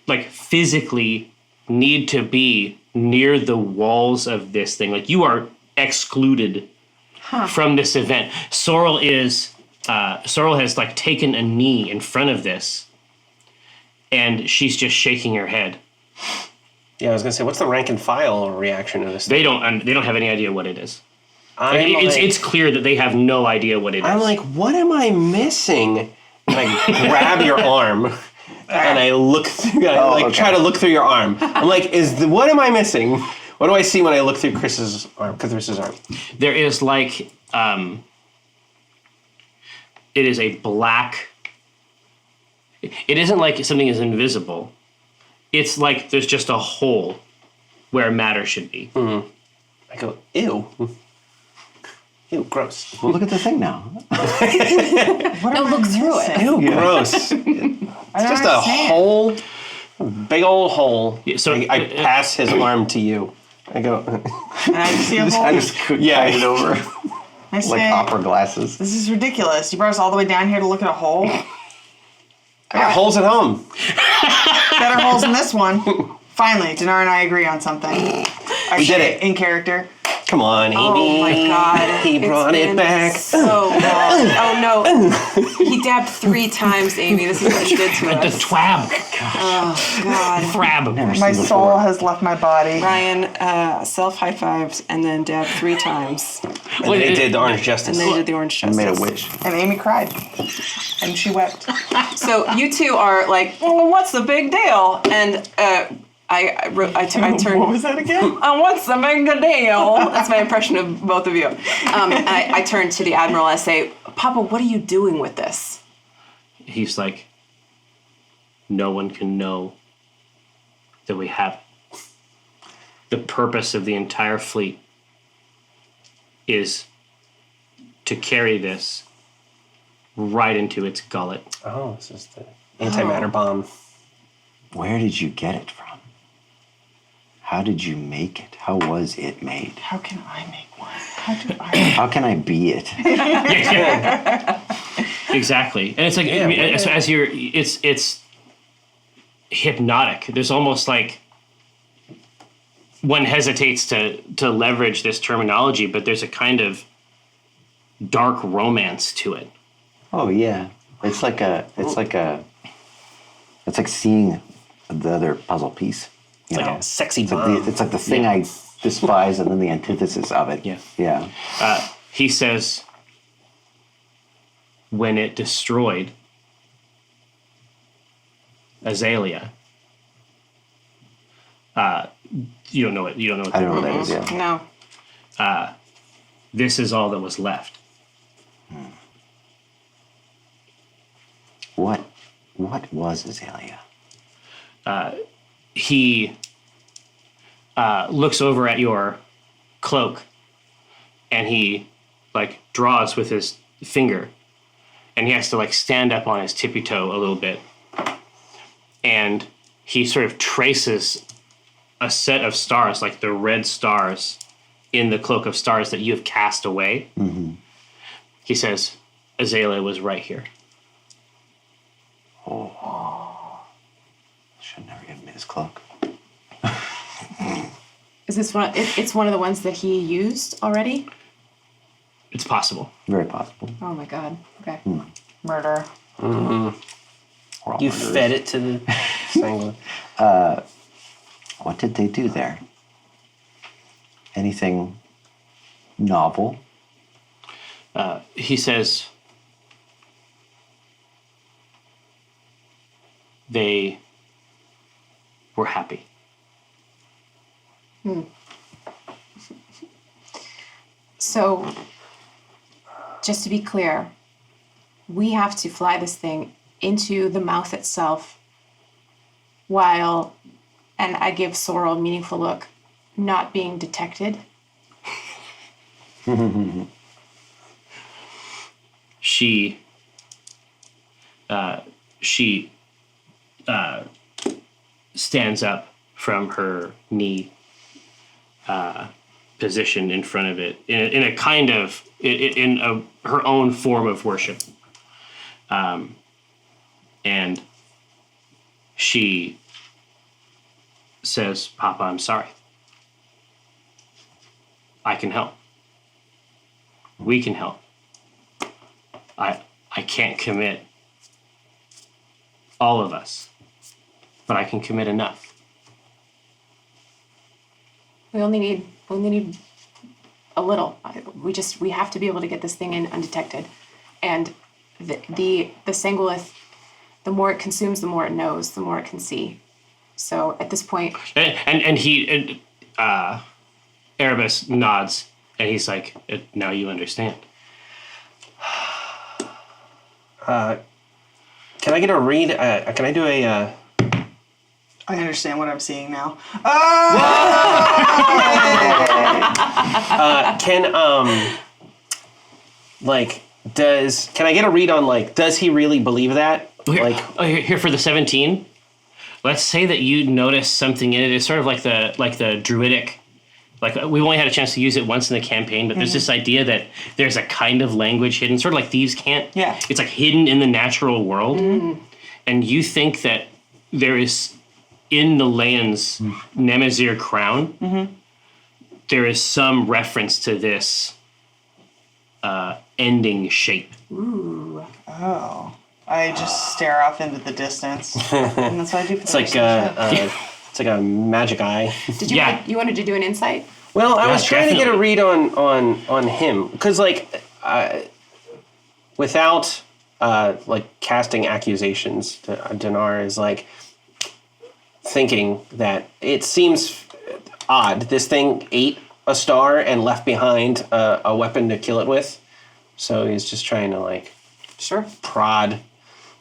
like physically need to be near the walls of this thing. Like you are excluded from this event. Sorrel has like taken a knee in front of this, and she's just shaking her head. Yeah, I was gonna say, what's the rank and file reaction to this? They don't have any idea what it is. I'm It's clear that they have no idea what it is. I'm like, what am I missing? And I grab your arm and I look through. I try to look through your arm. I'm like, what am I missing? What do I see when I look through Chris's arm? There is like it is a black. It isn't like something is invisible. It's like there's just a hole where matter should be. I go, ew. Ew, gross. Well, look at the thing now. What am I look through it. missing? Ew, gross. It's just a understand. hole, a big old hole. Yeah, so- I pass his arm to you. I go, And I see a hole. I just yeah. it over I like say, opera glasses. this is ridiculous. You brought us all the way down here to look at a hole? I got holes at home. Better holes than this one. Finally, Dinar and I agree on something. We did it. In character. Come on, Amy. Oh my god. He It's brought it been back. So long. Oh no. He dabbed 3 times, Amy. This is what he did to The us. twab, Oh god. frab. My soul has left my body. Ryan, self high fives and then dabbed 3 times. And they did the orange justice. And then he did the orange justice. Made a wish. And Amy cried. And she wept. So you two are like, well, what's the big deal? And I turned. What was that again? What's the big deal? That's my impression of both of you. And I turn to the admiral and I say, Papa, what are you doing with this? He's like, no one can know that we have it. The purpose of the entire fleet is to carry this right into its gullet. Oh, this is the antimatter bomb. Where did you get it from? How did you make it? How was it made? How can I make one? How can I be it? Exactly, and it's like I mean, as you're, it's hypnotic. There's almost like one hesitates to leverage this terminology, but there's a kind of dark romance to it. Oh yeah, it's like seeing the other puzzle piece. You Like know, a sexy it's like bomb. it's like the thing I despise, and then the antithesis of it. Yeah. Yeah. He says, when it destroyed, Azalea. You don't know it. You don't know what I don't know what that is. Yeah. No. This is all that was left. What was Azalea? He looks over at your cloak, and he like draws with his finger, and he has to like stand up on his tippy toe a little bit, and he sort of traces a set of stars, like the red stars in the cloak of stars that you have cast away. Mm-hmm. He says, Azalea was right here. Should never give me this cloak. Is this one? It's one of the ones that he used already. It's possible. Very possible. Oh my god. Okay. Murder. We're all You murderers. fed it to the sanguine. What did they do there? Anything novel? He says, they were happy. So, just to be clear, we have to fly this thing into the mouth itself while, and I give Sorrel a meaningful look, not being detected. She stands up from her knee position in front of it in a kind of her own form of worship, and she says, "Papa, I'm sorry. I can help. We can help. I can't commit all of us, but I can commit enough." We only need a little. We have to be able to get this thing in undetected, and the Sangolith, the more it consumes, the more it knows, the more it can see. So at this point, and Erebus nods, and he's like, "Now you understand." Can I get a read? Can I do a? I understand what I'm seeing now. Can I get a read on like? Does he really believe that? Here for the 17. Let's say that you notice something in it. It's sort of like the druidic. Like we've only had a chance to use it once in the campaign, but there's this idea that there's a kind of language hidden, sort of like thieves' cant. Yeah. It's like hidden in the natural world, and you think that there is in the Leon's Nemazir crown. There is some reference to this ending shape. ooh, Oh. I just stare off into the distance. And that's what I do for It's the like rest of the show. it's like a magic eye. did you Yeah. you wanted to do an insight? Well, I Yeah, was trying to get a definitely. read on him because without like casting accusations, Dinar is like thinking that it seems odd. This thing ate a star and left behind a weapon to kill it with, so he's just trying to like Sure. prod.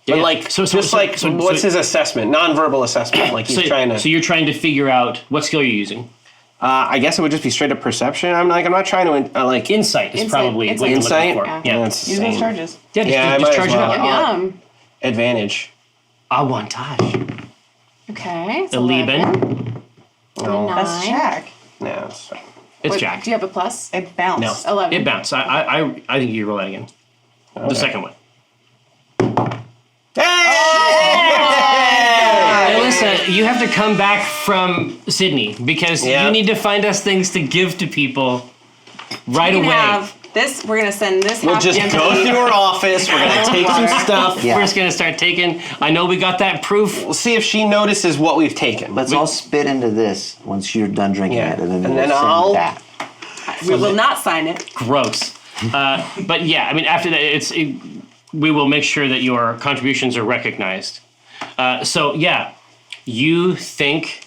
But Yeah. like, So- what's his assessment? Non-verbal assessment. Like he's trying to. So you're trying to figure out what skill you're using. I guess it would just be straight up perception. I'm not trying to like Insight is Insight. probably what you're insight. looking for. Yeah. That's Use those insane. charges. Yeah, Yeah, I just might as charge it well. up. Yum. Advantage. Avantage. Okay. The Lieben. 9. That's Jack. No, it's It's What- Jack. Do you have a plus? It bounced. No. 11. It bounced. I think you roll that again. The second one. Hey, listen, you have to come back from Sydney because Yeah. you need to find us things to give to people right We can away. have this. We're gonna send this. We'll half just empty. go through her office. We're gonna take some stuff. Yeah. We're just gonna start taking. I know we got that proof. We'll see if she notices what we've taken. Let's all spit into this once you're done drinking Yeah. it, and then And we'll then send I'll- that. We will not sign it. Gross. But yeah, I mean, after that, we will make sure that your contributions are recognized. So yeah, you think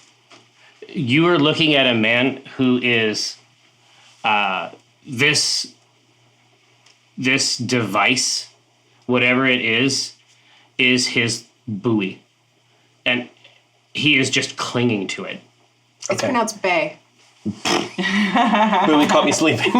you are looking at a man who is this device, whatever it is his buoy, and he is just clinging to it. It's pronounced bay. Buoy caught me sleeping.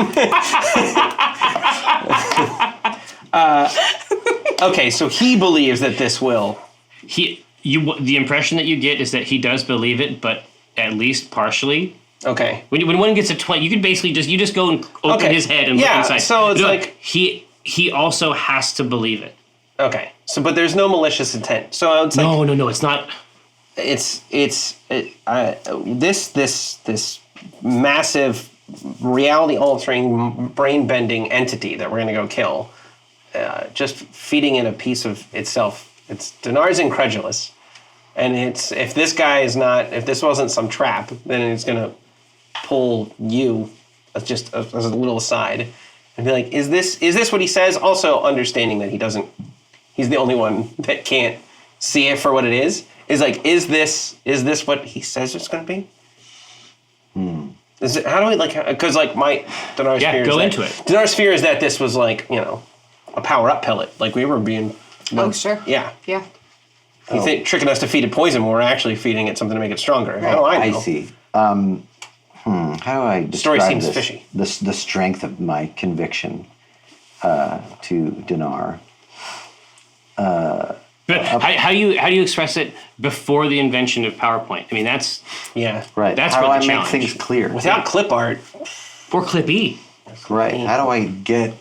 Okay, so he believes that this will. The impression that you get is that he does believe it, but at least partially. Okay. When one gets a 20, you can basically just go and open his head and look inside. So it's No, like he also has to believe it. okay. So, but there's no malicious intent. So it's like No, it's not. This massive reality altering brain bending entity that we're gonna go kill. Just feeding it a piece of itself. It's Dinar's incredulous, and if this wasn't some trap, then it's gonna pull you as a little aside and be like, is this what he says? Also understanding that he's the only one that can't see it for what it is. Is like, is this what he says it's gonna be? Is it, how do we because Dinar's fear is go that, into it. Dinar's fear is that this was a power-up pellet, like we were being. Oh, sure. Yeah. Yeah. You think tricking us to feed it poison when we're actually feeding it something to make it stronger. How do I know? I see. How do I describe Story seems this? fishy. The strength of my conviction to Dinar. But how do you express it before the invention of PowerPoint? I mean, that's Yeah. Right. That's how do what I the make challenge. things clear? Without clip art, or Clip E. Right. How do I get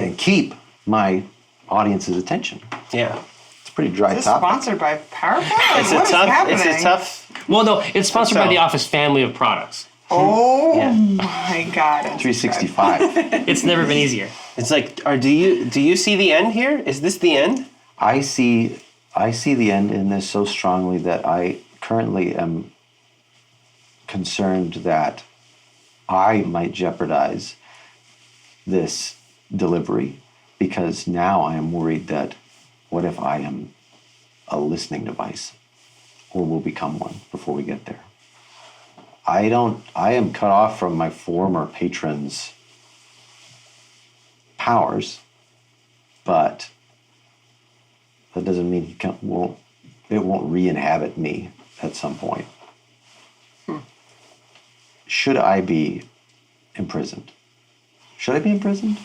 and keep my audience's attention? yeah. It's a pretty dry Is this topic. sponsored by PowerPoint? It's What is happening? a tough. Well, no, it's sponsored by So- the Office family of products. Oh Yeah. my god. 365. It's never been easier. It's like, do you see the end here? Is this the end? I see the end in this so strongly that I currently am concerned that I might jeopardize this delivery, because now I am worried that what if I am a listening device, or will become one before we get there. I am cut off from my former patron's powers, but that doesn't mean it won't re-inhabit me at some point. Should I be imprisoned? Should I be imprisoned?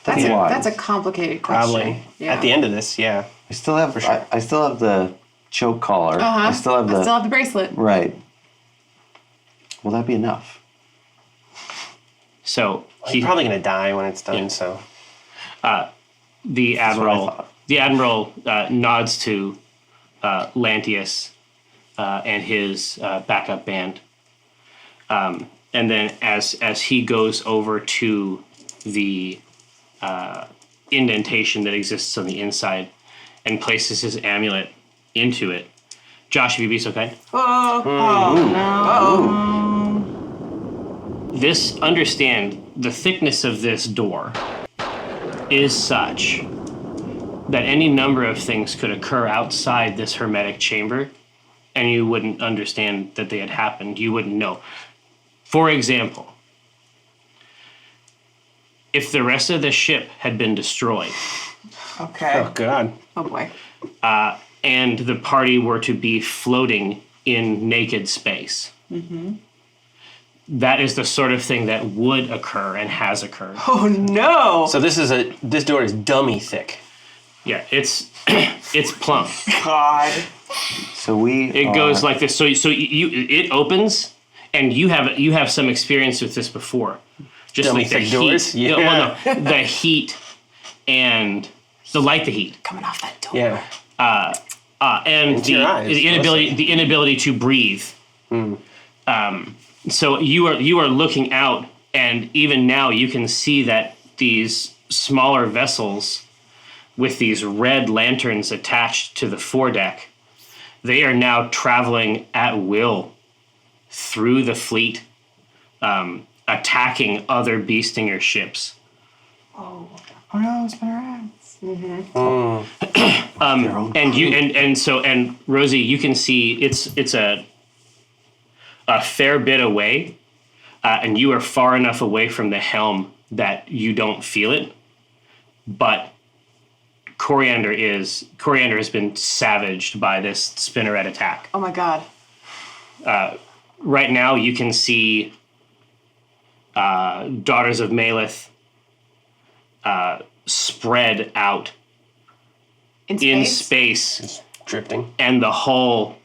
That's a complicated question. Probably. Yeah. At the end of this, yeah. I still have I still have the choke collar. I still have the bracelet. right. Will that be enough? So He's probably gonna die when it's done. So the what I admiral thought. nods to Lantius and his backup band, and then as he goes over to the indentation that exists on the inside and places his amulet into it. Josh, if you'd be so kind. Understand the thickness of this door is such that any number of things could occur outside this hermetic chamber, and you wouldn't understand that they had happened. You wouldn't know. For example, if the rest of the ship had been destroyed Okay. oh god. Oh boy. and the party were to be floating in naked space, that is the sort of thing that would occur and has occurred. Oh no. So this door is dummy thick. Yeah, it's it's plump. God. So It goes like this. So it opens, and you have some experience with this before. Just Dummy like the thick heat. doors? Yeah. Well, no, the heat and the heat. Coming off that door. Yeah. And Into your eyes, the inability to breathe. So you are looking out, and even now you can see that these smaller vessels with these red lanterns attached to the foredeck, they are now traveling at will through the fleet, attacking other Beastinger ships. Oh no, it's been rats. And Rosie, you can see it's a fair bit away, and you are far enough away from the helm that you don't feel it, but Coriander has been savaged by this spinneret attack. Oh my god. Right now, you can see Daughters of Maleth spread out in space, Drifting. and the hull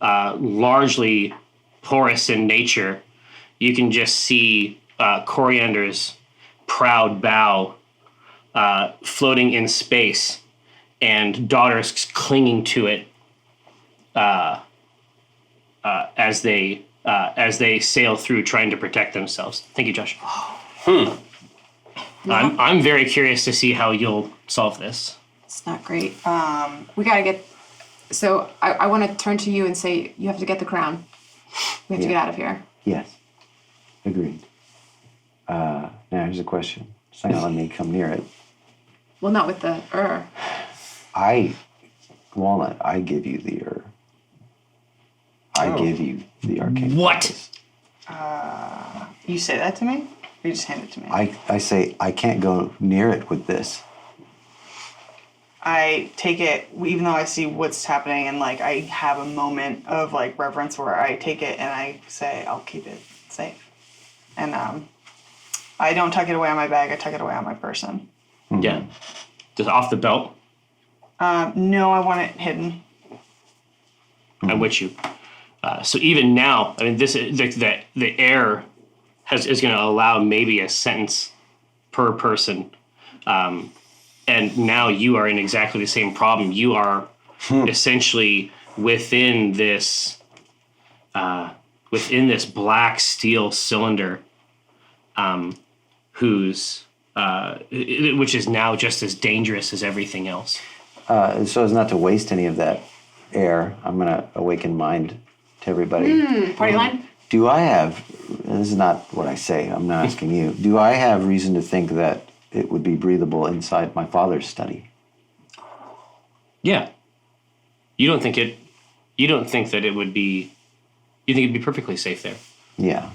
largely porous in nature. You can just see Coriander's proud bow floating in space, and Daughters clinging to it as they sail through, trying to protect themselves. Thank you, Josh. I'm very curious to see how you'll solve this. It's not great. We gotta get. So I want to turn to you and say you have to get the crown. We have to get out of here. Yes. Agreed. Now here's a question. It's not gonna let me come near it. Well, not with the Walnut, I give you the I give you the arcane. What? You say that to me? Or you just hand it to me? I say I can't go near it with this. I take it, even though I see what's happening, and like I have a moment of like reverence where I take it and I say I'll keep it safe. And I don't tuck it away on my bag. I tuck it away on my person. Yeah. Just off the belt. No, I want it hidden. I'm with you. So even now, I mean, this the air is going to allow maybe a sentence per person, and now you are in exactly the same problem. You are essentially within this black steel cylinder, which is now just as dangerous as everything else. So as not to waste any of that air, I'm gonna awaken mind to everybody. party line. Do I have, and this is not what I say, I'm not asking you, do I have reason to think that it would be breathable inside my father's study? Yeah. You don't think that it would be, you think it'd be perfectly safe there. Yeah.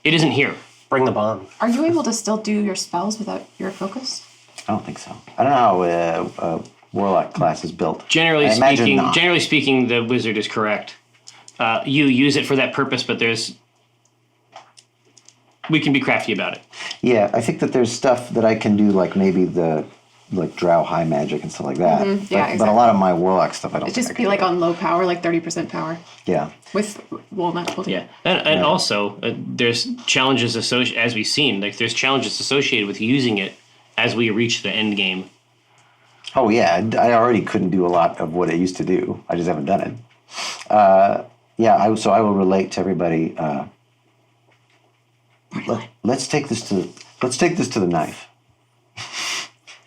It isn't here. Bring the bomb. Are you able to still do your spells without your focus? I don't think so. I don't know how Warlock class is built. Generally I imagine speaking, not. the wizard is correct. You use it for that purpose, but we can be crafty about it. Yeah, I think that there's stuff that I can do, like maybe drow high magic and stuff like that. Yeah, But exactly. a lot of my Warlock stuff, I don't It think just I be can like do. on low power, like 30% power Yeah. with walnut holding. Yeah, and also there's challenges associated, as we've seen. Like there's challenges associated with using it as we reach the end game. Oh, yeah, I already couldn't do a lot of what it used to do. I just haven't done it. So I will relate to everybody. Let's take this to the knife.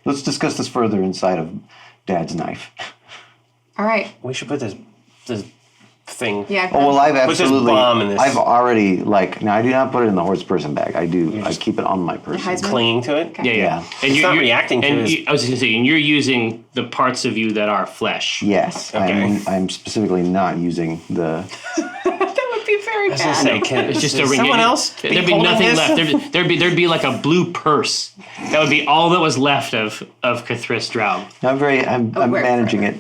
Let's discuss this further inside of Dad's knife. All right. We should put this thing. Yeah. Oh well, I've Put this absolutely. bomb in this. I've already now I do not put it in the horse person bag. I do. I keep it on my person. Heisman? Clinging to it. Yeah. Yeah. And It's not reacting to and his- I was just gonna say, and you're using the parts of you that are flesh. Yes, Okay. I'm specifically not using the. That would be very I was gonna say, can It's just is a ring. someone else? There'd be nothing left. There'd be like a blue purse. That would be all that was left of Cathris Drow. I'm where- managing it.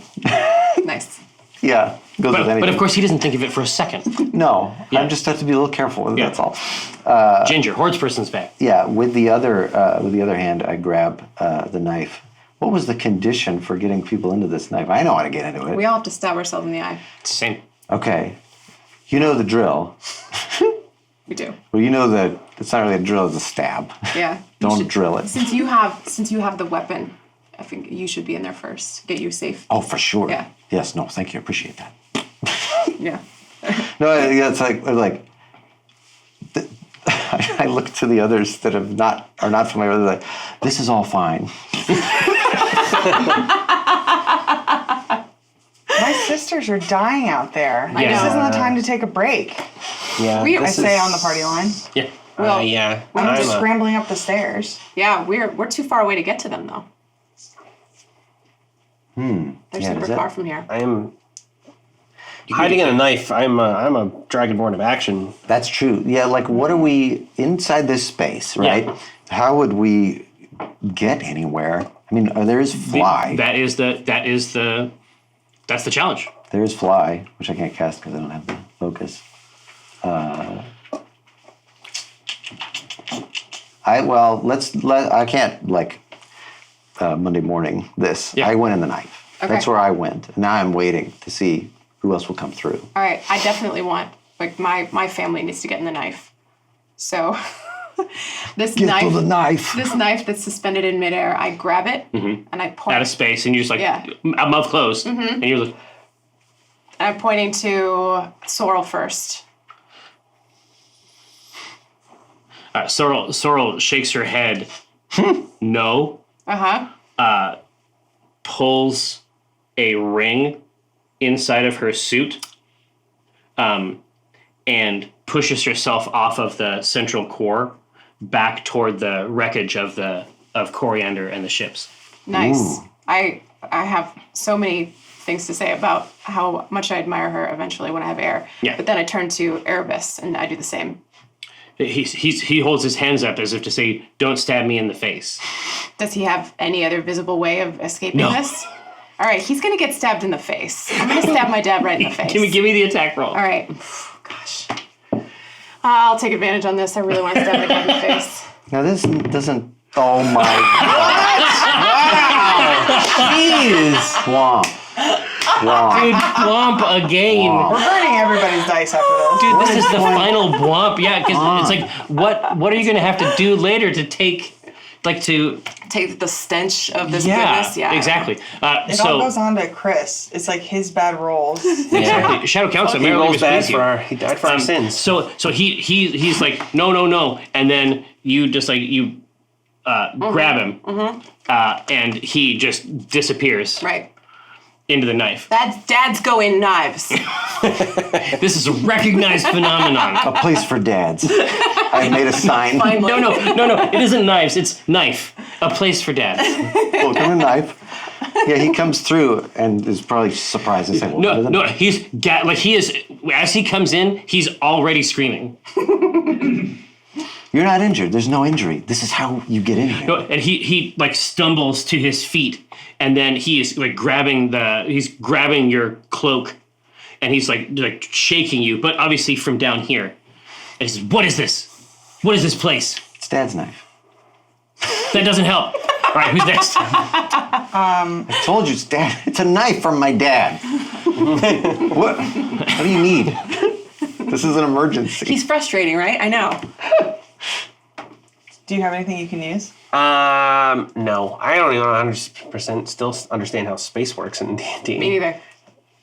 nice. Yeah, goes with anything. But of course, he doesn't think of it for a second. no. Yeah. I just have to be a little careful with it. Yeah. That's all. Ginger, hordes person's back. Yeah, with the other hand, I grab the knife. What was the condition for getting people into this knife? I know how to get into it. We all have to stab ourselves in the eye. It's the same. Okay, you know the drill. We do. Well, you know that it's not really a drill; it's a stab. Yeah. You Don't should- drill it. Since you have the weapon, I think you should be in there first. Get you safe. Oh, for sure. Yeah. Yes. No. Thank you. I appreciate that. Yeah. No, it's like I look to the others that are not familiar with it. Like, this is all fine. My sisters are dying out there. I This know. isn't the time to take a break. Yeah. We- I say on the party line. Yeah. Well, yeah. I'm just scrambling up the stairs. Yeah, we're too far away to get to them though. They're Yeah, super is it? far from here. I am hiding in a knife. I'm a dragonborn of action. That's true. Yeah, like what are we inside this space, right? Yeah. How would we get anywhere? I mean, there is fly. That's the challenge. There is fly, which I can't cast because I don't have the focus. I can't Monday morning this. Yeah. I went in the knife. Okay. That's where I went. Now I'm waiting to see who else will come through. All right, I definitely want, my family needs to get in the knife. So this knife. this knife that's suspended in midair, I grab it and I point. Out of space, and you just Yeah. mouth closed, and you're like, And I'm pointing to Sorrel first. Sorrel shakes her head. No. Uh-huh. Pulls a ring inside of her suit, and pushes herself off of the central core back toward the wreckage of Coriander and the ships. Nice. Ooh. I have so many things to say about how much I admire her eventually when I have air. Yeah. But then I turn to Erebus and I do the same. He holds his hands up as if to say, "Don't stab me in the face." Does he have any other visible way of escaping No. this? All right, he's gonna get stabbed in the face. I'm gonna stab my dad right in the face. Give me the attack roll. All right. Gosh. I'll take advantage on this. I really want to stab my dad in the face. Now this doesn't. Oh my god! Jeez. Swamp. Dude, Blomp again. We're burning everybody's dice after this. Dude, this is the final Blomp. Yeah, because it's like, what are you going to have to do later to take, to... Take the stench of this Yeah, goodness. Yeah. exactly. It all goes on to Chris. It's like his bad rolls. Exactly. Shadow Council. He rolls bad he died for our sins. So he's like, no, and then you just grab him, and he just disappears Right. into the knife. Dads go in knives. This is a recognized phenomenon. A place for dads. I made a sign. Finally. No, it isn't knives, it's knife. A place for dads. Look at a knife. Yeah, he comes through and is probably surprised and saying, No, he is, as he comes in, he's already screaming. You're not injured. There's no injury. This is how you get in here. No, and he stumbles to his feet, and then he is grabbing your cloak, and he's like shaking you, but obviously from down here. And he says, "What is this? What is this place?" It's Dad's knife. That doesn't help. All right, who's next? I told you, it's Dad. It's a knife from my dad. What do you need? This is an emergency. He's frustrating, right? I know. Do you have anything you can use? No. I don't even 100% still understand how space works in D&D. Me neither.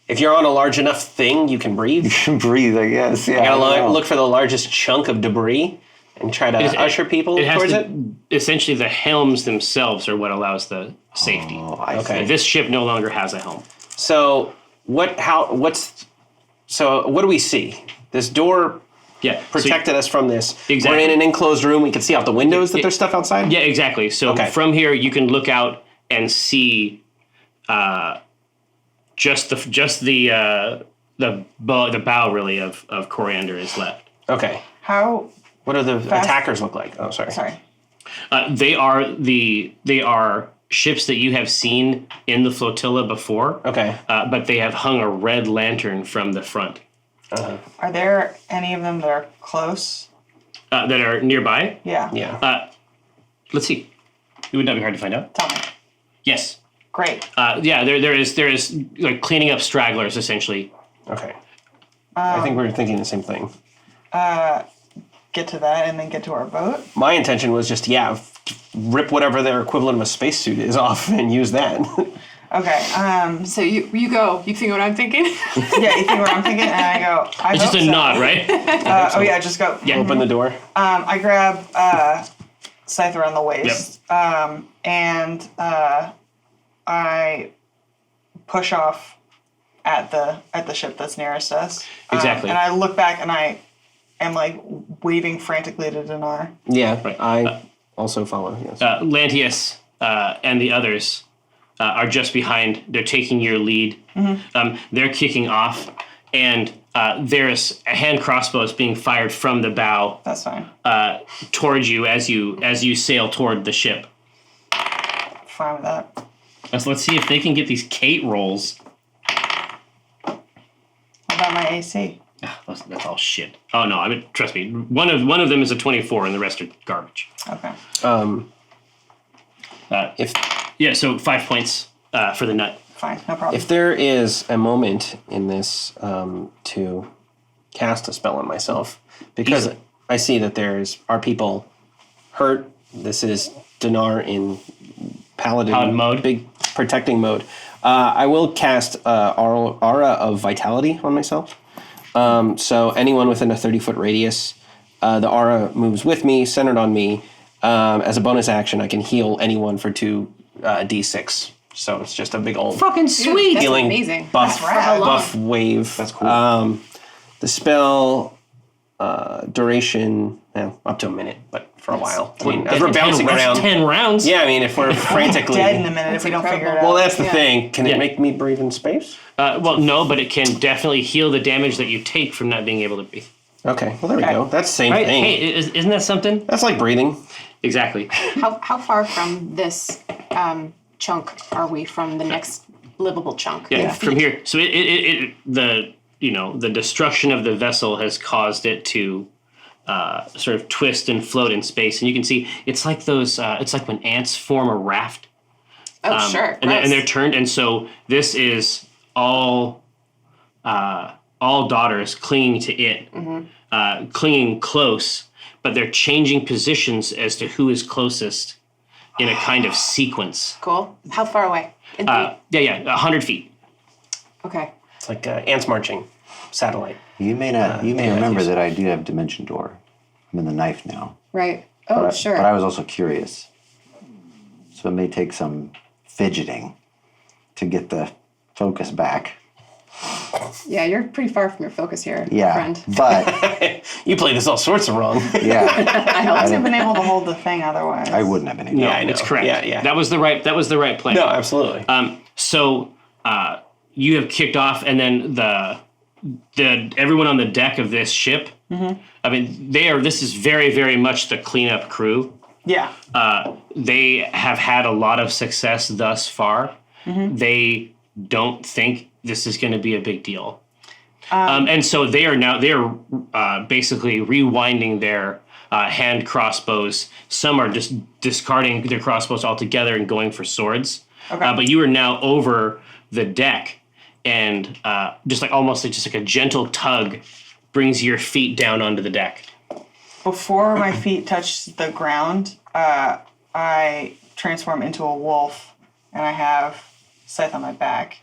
If you're on a large enough thing, you can breathe. You can breathe, I guess. Yeah. You gotta I don't know. look for the largest chunk of debris and try to usher people towards it. Essentially, the helms themselves are what allows the safety. Oh, I Okay. see. This ship no longer has a helm. So what do we see? This door Yeah, protected us from this. Exactly. We're in an enclosed room. We can see out the windows that there's stuff outside. Yeah, exactly. So Okay. from here, you can look out and see just the bow really of Coriander is left. Okay. How? What do the Fast- attackers look like? Oh, sorry. Sorry. They are ships that you have seen in the flotilla before. Okay. But they have hung a red lantern from the front Are there any of them that are close? that are nearby. Yeah. Yeah. Let's see. It would not be hard to find out. Tell me. Yes. Great. Yeah. There is like cleaning up stragglers essentially. Okay. I think we were thinking the same thing. Get to that and then get to our boat. My intention was just, rip whatever their equivalent of a spacesuit is off and use that. Okay. So you go. You think what I'm thinking? Yeah, you think what I'm thinking, and I go. I It's just hope a so. nod, right? Oh yeah, just go. Yeah. Open the door. I grab Scythe around the waist, and I push off at the ship that's nearest us. Exactly. And I look back and I am like waving frantically to Dinar. Yeah. Right. I also follow. Yes. Lantius and the others are just behind. They're taking your lead. They're kicking off, and there's a hand crossbows being fired from the bow That's fine. towards you as you sail toward the ship. Fine with that. Let's see if they can get these Kate rolls. What about my AC? That's all shit. Oh no, I mean, trust me. One of them is a 24, and the rest are garbage. Okay. So 5 points for the nut. Fine. No problem. If there is a moment in this to cast a spell on myself, because Easily. I see that are people hurt. This is Dinar in Paladin mode. big protecting mode. I will cast Aura of Vitality on myself. So anyone within a 30-foot radius, the aura moves with me, centered on me. As a bonus action, I can heal anyone for 2 d6. So it's just a big old Fucking sweet. That's healing amazing. buff, That's how long? buff wave. That's cool. The spell duration, up to a minute, but for a while. I mean, as we're bouncing That's around. 10 rounds. Yeah, I mean, if we're frantically. Dead in a minute if we don't figure it out. Well, that's the thing. Can Yeah. it make me breathe in space? Well, no, but it can definitely heal the damage that you take from not being able to breathe. Okay, well, there we go. That's the same Right? thing. Hey, isn't that something? That's like breathing. Exactly. How far from this chunk are we from the next livable chunk? Yeah, from here. So the destruction of the vessel has caused it to sort of twist and float in space, and you can see it's like those. It's like when ants form a raft. Oh, sure. And they're turned, and so this is all daughters clinging to it, clinging close, but they're changing positions as to who is closest in a kind of sequence. Cool. How far away? In feet? 100 feet. Okay. It's like ants marching, satellite. You may not. You may remember that I do have Dimension Door. I'm in the knife now. Right. Oh, But sure. I was also curious, so it may take some fidgeting to get the focus back. Yeah, you're pretty far from your focus here, Yeah, friend. but You play this all sorts of wrong. yeah, I know. I would have been able to hold the thing otherwise. I wouldn't have been able. Yeah, I know. It's correct. Yeah. That was the right plan. No, absolutely. So you have kicked off, and then the everyone on the deck of this ship. I mean, this is very, very much the cleanup crew. Yeah. They have had a lot of success thus far. They don't think this is going to be a big deal, and so they're basically rewinding their hand crossbows. Some are just discarding their crossbows altogether and going for swords. Okay. But you are now over the deck, and just like a gentle tug brings your feet down onto the deck. Before my feet touch the ground, I transform into a wolf, and I have Scythe on my back.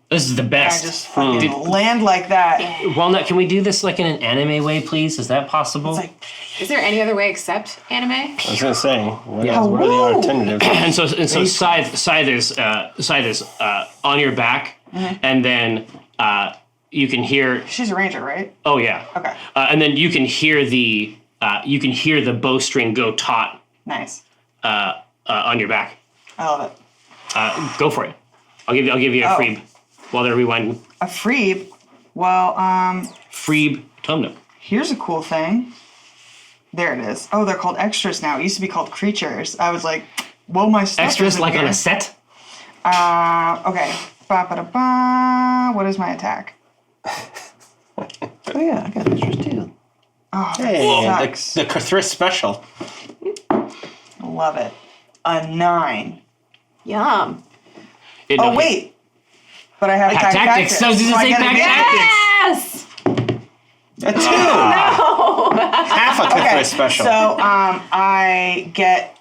This is the I best. just fucking land like that. Walnut, can we do this like in an anime way, please? Is that possible? It's like, Is there any other way except anime? I was gonna say, what are the Woo! alternatives? and so Scythe is on your back, and then you can hear. she's a ranger, right? Oh yeah. Okay. And then you can hear the bowstring go taut Nice. on your back. I love it. Go for it. I'll give you a freeb while they're rewinding. A freeb. Well, Freeb Tomnook. here's a cool thing. There it is. Oh, they're called extras now. It used to be called creatures. I was like, well, my stuff Extras isn't like on here. a set. Okay. Ba-ba-da-ba. What is my attack? Oh yeah, I got extras too. Oh, that Hey, sucks. the Cthulhu special. Love it. A 9. Yum. Oh, wait. But I have Pack tactics. So does it I say gotta pack get- tactics? Yes. A 2. Half a Cthulhu Okay, special. so I get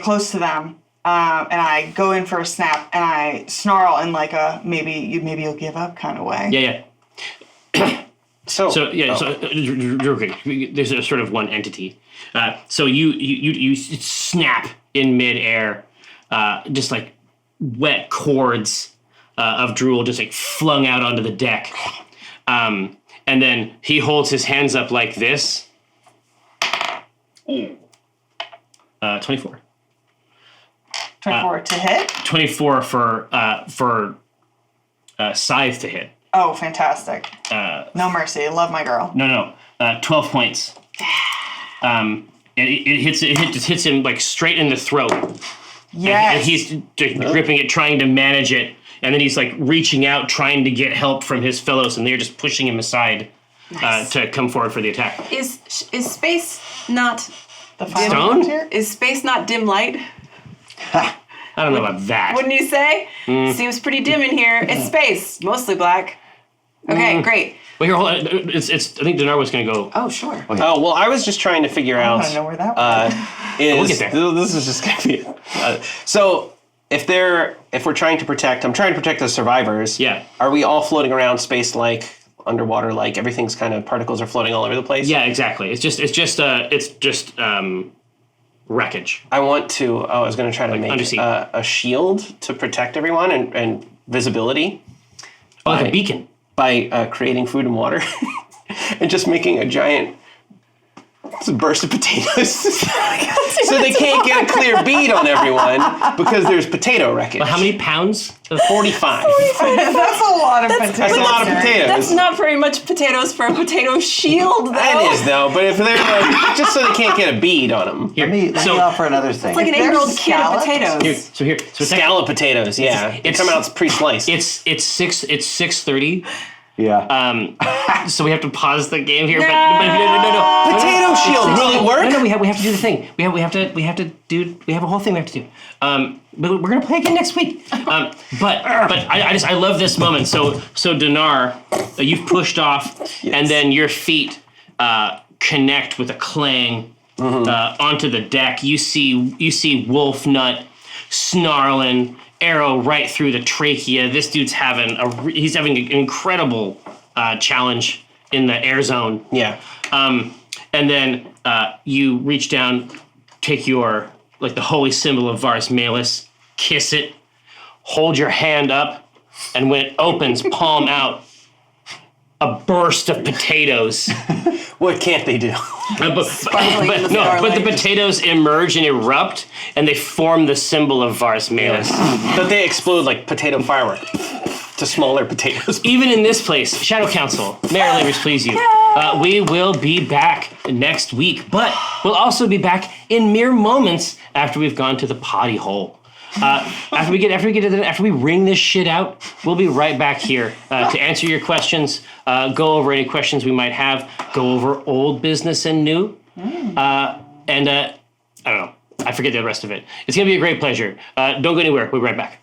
close to them, and I go in for a snap, and I snarl in like a maybe you'll give up kind of way. Yeah. So real quick, there's a sort of one entity. So you snap in midair, just like wet cords of drool just like flung out onto the deck. And then he holds his hands up like this. 24. 24 to hit? 24 for scythe to hit. Oh, fantastic. No mercy. Love my girl. No. 12 points. And it hits him like straight in the throat. Yes. And he's gripping it, trying to manage it, and then he's like reaching out, trying to get help from his fellows, and they're just pushing him aside to come forward for the attack. Is space not The final Stone? frontier? is space not dim light? I don't know about that. Wouldn't you say? Seems pretty dim in here. It's space, mostly black. Okay, great. Well, here, hold on. I think Dinar was going to go. Oh, sure. Oh, well, I was just trying to figure out. I don't know where that was. We'll get there. This is just going to be it. So, if we're trying to protect, I'm trying to protect the survivors. Yeah. Are we all floating around space-like, underwater-like? Everything's kind of particles are floating all over the place. Yeah, exactly. It's just wreckage. I want to. Oh, I was going to try to make undersea. a shield to protect everyone and visibility. Oh, like a beacon. By creating food and water and just making a giant burst of potatoes so they can't get a clear bead on everyone because there's potato wreckage. But how many pounds? 45. That's a lot of potatoes. That's a lot of potatoes. That's not very much potatoes for a potato shield, though. That is, though, but if they're like, just so they can't get a bead on them. Here, Let me so offer another thing. Like an There's 8-year-old can of scallops. potatoes. so it's Scallop potatoes, yeah. They come out pre-sliced. it's 6:30. Yeah. So we have to pause the game here. But no. Potato shield, will it work? No, we have to do the thing. We have a whole thing we have to do. But we're gonna play again next week. But I love this moment. So Dinar, you've pushed off, and then your feet connect with a clang onto the deck. You see Wolf Nut snarling, arrow right through the trachea. This dude's having an incredible challenge in the air zone. Yeah. And then you reach down, take your, like the holy symbol of Varus Malus, kiss it, hold your hand up, and when it opens, palm out, a burst of potatoes. What can't they do? But the potatoes emerge and erupt, and they form the symbol of Varus Malus. But they explode like potato firework to smaller potatoes. Even in this place, Shadow Council, may our labors please you. We will be back next week, but we'll also be back in mere moments after we've gone to the potty hole. After we wring this shit out, we'll be right back here to answer your questions, go over any questions we might have, go over old business and new, and I don't know. I forget the rest of it. It's gonna be a great pleasure. Don't go anywhere. We'll be right back.